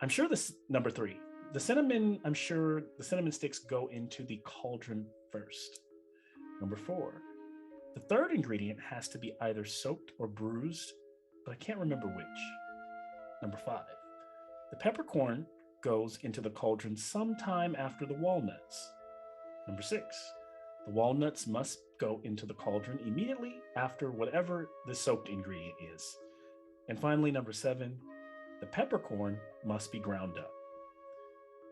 I'm sure this number 3. I'm sure the cinnamon sticks go into the cauldron first. Number 4. The third ingredient has to be either soaked or bruised, but I can't remember which. Number 5. The peppercorn goes into the cauldron sometime after the walnuts. Number 6. The walnuts must go into the cauldron immediately after whatever the soaked ingredient is. And finally, number 7. The peppercorn must be ground up.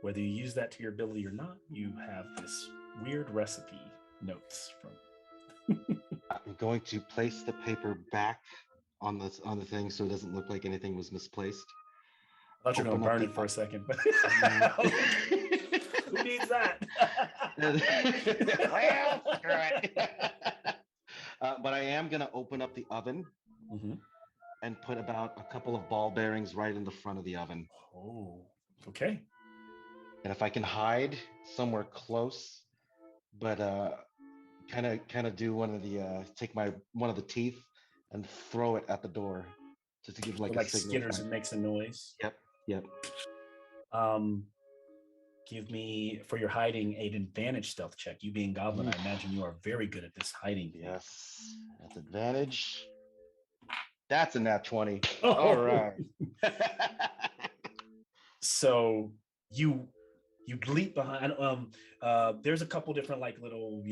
Whether you use that to your ability or not, you have this weird recipe notes from. I'm going to place the paper back on the thing so it doesn't look like anything was misplaced. I thought you were going to Open burn up it for a second, but who needs that? Well, screw it. But I am going to open up the oven and put about a couple of ball bearings right in the front of the oven. Oh, okay. And if I can hide somewhere close, but kind of do one of the take one of the teeth and throw it at the door just to give like a signal. Skitters and makes a noise. Yep. Give me, for your hiding, an advantage stealth check. You being goblin, I imagine you are very good at this hiding. Yes, that's advantage. That's a nat 20. Oh. All right. So you leap behind. There's a couple different little,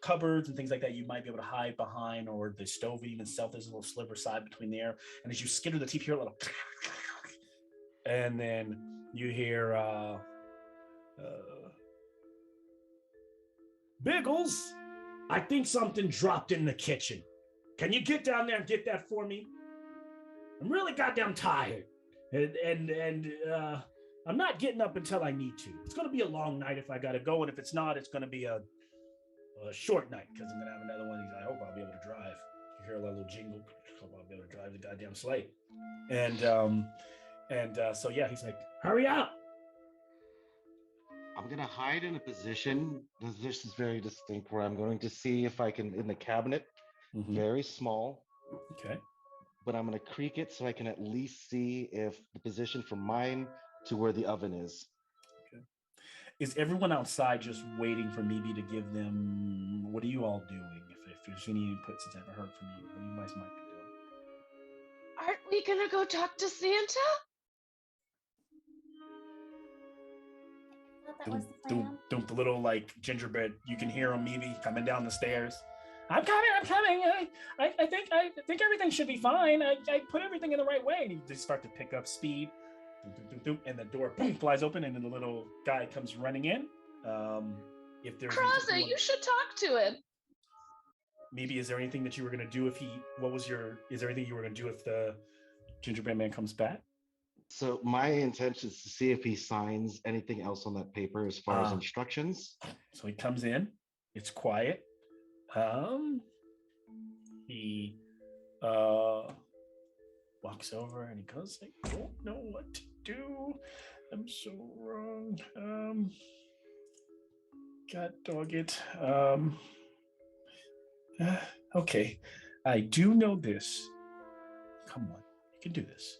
cupboards and things like that you might be able to hide behind, or the stove even itself. There's a little sliver side between there. And as you skitter the teeth, you hear a little, and then you hear Biggles, I think something dropped in the kitchen. Can you get down there and get that for me? I'm really goddamn tired. And I'm not getting up until I need to. It's going to be a long night if I got to go. And if it's not, it's going to be a short night because I'm going to have another one of these. I hope I'll be able to drive. You hear a little jingle. I hope I'll be able to drive the goddamn sleigh. And so, yeah, he's like, hurry up. I'm going to hide in a position. This is very distinct where I'm going to see if I can, in the cabinet, very small. Okay. But I'm going to creak it so I can at least see if the position from mine to where the oven is. Okay. Is everyone outside just waiting for Meebee to give them? What are you all doing? If there's any input since I haven't heard from you, what you guys might be doing? Aren't we gonna go talk to Santa? That was the plan. The little gingerbread. You can hear him, Meebee, coming down the stairs. I'm coming. I think everything should be fine. I put everything in the right way. And you just start to pick up speed. And the door flies open, and then the little guy comes running in. If there's Kraza, you should talk to him. Maybe is there anything that you were gonna do if is there anything you were gonna do if the gingerbread man comes back? So my intention is to see if he signs anything else on that paper as far as instructions. So he comes in. It's quiet. He walks over and he goes, I don't know what to do. I'm so wrong. God dog it. Okay. I do know this. Come on, you can do this.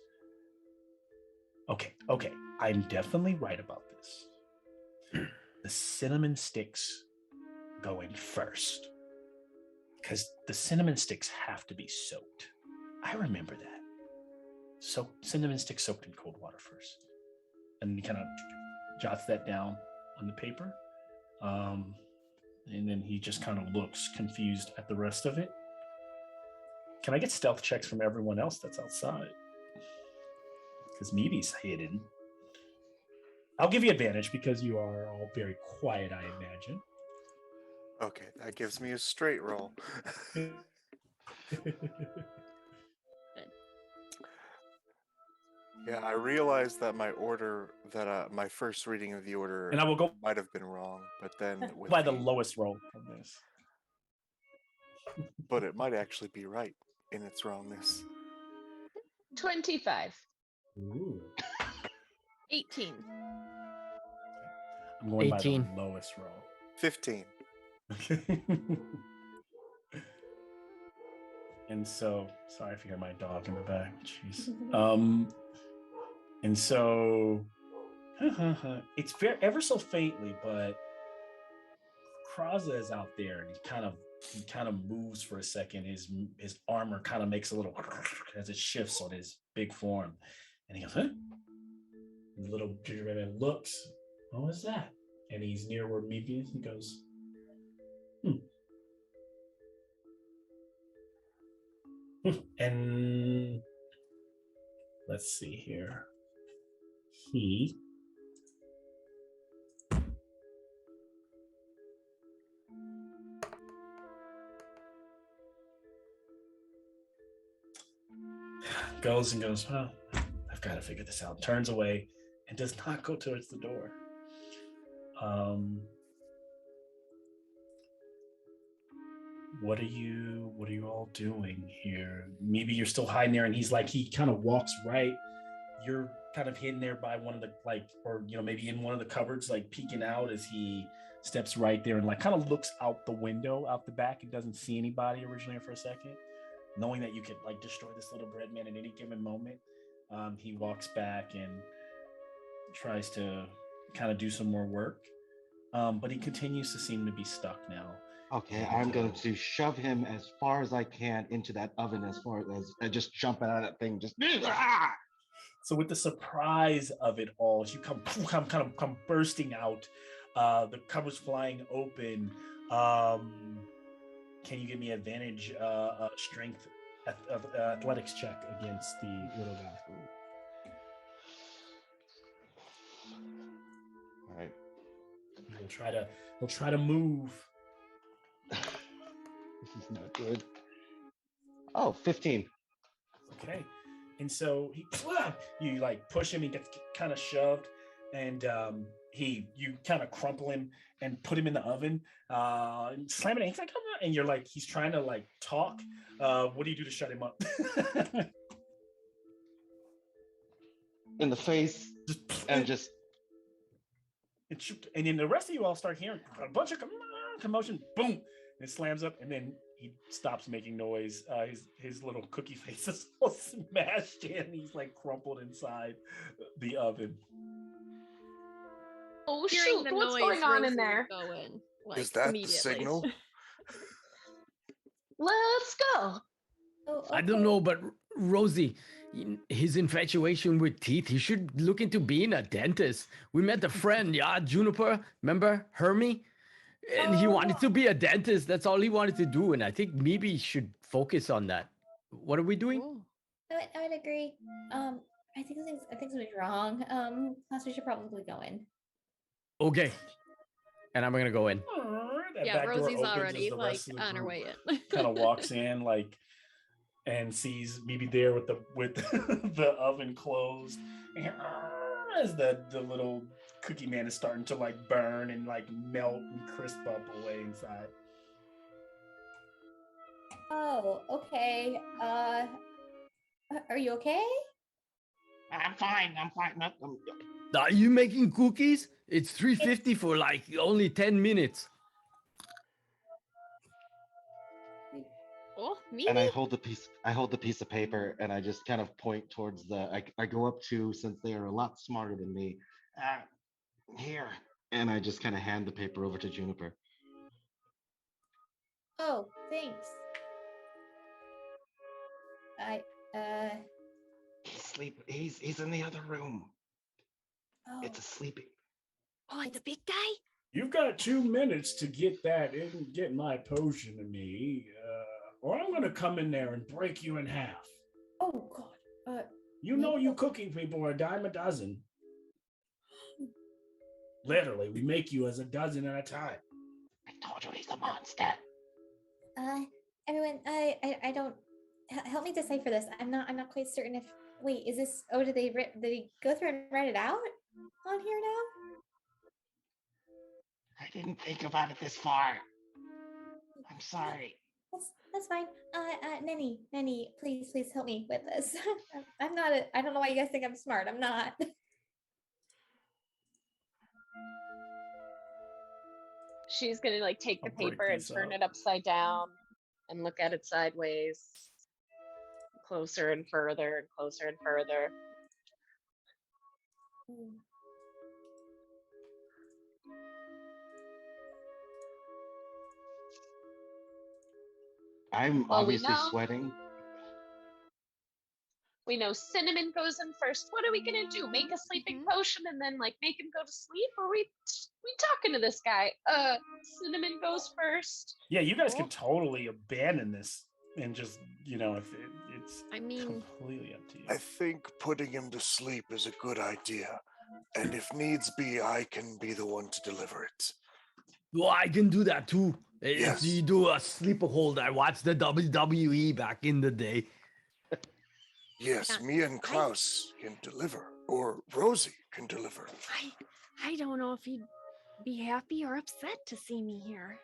Okay. I'm definitely right about this. The cinnamon sticks go in first. Because the cinnamon sticks have to be soaked. I remember that. So cinnamon sticks soaked in cold water first. And he kind of jots that down on the paper. And then he just kind of looks confused at the rest of it. Can I get stealth checks from everyone else that's outside? Because Meebee's hidden. I'll give you advantage because you are all very quiet, I imagine. Okay, that gives me a straight roll. Yeah, I realized that my order, that my first reading of the order And I will go might have been wrong, but then with by the lowest roll from this. but it might actually be right in its wrongness. 25. Ooh. 18. I'm going 18. by the lowest roll. 15. And so, sorry if you hear my dog in the back. Jeez. And so, it's very ever so faintly, but Kraza is out there, and he kind of moves for a second. His armor kind of makes a little as it shifts on his big form, and he goes, "Huh?" And the little gingerbread man looks. What was that? And he's near where Meebee is. He goes, And let's see here. He goes and goes, well, I've got to figure this out. Turns away and does not go towards the door. What are you all doing here? Maybe you're still hiding there, and he kind of walks right. You're kind of hidden there by one of the maybe in one of the cupboards, like peeking out as he steps right there and kind of looks out the window, out the back, and doesn't see anybody originally for a second, knowing that you could destroy this little bread man at any given moment. He walks back and tries to kind of do some more work, but he continues to seem to be stuck now. Okay, I'm going to shove him as far as I can into that oven, as far as just jumping out of that thing, just. So with the surprise of it all, as you come bursting out, the cupboard's flying open. Can you give me advantage strength athletics check against the little guy? All right. He'll try to move. This is not good. Oh, 15. Okay. And so you push him, he gets kind of shoved, and you kind of crumple him and put him in the oven, and slam it in. He's like, and you're he's trying to talk. What do you do to shut him up? In the face, and then the rest of you all start hearing a bunch of commotion. Boom! And it slams up, and then he stops making noise. His little cookie face is all smashed in. He's crumpled inside the oven. Oh Hearing shoot! the What's noise, going on Rosi in there? would go in, Is that the immediately. signal? Let's go. Oh, I don't know, but Rosie, his infatuation with teeth, he should look into being a dentist. We met a friend, yeah, Juniper, remember Hermie? And he wanted to be a dentist. That's all he wanted to do. And I think maybe he should focus on that. What are we doing? Ooh. I would agree. I think something's wrong. Klaus, we should probably go in. Okay. And I'm going to go in. That Yeah, back door Rosie's opens already as the rest of the on her group way in. kind of walks in and sees Meebee there with the oven closed, and as the little cookie man is starting to burn and melt and crisp up away inside. Oh, okay. Are you okay? I'm fine. Are you making cookies? It's $3.50 for only 10 minutes. Oh, me? And I hold the piece of paper, and I just kind of point towards I go up to, since they are a lot smarter than me, here, and I just kind of hand the paper over to Juniper. Oh, thanks. He's in the other room. Oh. It's a sleeping. Oh, the big guy? You've got 2 minutes to get that in, get my potion to me, or I'm gonna come in there and break you in half. Oh God. You cooking people are a dime a dozen. Literally, we make you as a dozen at a time. I told you he's the monster? Everyone, I don't help me decipher this. I'm not quite certain if. Wait, is this? Oh, did they go through and write it out on here now? I didn't think about it this far. I'm sorry. That's fine. Neni, please help me with this. I'm not. I don't know why you guys think I'm smart. I'm not. She's gonna like take the I'll break paper and these turn up. it upside down and look at it sideways, closer and further and closer and further. I'm Well, obviously sweating. we know cinnamon goes in first. What are we gonna do? Make a sleeping potion and then like make him go to sleep? Or we talking to this guy? Cinnamon goes first. Yeah, you guys could totally abandon this and just, if it's I mean, completely up to you. I think putting him to sleep is a good idea. And if needs be, I can be the one to deliver it. Well, I can do that too. Yes. If you do a sleeper hold, I watched the WWE back in the day. Yes, Yeah, me and Klaus can deliver, or Rosi can deliver. I don't know if he'd be happy or upset to see me here.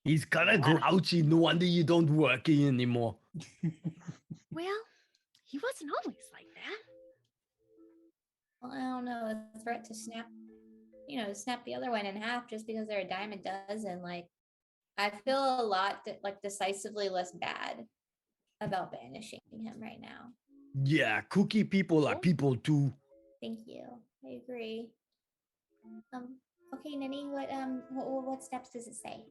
He's kind of grouchy. No wonder you don't work here anymore. Well, he wasn't always like that. Well, I don't know. A threat to snap the other one in half just because they're a dime a dozen. Like, I feel a lot decisively less bad about banishing him right now. Yeah, cookie people are people too. Thank you. I agree. Okay, Neni, what steps does it say?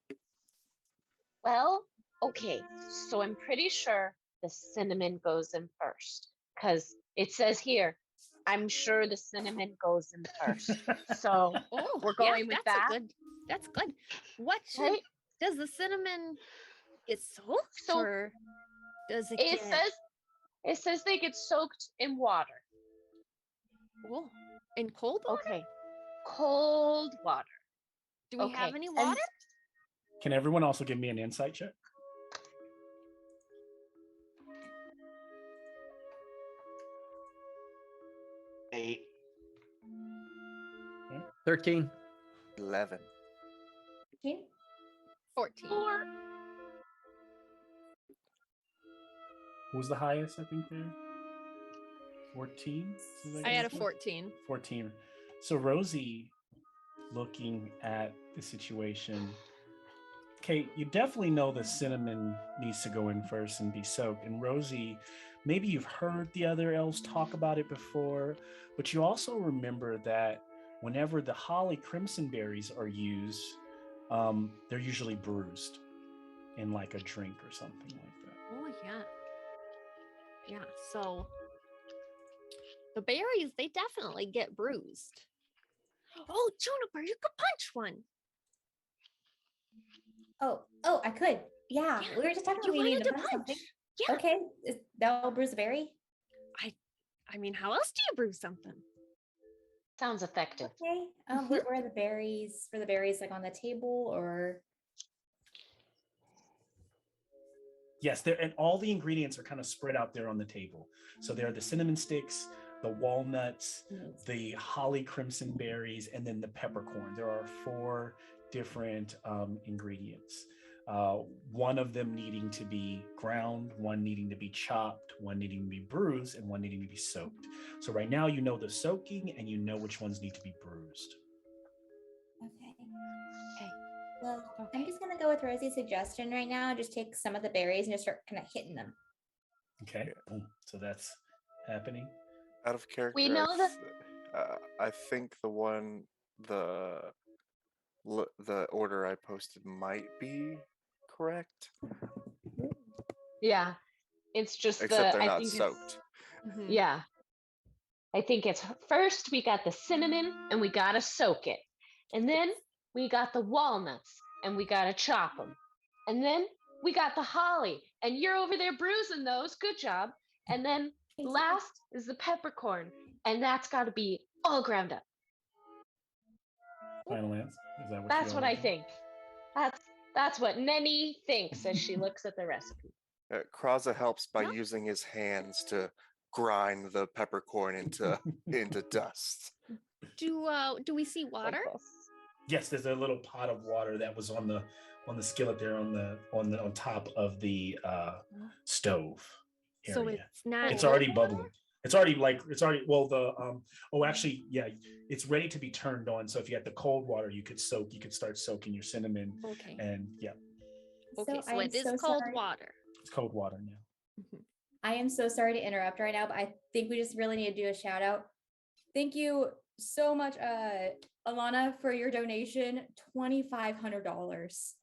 Well, okay. So I'm pretty sure the cinnamon goes in first because it says here, I'm sure the cinnamon goes in first. So we're going with that. That's good. What Right? does the cinnamon get soaked or does it get... It says they get soaked in water. Oh, in cold water? Okay. Cold water. Do we have any water? Can everyone also give me an insight check? Eight. 13. 11. 14. Who was the highest, I think, there? 14? I had a 14. 14. So Rosi, looking at the situation, Kate, you definitely know the cinnamon needs to go in first and be soaked. And Rosi, maybe you've heard the other elves talk about it before, but you also remember that whenever the holly crimson berries are used, they're usually bruised in like a drink or something like that. Oh, yeah. Yeah, so the berries, they definitely get bruised. Oh, Juniper, you could punch one. Oh, I could. Yeah, we were just talking about we needed to punch something. Yeah. Okay, that'll bruise a berry. I mean, how else do you bruise something? Sounds effective. Okay. Where are the berries? For the berries, like on the table, or? Yes, and all the ingredients are kind of spread out there on the table. So there are the cinnamon sticks, the walnuts, the holly crimson berries, and then the peppercorn. There are 4 different ingredients. One of them needing to be ground, one needing to be chopped, one needing to be bruised, and one needing to be soaked. So right now you know the soaking and you know which ones need to be bruised. Okay. Well, I'm just gonna go with Rosie's suggestion right now. Just take some of the berries and just start kind of hitting them. Okay, boom. So that's happening. Out of character, We know I think the order I posted might be correct. Yeah. It's just Except they're not soaked. Yeah. I think it's first we got the cinnamon and we gotta soak it. And then we got the walnuts and we gotta chop them. And then we got the holly and you're over there bruising those. Good job. And then last is the peppercorn and that's gotta be all ground up. Final answer? Is that what That's you what I think. That's what Neni thinks as she looks at the recipe. Kraza helps by No. using his hands to grind the peppercorn into dust. Do we see Like water? this. Yes, there's a little pot of water that was on the skillet there on top of the stove area. So it's not. It's cold already water? bubbling. It's already actually, yeah, it's ready to be turned on. So if you had the cold water, you could start soaking your cinnamon. Okay. And yeah, Okay, so I'm it is so cold sorry. water. it's cold water now. I am so sorry to interrupt right now, but I think we just really need to do a shout out. Thank you so much, Alana, for your donation, $2,500.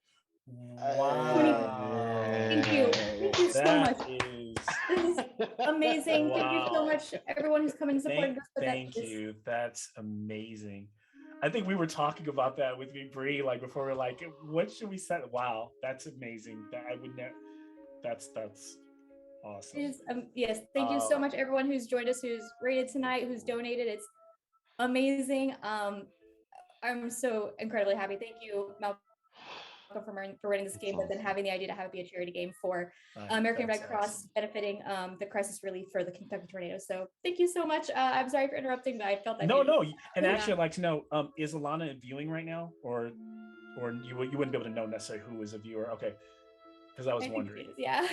Wow. Thank you. Thank you so much. This is amazing. Thank you so Wow. much, everyone who's coming and supporting us. Thank you. That's amazing. I think we were talking about that with me, Bree, like before. We're like, what should we set? Wow, that's amazing. That I would never. That's awesome. Yes, thank you so much, everyone who's joined us, who's rated tonight, who's donated. It's amazing. I'm so incredibly happy. Thank you, Malcolm, for running this game, but then having the idea to have it be a charity game for American Red Cross, benefiting the crisis relief for the Kentucky tornado. So thank you so much. I'm sorry for interrupting, but I felt that. No. And actually, I'd like to know, is Alana viewing right now, or you wouldn't be able to know necessarily who is a viewer? Okay, because I was wondering. Yeah.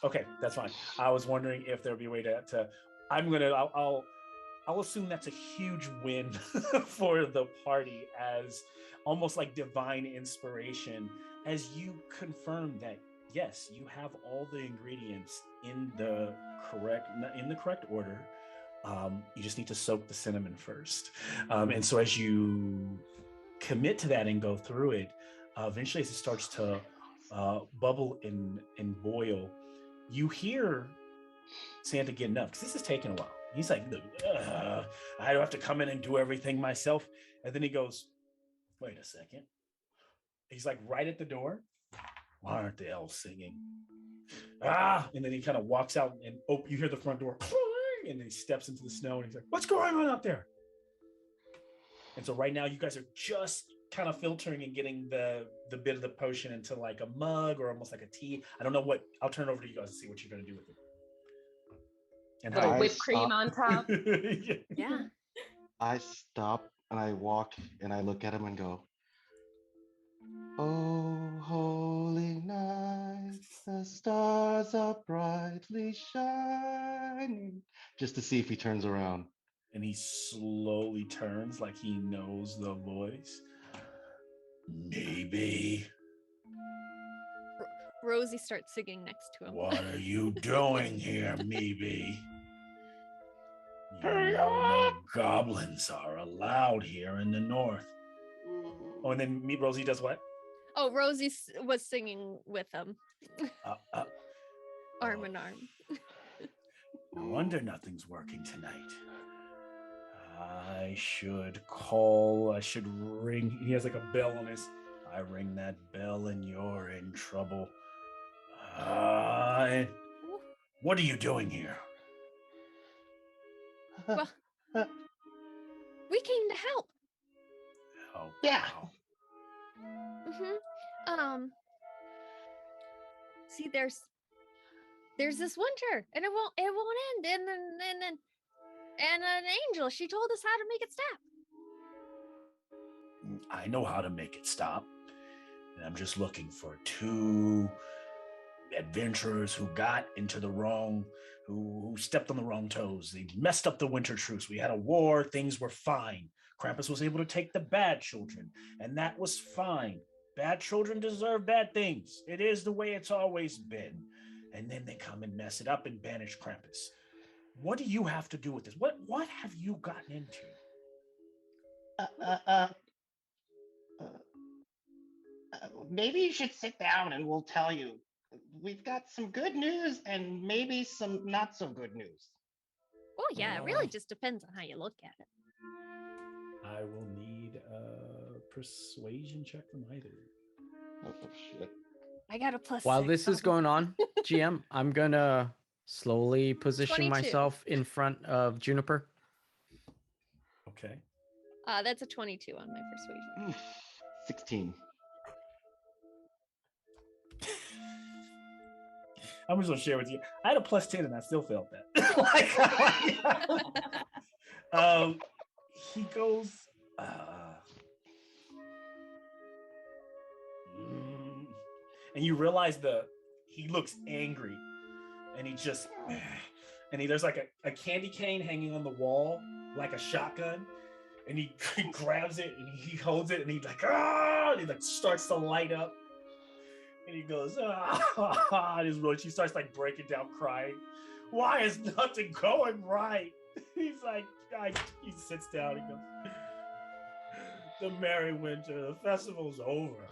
Okay, that's fine. I was wondering if there'd be a way to. I'll assume that's a huge win for the party, as almost like divine inspiration, as you confirm that yes, you have all the ingredients in the correct order. You just need to soak the cinnamon first, and so as you commit to that and go through it, eventually as it starts to bubble and boil, you hear Santa getting up, because this is taking a while. He's like, I have to come in and do everything myself. And then he goes, wait a second. He's like right at the door. Why aren't the elves singing? And then he kind of walks out and you hear the front door. And then he steps into the snow and he's like, what's going on out there? And so right now you guys are just kind of filtering and getting the bit of the potion into like a mug or almost like a tea. I don't know what, I'll turn it over to you guys and see what you're going to do with it. And Little how whipped cream on top. Yeah. I stop and I walk and I look at him and go, oh, holy night, the stars are brightly shining. Just to see if he turns around. And he slowly turns like he knows the voice. Maybe. Rosie starts singing next to him. What are you doing here, Meebee? You know no goblins are allowed here in the north. Oh, and then Rosie does what? Oh, Rosie was singing with him. Arm in arm. No wonder nothing's working tonight. I should ring. He has like a bell on his. I ring that bell and you're in trouble. What are you doing here? Well, we came to help. Oh, Yeah. See, there's this winter, and it won't end. And an angel, she told us how to make it stop. I know how to make it stop. And I'm just looking for two adventurers who got into the wrong, who stepped on the wrong toes. They messed up the winter truce. We had a war. Things were fine. Krampus was able to take the bad children, and that was fine. Bad children deserve bad things. It is the way it's always been. And then they come and mess it up and banish Krampus. What do you have to do with this? What have you gotten into? Maybe you should sit down and we'll tell you. We've got some good news and maybe some not so good news. Oh yeah, it really just depends on how you look at it. I will need a persuasion check from either. Oh, shit. I got a plus. While 6. this is going on, GM, I'm gonna slowly position 22. myself in front of Juniper. Okay. That's a 22 on my persuasion. 16. I'm just gonna share with you. I had a +10 and I still failed that. He goes, and you realize he looks angry, and there's like a candy cane hanging on the wall like a shotgun, and he grabs it and he holds it and he's like, and he like starts to light up. And he goes, and she starts like breaking down crying. Why is nothing going right? He's like, he sits down and goes, the merry winter, the festival's over.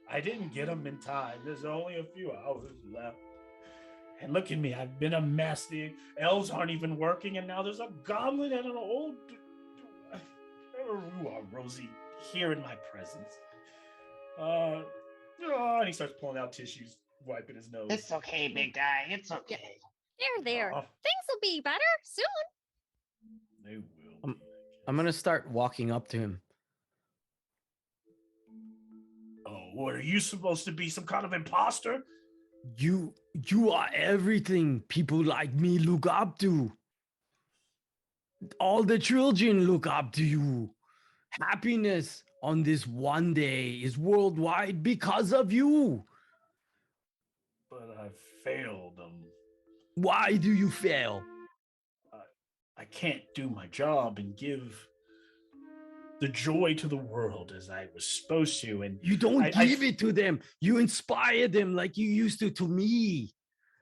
I didn't get them in time. There's only a few hours left. And look at me, I've been a mess. The elves aren't even working, and now there's a goblin and an old Rosi here in my presence. And he starts pulling out tissues, wiping his nose. It's okay, big guy. It's okay. There. Things will be better soon. They will. I'm gonna start walking up to him. Oh, what are you supposed to be? Some kind of imposter? You are everything people like me look up to. All the children look up to you. Happiness on this one day is worldwide because of you. But I failed them. Why do you fail? I can't do my job and give the joy to the world as I was supposed to. And you don't give it to them. You inspire them like you used to me.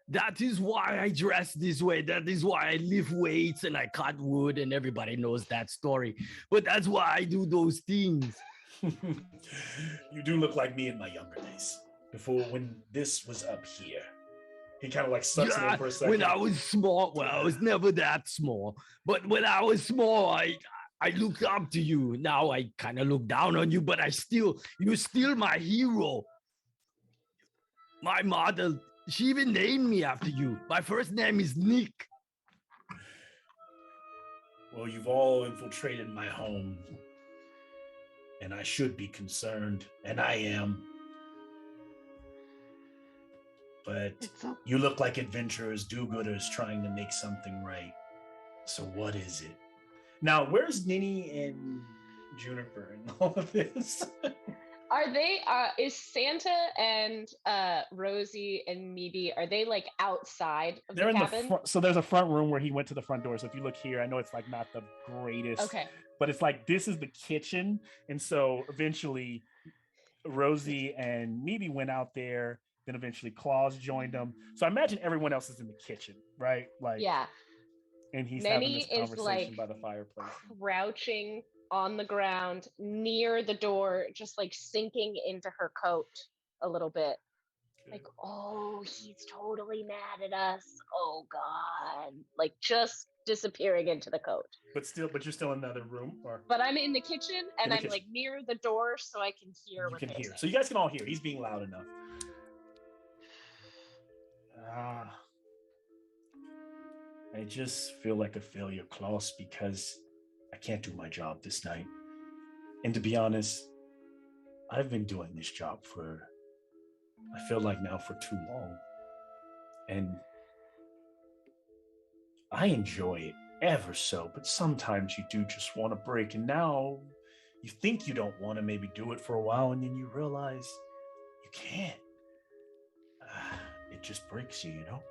That is why I dress this way. That is why I lift weights and I cut wood, and everybody knows that story. But that's why I do those things. You do look like me in my younger days, before when this was up here. He kind of like sucks it in for a second. When I was small, well, I was never that small. But when I was small, I looked up to you. Now I kind of look down on you, but you're still my hero. My mother, she even named me after you. My first name is Nick. Well, you've all infiltrated my home, and I should be concerned, and I am. But you look like adventurers, do-gooders trying to make something right. So what is it? Now, where's Neni and Juniper in all of this? Are they, is Santa and Rosi and Meebee, are they like outside of They're the in cabin? the front. So there's a front room where he went to the front door. So if you look here, I know it's like not the greatest. Okay. But it's like, this is the kitchen. And so eventually Rosi and Meebee went out there. Then eventually Klaus joined them. So I imagine everyone else is in the kitchen, right? Like, yeah. And he's Neni having this is conversation like by the fireplace. crouching on the ground near the door, just like sinking into her coat a little bit. Good. Like, oh, he's totally mad at us. Oh God. Like just disappearing into the coat. But you're still in the other room? But I'm in the kitchen and I'm like near the door so I can hear what they're saying. So you guys can all hear. He's being loud enough. I just feel like a failure, Klaus, because I can't do my job this night. And to be honest, I've been doing this job I feel like now for too long. And I enjoy it ever so, but sometimes you do just want to break. And now you think you don't want to maybe do it for a while, and then you realize you can't. It just breaks you, you know?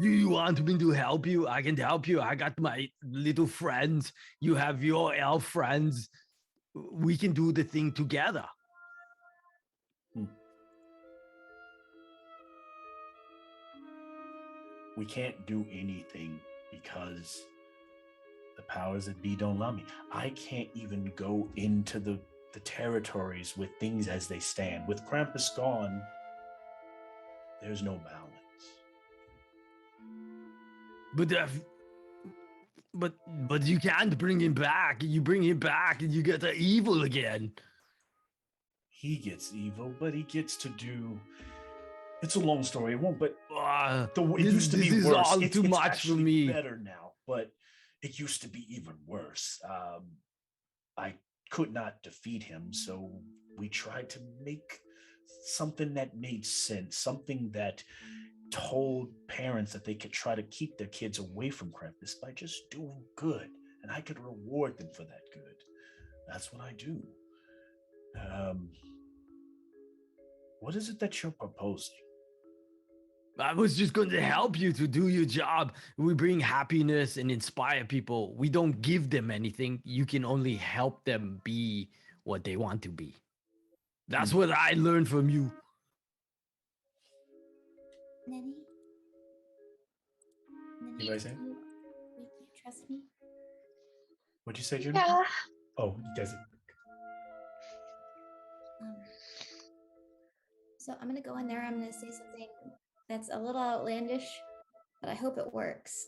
Do you want me to help you? I can help you. I got my little friends. You have your elf friends. We can do the thing together. We can't do anything because the powers that be don't allow me. I can't even go into the territories with things as they stand. With Krampus gone, there's no balance. But you can't bring him back. You bring him back and you get the evil again. He gets evil, but he gets to do. It's a long story. It won't. But it used to be worse. This is all too much for me. Better now, but it used to be even worse. I could not defeat him, so we tried to make something that made sense, something that told parents that they could try to keep their kids away from Krampus by just doing good, and I could reward them for that good. That's what I do. What is it that you're proposing? I was just going to help you to do your job. We bring happiness and inspire people. We don't give them anything. You can only help them be what they want to be. That's what I learned from you. Neni? You guys saying? You trust me? What'd you say, Juniper? Yeah. Oh, he doesn't. So I'm gonna go in there. I'm gonna say something that's a little outlandish, but I hope it works.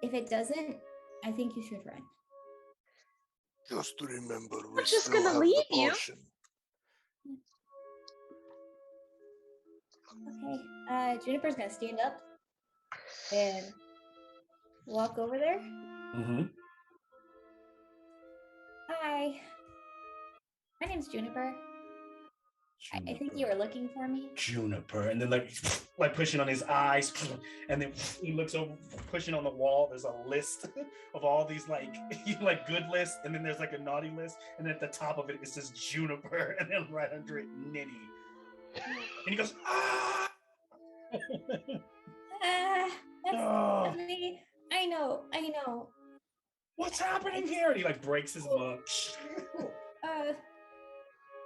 If it doesn't, I think you should run. Just remember, we just still gonna have leave the you. potion. Okay. Juniper's gonna stand up and walk over there. Mm-hmm. Hi. My name's Juniper. I think you were looking for me. Juniper, and then like pushing on his eyes, and then he looks over, pushing on the wall. There's a list of all these like good lists, and then there's like a naughty list, and at the top of it says Juniper, and then right under it Neni, and he goes, ah. That's me. I know. What's happening here? And he like breaks his mug.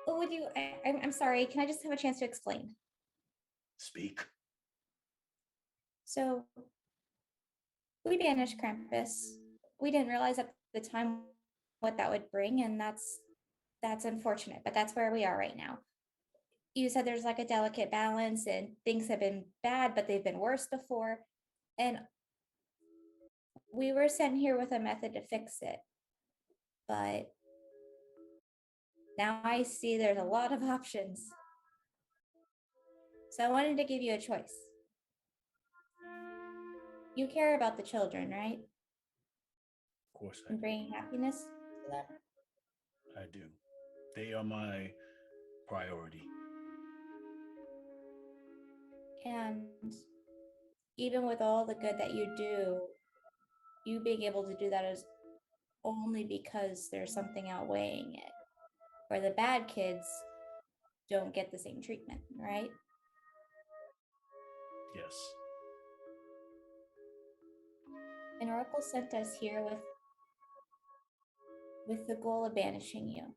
Would you? I'm sorry. Can I just have a chance to explain? Speak. So we banished Krampus. We didn't realize at the time what that would bring, and that's unfortunate. But that's where we are right now. You said there's like a delicate balance, and things have been bad, but they've been worse before, and we were sent here with a method to fix it, but now I see there's a lot of options. So I wanted to give you a choice. You care about the children, right? Of course I And do. bringing happiness to them. I do. They are my priority. And even with all the good that you do, you being able to do that is only because there's something outweighing it. Where the bad kids don't get the same treatment, right? Yes. And Oracle sent us here with the goal of banishing you.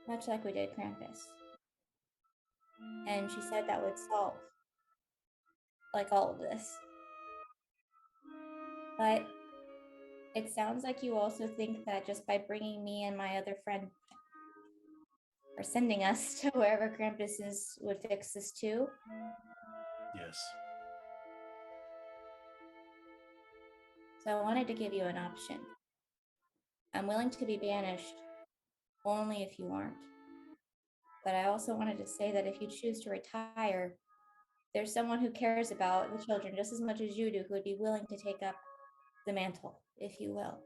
Much like we did Krampus. And she said that would solve like all of this. But it sounds like you also think that just by bringing me and my other friend or sending us to wherever Krampus is would fix this too. Yes. So I wanted to give you an option. I'm willing to be banished only if you aren't. But I also wanted to say that if you choose to retire, there's someone who cares about the children just as much as you do who would be willing to take up the mantle, if you will.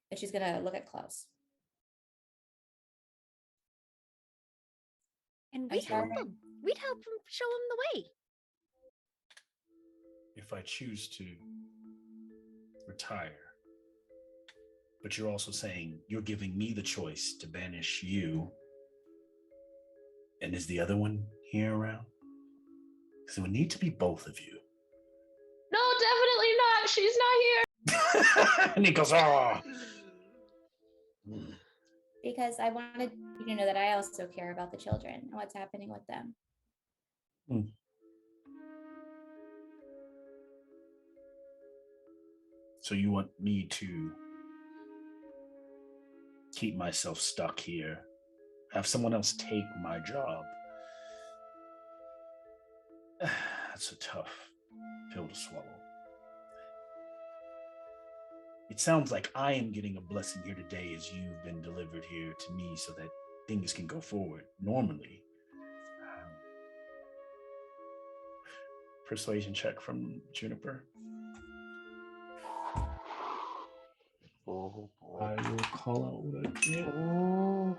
And she's gonna look at Klaus. And I'm sorry. we'd help him show him the way. If I choose to retire, but you're also saying you're giving me the choice to banish you. And is the other one here around? Because it would need to be both of you. No, definitely not. She's not here. And he goes, oh. Because I wanted you to know that I also care about the children and what's happening with them. So you want me to keep myself stuck here, have someone else take my job? That's a tough pill to swallow. It sounds like I am getting a blessing here today as you've been delivered here to me so that things can go forward normally. Persuasion check from Juniper. Oh boy. I will call out what I get. Oh.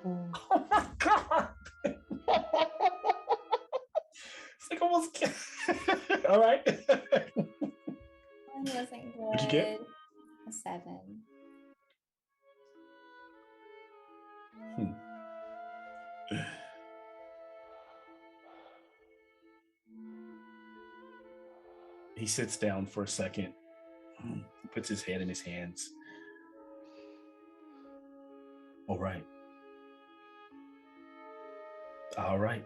Oh my god! It's like almost. All right. Mine wasn't good. What'd you get? A 7. He sits down for a second, puts his head in his hands. All right. All right.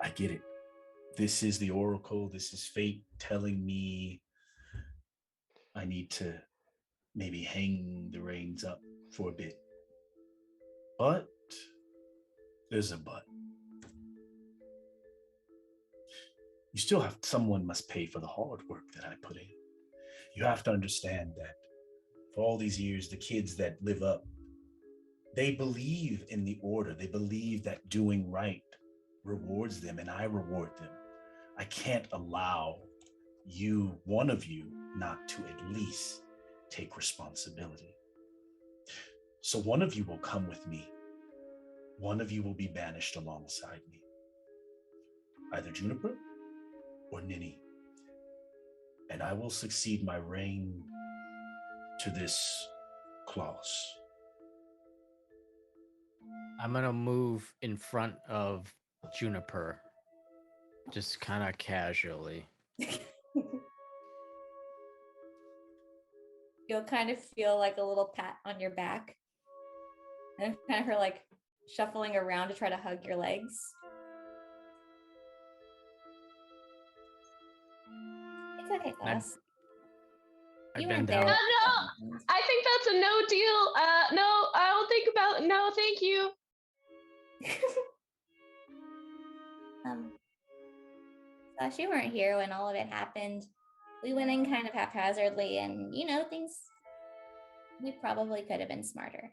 I get it. This is the Oracle. This is fate telling me I need to maybe hang the reins up for a bit. But there's a but. You still have, someone must pay for the hard work that I put in. You have to understand that for all these years, the kids that live up, they believe in the order. They believe that doing right rewards them, and I reward them. I can't allow you, one of you, not to at least take responsibility. So one of you will come with me. One of you will be banished alongside me. Either Juniper or Neni. And I will succeed my reign to this Klaus. I'm gonna move in front of Juniper, just kind of casually. You'll kind of feel like a little pat on your back. And kind of her like shuffling around to try to hug your legs. It's okay, Klaus. I You bend weren't there. down. No, I think that's a no deal. No, I'll think about it. No, thank you. Klaus, you weren't here when all of it happened. We went in kind of haphazardly, and things. We probably could have been smarter.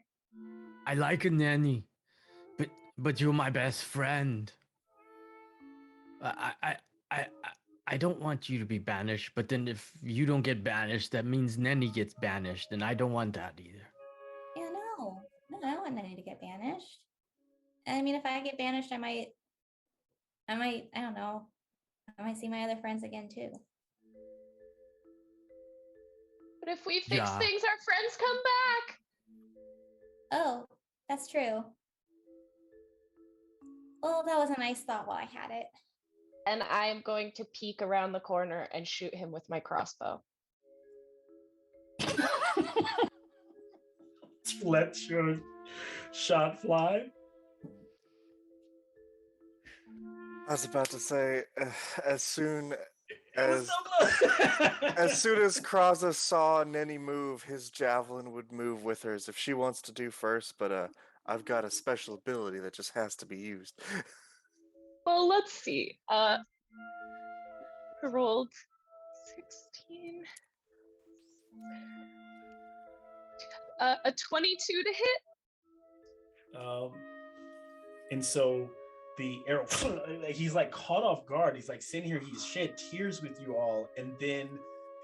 I like a Neni, but you're my best friend. I don't want you to be banished, but then if you don't get banished, that means Neni gets banished, and I don't want that either. Yeah, no, I don't want Neni to get banished. I mean, if I get banished, I might, I don't know, I might see my other friends again too. But if we fix Yeah. things, our friends come back. Oh, that's true. Well, that was a nice thought while I had it. And I am going to peek around the corner and shoot him with my crossbow. Let your shot fly. I was about to say, as soon It was as so close. as soon as Kraza saw Neni move, his javelin would move with hers if she wants to do first. But I've got a special ability that just has to be used. Well, let's see. I rolled 16. A 22 to hit. And so the arrow, he's like caught off guard. He's like sitting here, he's shed tears with you all. And then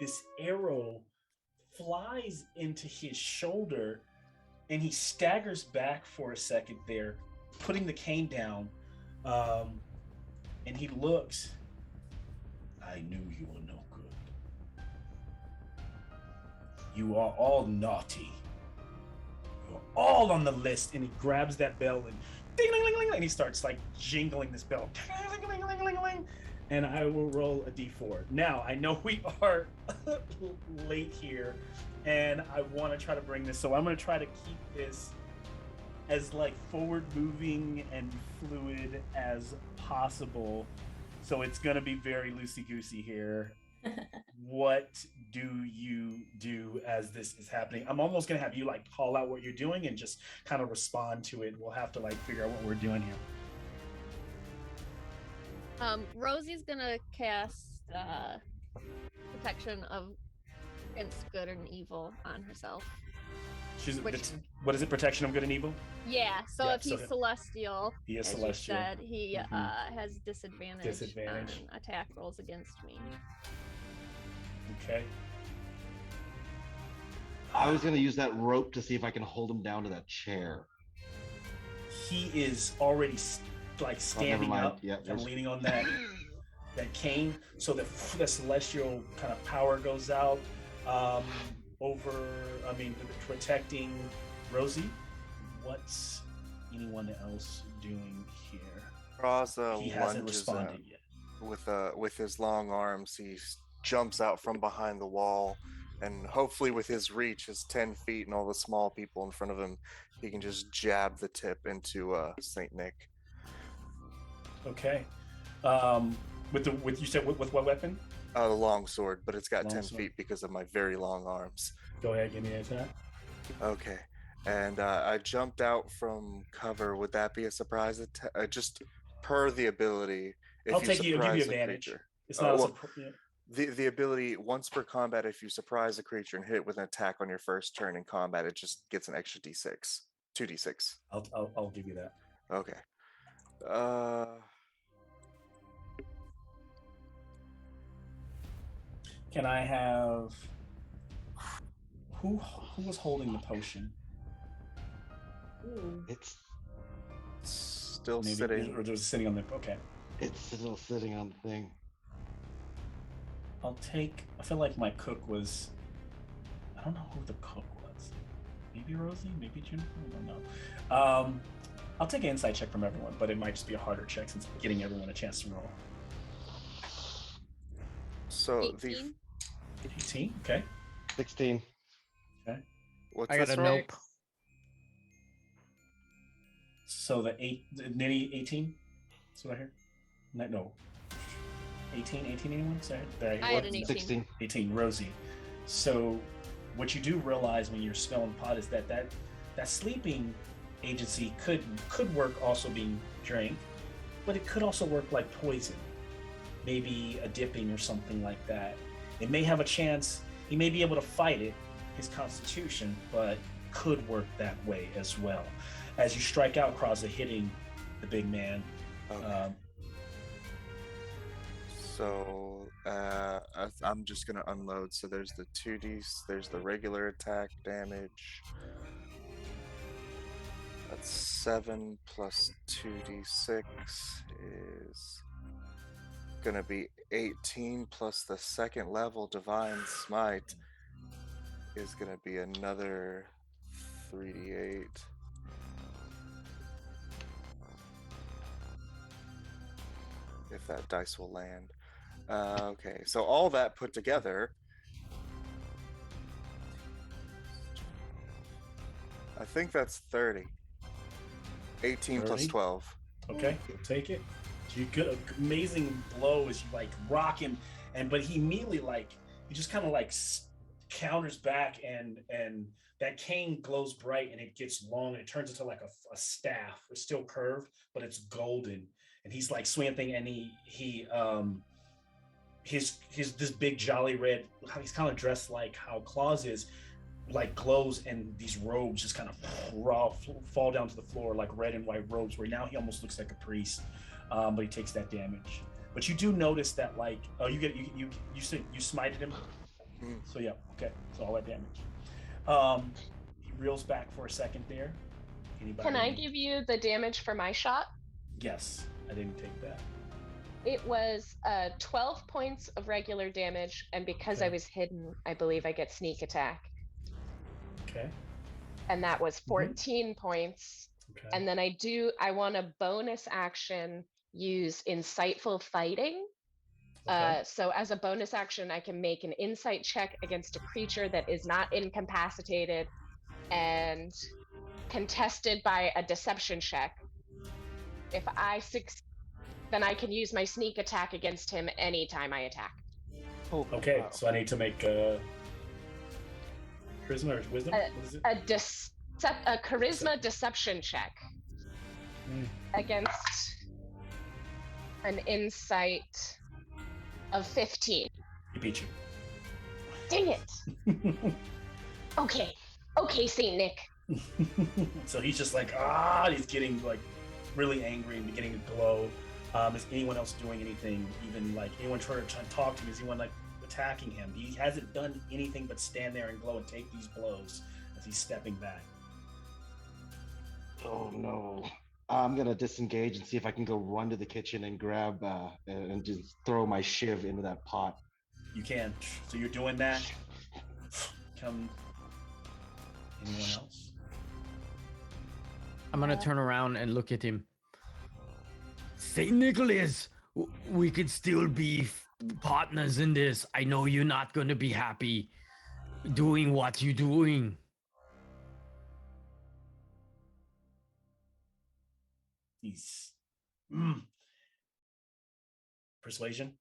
this arrow flies into his shoulder and he staggers back for a second there, putting the cane down. And he looks. I knew you were no good. You are all naughty. You're all on the list. And he grabs that bell and ding, ding, ding, ding, and he starts like jingling this bell. Ding, ding, ding, ding, ding, and I will roll a d4. Now, I know we are late here, and I want to try to bring this, so I'm going to try to keep this as like forward moving and fluid as possible. So it's going to be very loosey-goosey here. What do you do as this is happening? I'm almost going to have you like call out what you're doing and just kind of respond to it. We'll have to like figure out what we're doing here. Rosie's gonna cast protection against good and evil on herself. What is it? Protection of good and evil? Yeah. So Yeah, if he's celestial, he is as celestial. you said, he has disadvantage on attack rolls against me. Okay. I was gonna use that rope to see if I can hold him down to that chair. He is already like Oh, never standing mind. up Yeah, and leaning on that cane, so the celestial kind of power goes out protecting Rosi. What's anyone else doing here? Kraza He hasn't lunges responded yet. with his long arms. He jumps out from behind the wall, and hopefully, with his reach, his 10 feet, and all the small people in front of him, he can just jab the tip into Saint Nick. Okay. With you said with what weapon? The long sword, but it's got Long 10 sword. feet because of my very long arms. Go ahead, give me an attack. Okay. And I jumped out from cover. Would that be a surprise attack? Just per the ability. If I'll you give you surprise a advantage. creature. It's not well, yeah. the ability, once per combat, if you surprise a creature and hit it with an attack on your first turn in combat, it just gets an extra d6. 2d6. I'll give you that. Okay. Can I have who was holding the potion? It's still Maybe, sitting. or just sitting on the. Okay. It's still sitting on the thing. I feel like my cook was. I don't know who the cook was. Maybe Rosi, maybe Juniper. I don't know. I'll take an insight check from everyone, but it might just be a harder check since I'm getting everyone a chance to roll. So 18. 18. Okay. 16. Okay. What's I got this a roll? nope. So the Neni 18. That's what I heard. No. 18 anyone? Sorry. I had an 18. 16. 18, Rosi. So what you do realize when you're smelling pot is that sleeping agency could work also being drank, but it could also work like poison. Maybe a dipping or something like that. It may have a chance, he may be able to fight it, his constitution, but could work that way as well. As you strike out, Kraza hitting the big man. Okay. So I'm just gonna unload. So there's the 2d, there's the regular attack damage. That's 7 plus 2d6 is gonna be 18, plus the second level divine smite is gonna be another 3d8. If that dice will land. Okay, so all that put together, I think that's 30. 18 plus 30? 12. Okay, we'll take it. You get amazing blow as you like rock him, but he immediately he just kind of counters back, and that cane glows bright and it gets long and it turns into like a staff. It's still curved, but it's golden. And he's like swinging thing, and his this big jolly red. He's kind of dressed like how Klaus is, like glows, and these robes just kind of fall down to the floor like red and white robes. Where now he almost looks like a priest, but he takes that damage. But you do notice that you smited him. So yeah, okay. So all that damage. He reels back for a second there. Anybody? Can I give you the damage for my shot? Yes. I didn't take that. It was 12 points of regular damage, and because I was hidden, I believe I get sneak attack. Okay. And that was 14 points. Okay. And then I want a bonus action use insightful fighting. Okay. So as a bonus action, I can make an insight check against a creature that is not incapacitated and contested by a deception check. If I succeed, then I can use my sneak attack against him anytime I attack. Oh, Okay, wow. so I need to make charisma or wisdom? What is it? A charisma deception check against an insight of 15. He beat you. Dang it. Okay, Saint Nick. So he's just he's getting really angry and beginning to glow. Is anyone else doing anything? Even anyone trying to talk to him? Is anyone attacking him. He hasn't done anything but stand there and glow and take these blows as he's stepping back. Oh no. I'm gonna disengage and see if I can go run to the kitchen and grab and just throw my shiv into that pot. You can. So you're doing that. Come. Anyone else? I'm gonna turn around and look at him. St. Nicholas, we could still be partners in this. I know you're not gonna be happy doing what you're doing. He's persuasion.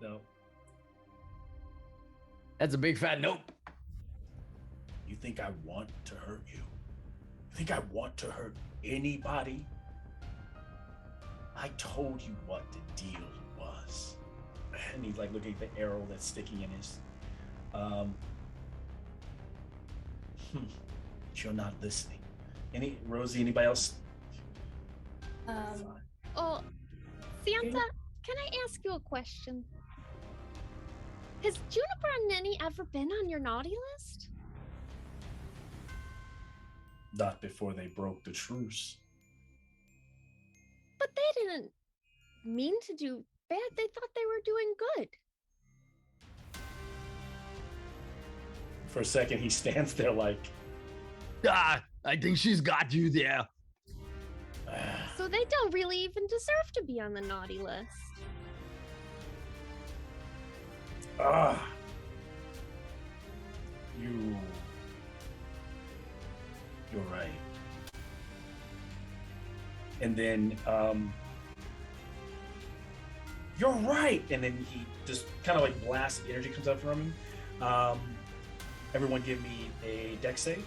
No. That's a big fat nope. You think I want to hurt you? You think I want to hurt anybody? I told you what the deal was. And he's like looking at the arrow that's sticking in his you're not listening. Rosie, anybody else? Oh, Santa, can I ask you a question? Has Juniper and Neni ever been on your naughty list? Not before they broke the truce. But they didn't mean to do bad. They thought they were doing good. For a second, he stands there like, I think she's got you there. So they don't really even deserve to be on the naughty list. You're right. And then, you're right. And then he just kind of like blasts energy comes up from him. Everyone give me a dex save.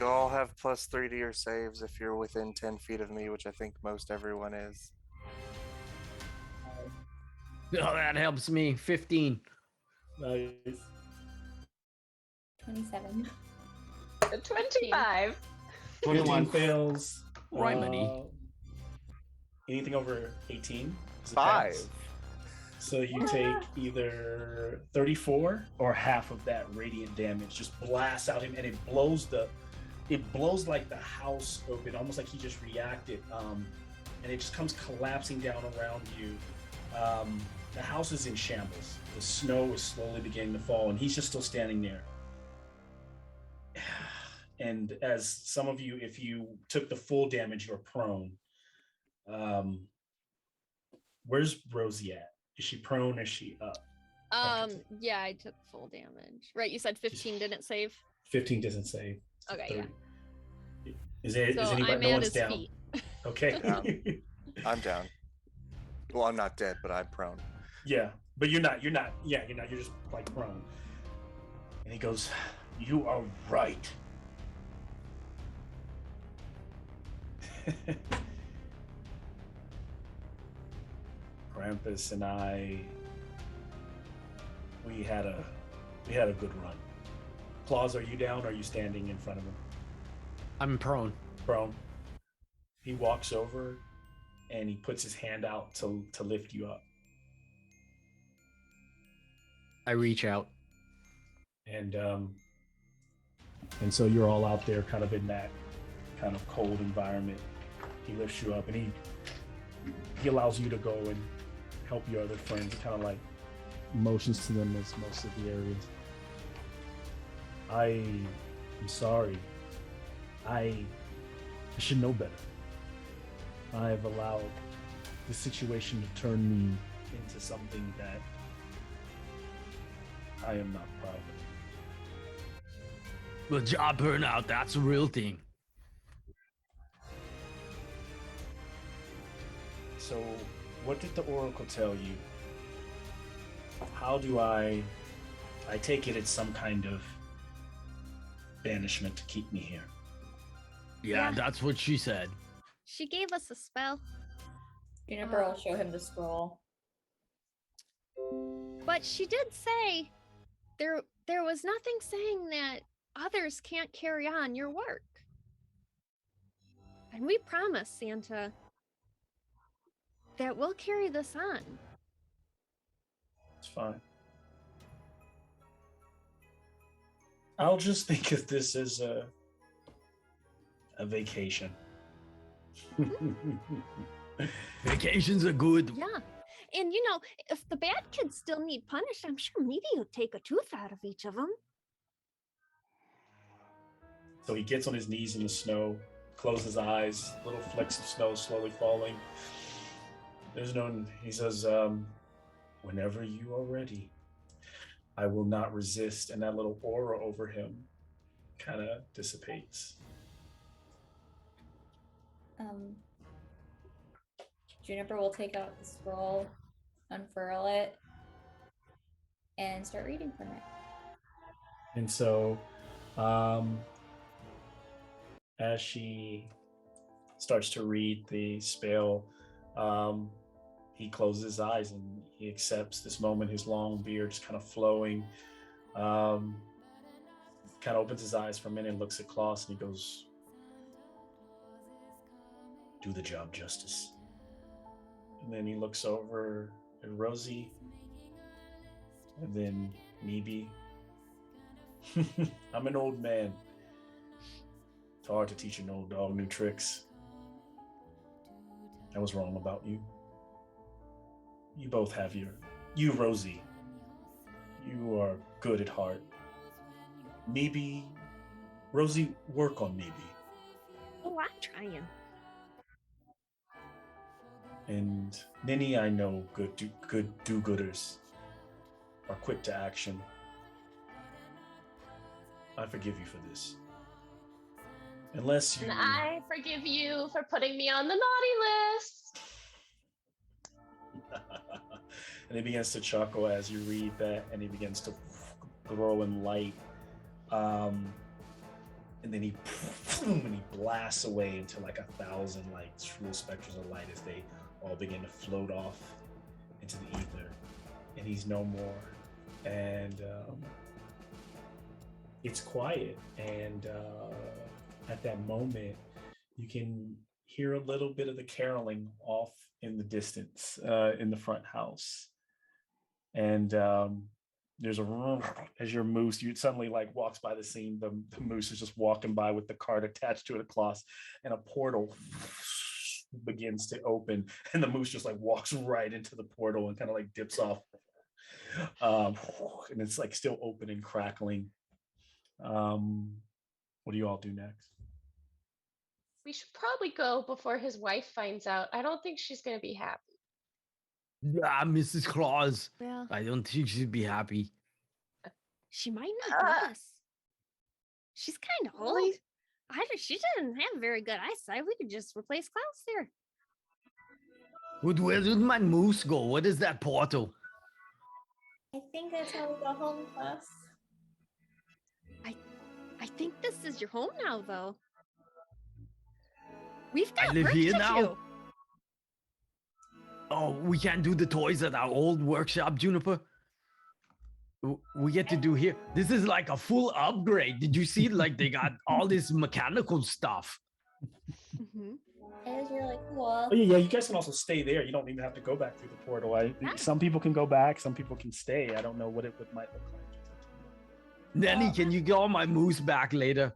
You all have +3 to your saves if you're within 10 feet of me, which I think most everyone is. Oh, that helps me. 15. Nice. 27. 25. 21 fails. Right, money. Anything over 18? 5. So you take either 34 or half of that radiant damage. Just blasts out him, and it blows like the house open, almost like he just reacted. And it just comes collapsing down around you. The house is in shambles. The snow is slowly beginning to fall, and he's just still standing there. And as some of you, if you took the full damage, you're prone. Where's Rosi at? Is she prone or is she up? Yeah, I took full damage. Right, you said 15 didn't save? 15 doesn't save. Okay, 30. yeah. Is So anybody? I'm No at one's his down. feet. Okay. I'm down. Well, I'm not dead, but I'm prone. Yeah, but you're not. Yeah, you're not. You're just like prone. And he goes, "You are right." Krampus and I, we had a good run. Klaus, are you down or are you standing in front of him? I'm prone. Prone. He walks over and he puts his hand out to lift you up. I reach out. And so you're all out there kind of in that kind of cold environment. He lifts you up and he allows you to go and help your other friends. He kind of like motions to them as most of the areas. I'm sorry. I should know better. I have allowed the situation to turn me into something that I am not proud of. Well, job burnout, that's a real thing. So, what did the Oracle tell you? How do I take it it's some kind of banishment to keep me here? Yeah, Yeah. that's what she said. She gave us a spell. Juniper will show him the scroll. But she did say there was nothing saying that others can't carry on your work. And we promise, Santa, that we'll carry this on. It's fine. I'll just think of this as a vacation. Vacations are good. Yeah. And you know, if the bad kids still need punished, I'm sure maybe you'll take a tooth out of each of them. So he gets on his knees in the snow, closes his eyes, little flecks of snow slowly falling. He says, whenever you are ready, I will not resist. And that little aura over him kind of dissipates. Juniper will take out the scroll, unfurl it, and start reading from it. And so, as she starts to read the spell, he closes his eyes and he accepts this moment, his long beard just kind of flowing. Kind of opens his eyes for a minute and looks at Klaus and he goes, do the job, Justice. And then he looks over at Rosi and then Meebee. I'm an old man. It's hard to teach an old dog new tricks. I was wrong about you. You both have you, Rosi. You are good at heart. Meebee, Rosi, work on Meebee. Oh, I'm trying. And Neni, I know good do-gooders are quick to action. I forgive you for this. Unless you... And I forgive you for putting me on the naughty list. And he begins to chuckle as you read that, and he begins to grow in light. And then he blasts away into like 1,000 like true specters of light as they all begin to float off into the ether. And he's no more. And it's quiet. And at that moment, you can hear a little bit of the caroling off in the distance in the front house. And there's as your moose, you suddenly like walks by the scene, the moose is just walking by with the cart attached to it, Klaus, and a portal begins to open, and the moose just like walks right into the portal and kind of like dips off. And it's like still open and crackling. What do you all do next? We should probably go before his wife finds out. I don't think she's going to be happy. Yeah, Mrs. Claus. Well, I don't think she'd be happy. she might not notice. She's kind of old. She didn't have very good eyesight. We could just replace Klaus there. Where did my moose go? What is that portal? I think that's how we go home, Klaus. I think this is your home now, though. We've got I live work here to now? do. Oh, we can't do the toys at our old workshop, Juniper. We get to do here. This is like a full upgrade. Did you see? Like they got all this mechanical stuff. Mhm. It is really cool. Oh yeah, you guys can also stay there. You don't even have to go back through the portal. Some people can go back, some people can stay. I don't know what it might look like. Neni, can you get all my moose back later?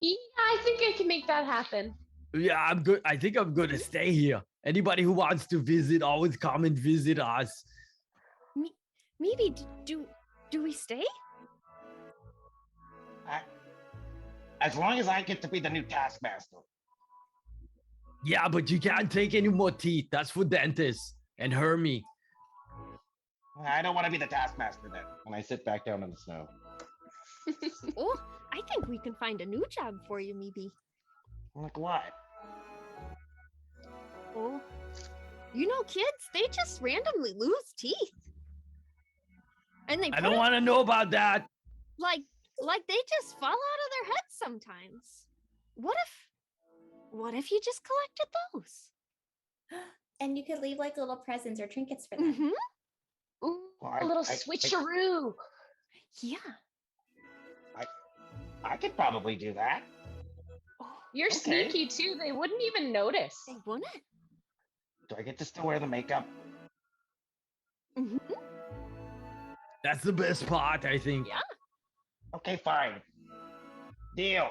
Yeah, I think I can make that happen. Yeah, I'm good. I think I'm going to stay here. Anybody who wants to visit, always come and visit us. Maybe do we stay? As long as I get to be the new taskmaster. Yeah, but you can't take any more teeth. That's for dentists and Hermie. I don't want to be the taskmaster then. And I sit back down in the snow. Oh, I think we can find a new job for you, Meebee. Like what? Oh, you know, kids, they just randomly lose teeth. And they I don't want to know about that. like they just fall out of their heads sometimes. What if you just collected those? And you could leave like little presents or trinkets for them. Mm-hmm. Ooh, Well, a little switcheroo. Yeah. I could probably do that. Oh, You're Okay. sneaky too. They wouldn't even notice. They wouldn't. Do I get to still wear the makeup? Hmm. That's the best part, I think. Yeah. Okay, fine. Deal.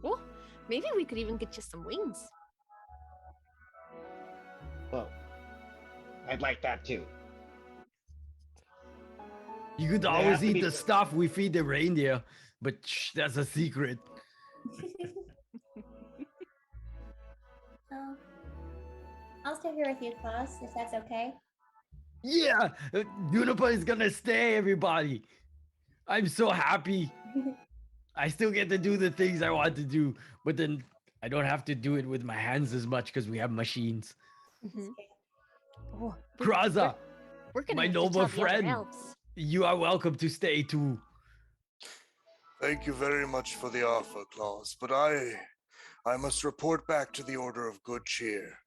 Well, maybe we could even get you some wings. Well, I'd like that too. You could They always have to eat be the fr- stuff we feed the reindeer, but shh, that's a secret. Oh, I'll stay here with you, Klaus, if that's okay. Yeah, Juniper is gonna stay, everybody. I'm so happy. I still get to do the things I want to do, but then I don't have to do it with my hands as much because we have machines. Mhm. Oh, Kraza, we're gonna my have to noble tell the other friend. elves. You are welcome to stay too. Thank you very much for the offer, Klaus, but I must report back to the Order of Good Cheer.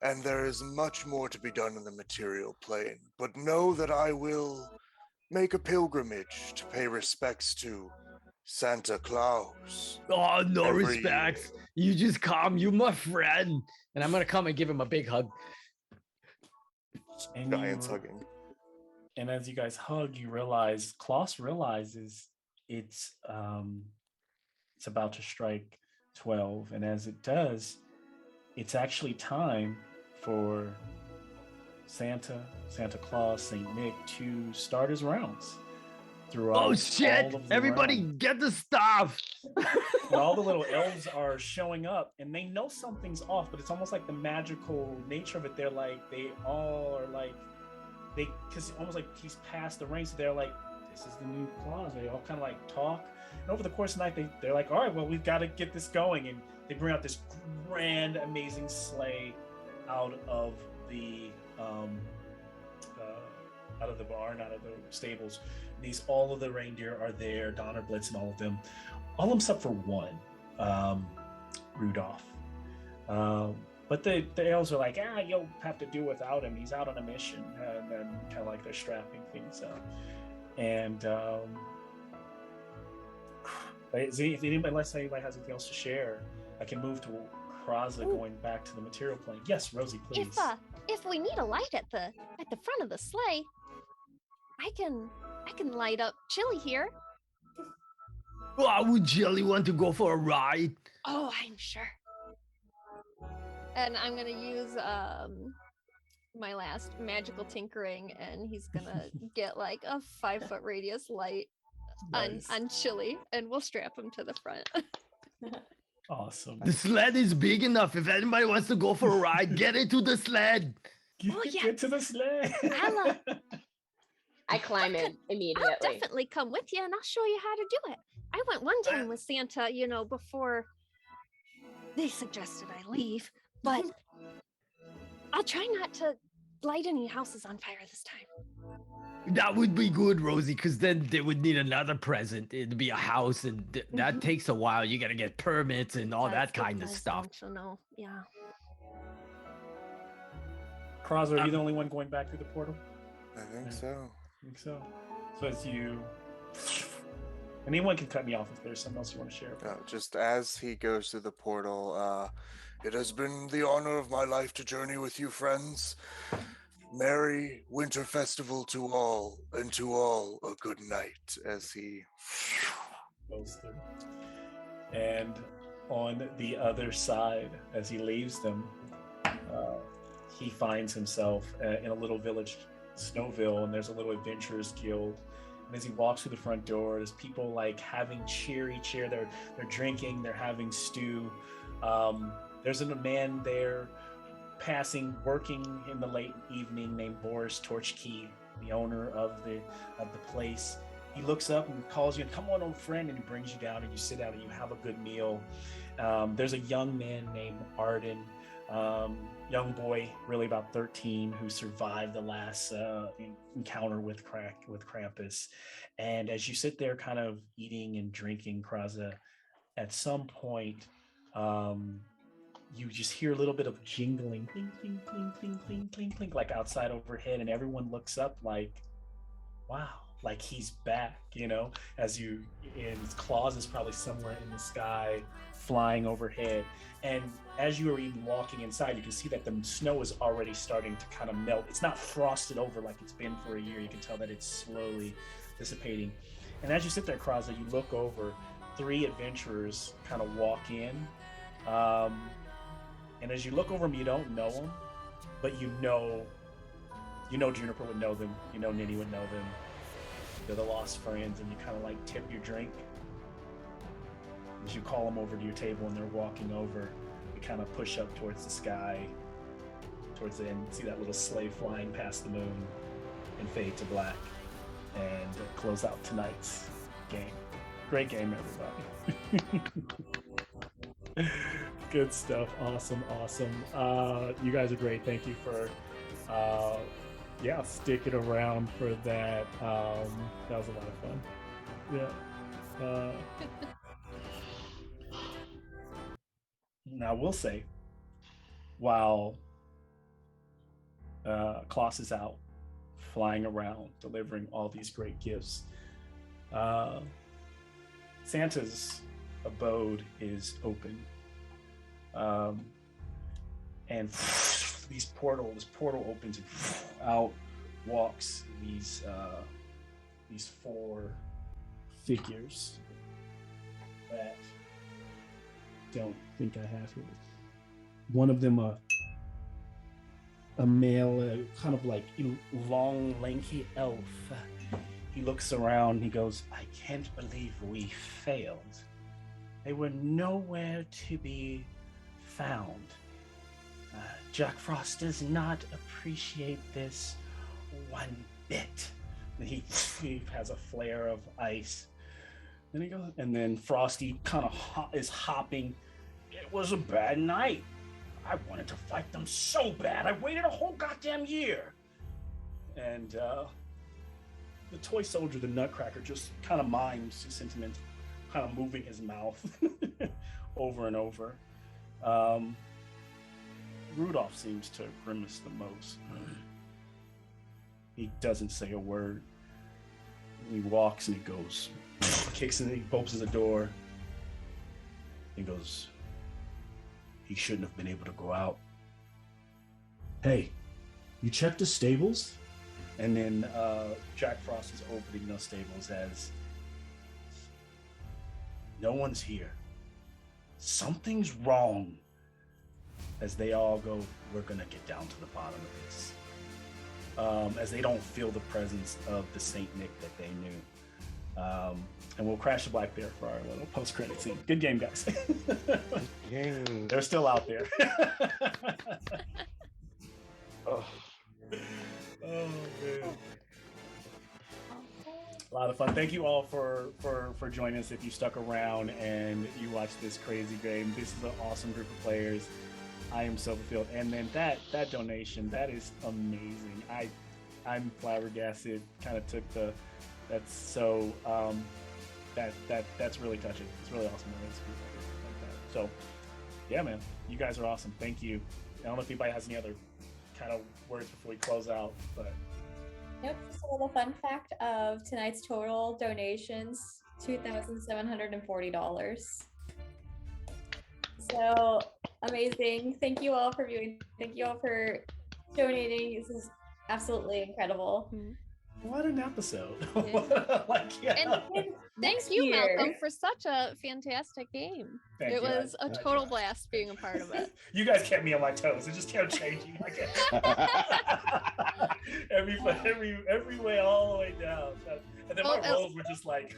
And there is much more to be done in the material plane, but know that I will make a pilgrimage to pay respects to Santa Claus. Oh, no Every respects. year. You just come. You my friend. And I'm gonna come and give him a big hug. And Giants you- hugging. And as you guys hug, you realize Klaus realizes it's about to strike 12, and as it does, it's actually time for Santa Claus, Saint Nick to start his rounds throughout. Oh shit! all of the Everybody realm. get the stuff. And all the little elves are showing up, and they know something's off, but it's almost like the magical nature of it. They're like, they all are like, because it's almost like he's passed the ring, so they're like, this is the new Klaus. They all kind of like talk, and over the course of the night, they're like, all right, well, we've got to get this going, and they bring out this grand, amazing sleigh out of the barn, out of the stables. All of the reindeer are there, Donner, Blitz, and all of them except for one, Rudolph. But the elves are like, you'll have to do without him. He's out on a mission, and then kind of like they're strapping things up. And unless anybody has anything else to share, I can move to Kraza going back to the material plane. Yes, Rosie, please. If we need a light at the front of the sleigh, I can light up Chili here. Oh, would Jelly want to go for a ride? Oh, I'm sure. And I'm gonna use my last magical tinkering, and he's gonna get like a 5-foot radius light Nice. on Chili, and we'll strap him to the front. Awesome. The sled is big enough. If anybody wants to go for a ride, get into the sled. Oh, yeah. Get to the sleigh. I climb in immediately. I'll definitely come with you, and I'll show you how to do it. I went one time with Santa, before they suggested I leave, but I'll try not to light any houses on fire this time. That would be good, Rosie, because then they would need another present. It'd be a house, and that takes a while. You got to get permits and all that kind of stuff. Yeah. Kraza, are you the only one going back through the portal? I think so. I think so. So as you, anyone can cut me off if there's something else you want to share. Just as he goes through the portal, it has been the honor of my life to journey with you, friends. Merry Winter Festival to all, and to all a good night, as he goes through. And on the other side, as he leaves them, he finds himself in a little village, Snowville, and there's a little adventurers guild. And as he walks through the front door, there's people like having cheer. They're drinking, they're having stew. There's a man there working in the late evening, named Boris Torchkey, the owner of the place. He looks up and calls you, and come on, old friend, and he brings you down, and you sit down and you have a good meal. There's a young man named Arden, young boy, really about 13, who survived the last encounter with Krampus. And as you sit there kind of eating and drinking, Kraza, at some point, you just hear a little bit of jingling, clink, clink, clink, clink, clink, clink, clink, like outside overhead, and everyone looks up like, wow, like he's back, you know, and his claws is probably somewhere in the sky, flying overhead. And as you are even walking inside, you can see that the snow is already starting to kind of melt. It's not frosted over like it's been for a year. You can tell that it's slowly dissipating. And as you sit there, Kraza, you look over, 3 adventurers kind of walk in. And as you look over them, you don't know them, but you know Juniper would know them. You know Neni would know them. They're the lost friends, and you kind of like tip your drink. As you call them over to your table and they're walking over, you kind of push up towards the sky, towards the end, see that little sleigh flying past the moon and fade to black, and close out tonight's game. Great game, everybody. Good stuff. Awesome. You guys are great. Thank you for sticking around for that. That was a lot of fun. Yeah. Now, we'll say, while Klaus is out flying around delivering all these great gifts, Santa's abode is open, and this portal opens, and out walks these 4 figures that don't think I have here. One of them a male, kind of like long, lanky elf. He looks around, he goes, "I can't believe we failed. They were nowhere to be found. Jack Frost does not appreciate this one bit." And he has a flare of ice. And he goes, and then Frosty kind of is hopping. "It was a bad night. I wanted to fight them so bad. I waited a whole goddamn year." And the toy soldier, the Nutcracker, just kind of mimes his sentiments, kind of moving his mouth over and over. Rudolph seems to grimace the most. He doesn't say a word. He walks and he goes, kicks in, he opens the door. He goes, "He shouldn't have been able to go out. Hey, you checked the stables?" And then Jack Frost is opening those stables as, "No one's here. Something's wrong." As they all go, "We're gonna get down to the bottom of this." As they don't feel the presence of the Saint Nick that they knew. And we'll crash the black there for our little post-credit scene. Good game, guys. They're still out there. Oh, man. A lot of fun. Thank you all for joining us. If you stuck around and you watched this crazy game, this is an awesome group of players. I am so fulfilled. And then that donation, that is amazing. I'm flabbergasted. Kind of took that's so that's really touching. It's really awesome. Like that. So yeah, man, you guys are awesome. Thank you. I don't know if anybody has any other kind of words before we close out, but Nope, just a little fun fact of tonight's total donations, $2,740. So amazing. Thank you all for viewing. Thank you all for donating. This is absolutely incredible. what an episode. Yeah. And thank you, Malcolm, for such a fantastic game. Thank it you. was a total blast being a part of it. You guys kept me on my toes. It just kept changing. every way, all the way down. And then my rolls were just like,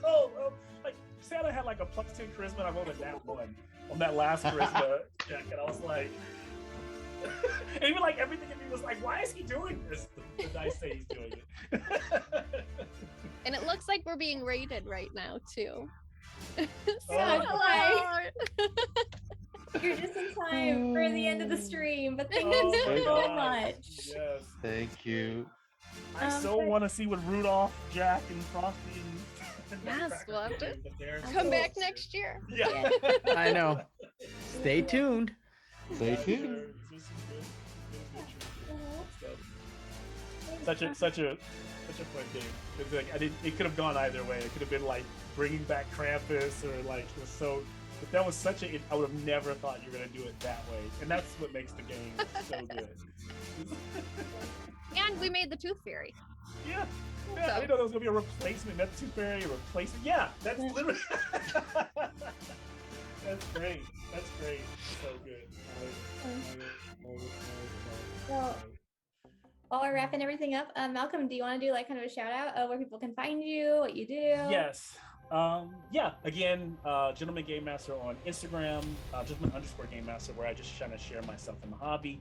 like Santa had like a +10 charisma, and I rolled a nat 1 on that last charisma check, and I was like, and even like everything in me was like, why is he doing this? The dice say he's doing it. And it looks like we're being rated right now too. You're just in time for the end of the stream, but thank you so much. Yes. Thank you. I so want to see what Rudolph, Jack, and Frosty and yes, we'll have to come come back next year. Yeah. I know. Stay tuned. Stay tuned. such a fun game. It's like it could have gone either way. It could have been like bringing back Krampus, or like it was so. But that was such a. I would have never thought you were gonna do it that way, and that's what makes the game so good. And we made the Tooth Fairy. Yeah, I didn't know there was gonna be a replacement. That's Tooth Fairy, a replacement. Yeah, that's literally. That's great. That's great. So good. Well, while we're wrapping everything up, Malcolm, do you want to do like kind of a shout out of where people can find you, what you do? Yes. Again, Gentleman Game Master on Instagram, Gentleman_Game Master, where I just kind of share myself in the hobby.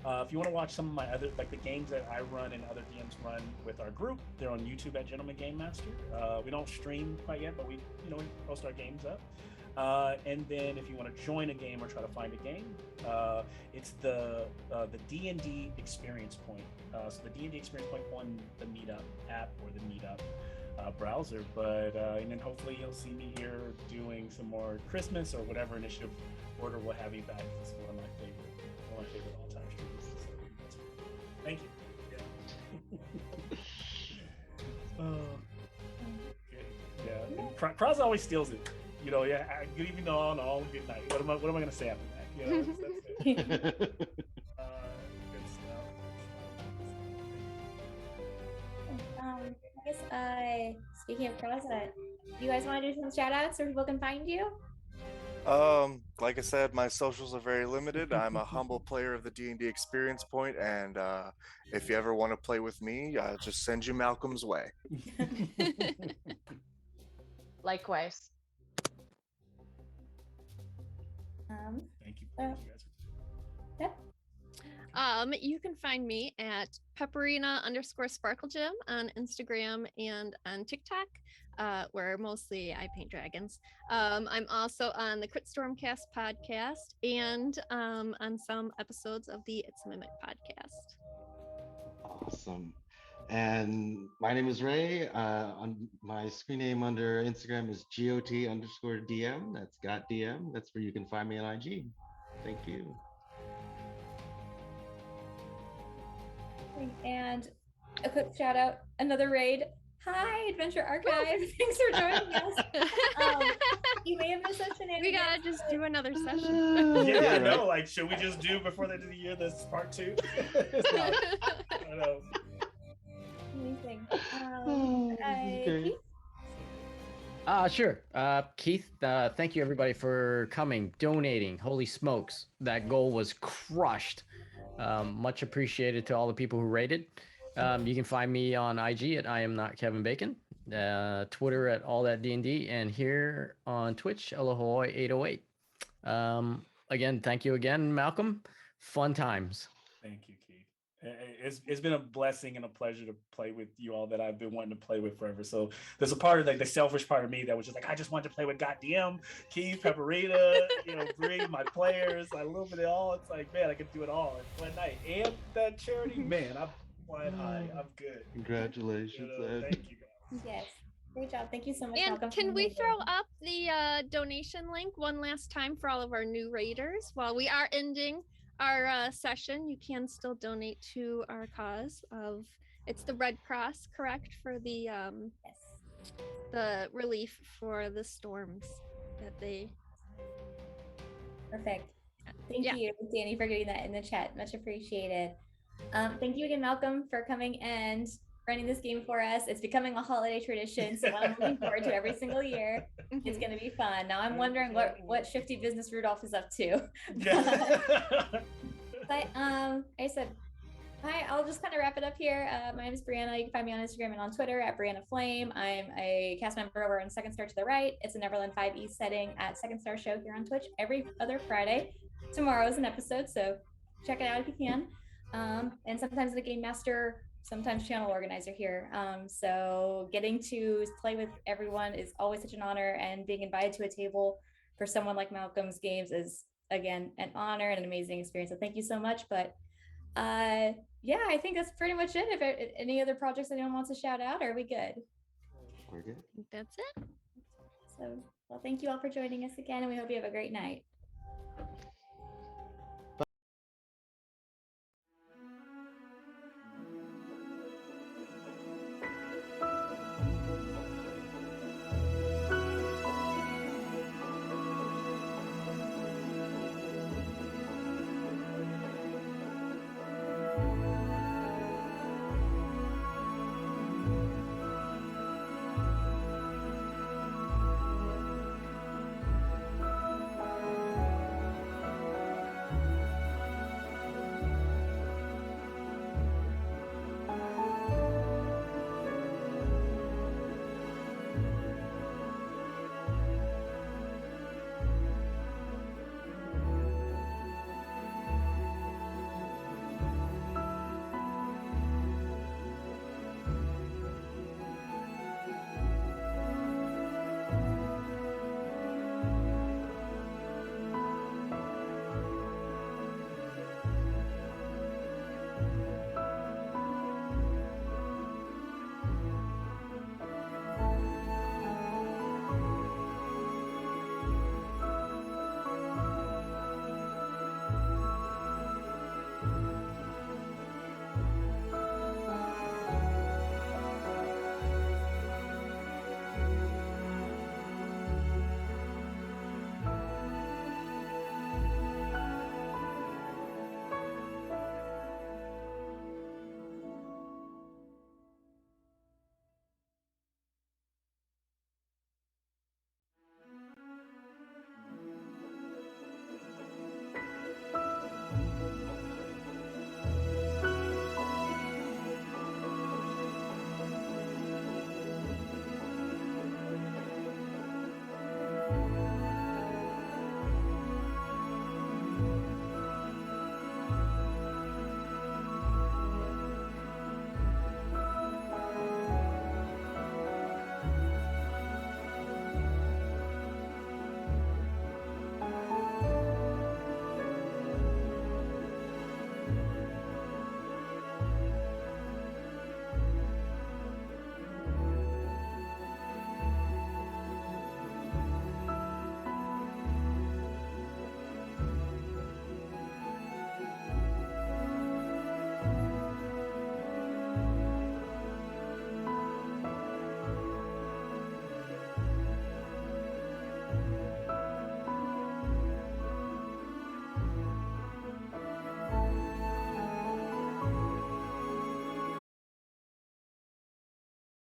If you want to watch some of my other, like the games that I run and other DMs run with our group, they're on YouTube at Gentleman Game Master. We don't stream quite yet, but we post our games up. And then if you want to join a game or try to find a game, it's the D&D Experience Point. So the D&D Experience Point on the Meetup app or the Meetup browser. But and then hopefully you'll see me here doing some more Christmas or whatever initiative order will have you back. This is one of my favorite all-time streams. So thank you. Yeah. Good. Yeah. Kraza always steals it. Good evening all, good night. What am I going to say after that? That's it. Good stuff. I guess, speaking of Kraza, do you guys want to do some shout outs so people can find you? Like I said, my socials are very limited. I'm a humble player of the D&D Experience Point, and if you ever want to play with me, I'll just send you Malcolm's way. Likewise. Thank you. Yep. You can find me at Pepperina_SparkleGem on Instagram and on TikTok, where mostly I paint dragons. I'm also on the Crit Stormcast podcast and on some episodes of the It's a Mimic podcast. Awesome. And my name is Ray. On my screen name under Instagram is GOT_DM. That's GotDM. That's where you can find me on IG. Thank you. And a quick shout out, another raid. Hi, Adventure Archive. Thanks for joining us. You may have missed that shenanigans. We gotta just do another session. Yeah, I know. Like, should we just do before the end of the year this part 2? I know. Amazing. Okay. Keith? Sure. Keith, thank you everybody for coming, donating. Holy smokes, that goal was crushed. Much appreciated to all the people who rated. You can find me on IG at I am not Kevin Bacon, Twitter at all that D&D, and here on Twitch, Elohoy808. Again, thank you again, Malcolm. Fun times. Thank you, Keith. It's been a blessing and a pleasure to play with you all that I've been wanting to play with forever. So there's a part of like the selfish part of me that was just like, I just wanted to play with GotDM, Keith, Pepperina, Bree, my players, a little bit of all. It's like, man, I could do it all in one night. And that charity, man, I'm flying high. I'm good. Congratulations. Thank you guys. Yes. Great job. Thank you so much. And Malcolm, can for we being throw here. up the donation link one last time for all of our new raiders? While we are ending our session, you can still donate to our cause of, it's the Red Cross, correct, for the Yes. the relief for the storms that they. Perfect. Thank Yeah. you, Danny, for getting that in the chat. Much appreciated. Thank you again, Malcolm, for coming and running this game for us. It's becoming a holiday tradition, so I'm looking forward to every single year. It's going to be fun. Now I'm wondering what shifty business Rudolph is up to. But I said, hi, I'll just kind of wrap it up here. My name is Brianna. You can find me on Instagram and on Twitter at Brianna Flame. I'm a cast member over on Second Star to the Right. It's a Neverland 5e setting at Second Star Show here on Twitch every other Friday. Tomorrow is an episode, so check it out if you can. And sometimes the game master, sometimes channel organizer here. So getting to play with everyone is always such an honor, and being invited to a table for someone like Malcolm's games is, again, an honor and an amazing experience. So thank you so much. But yeah, I think that's pretty much it. If any other projects anyone wants to shout out, are we good? We're good. I think that's it. So, well, thank you all for joining us again, and we hope you have a great night.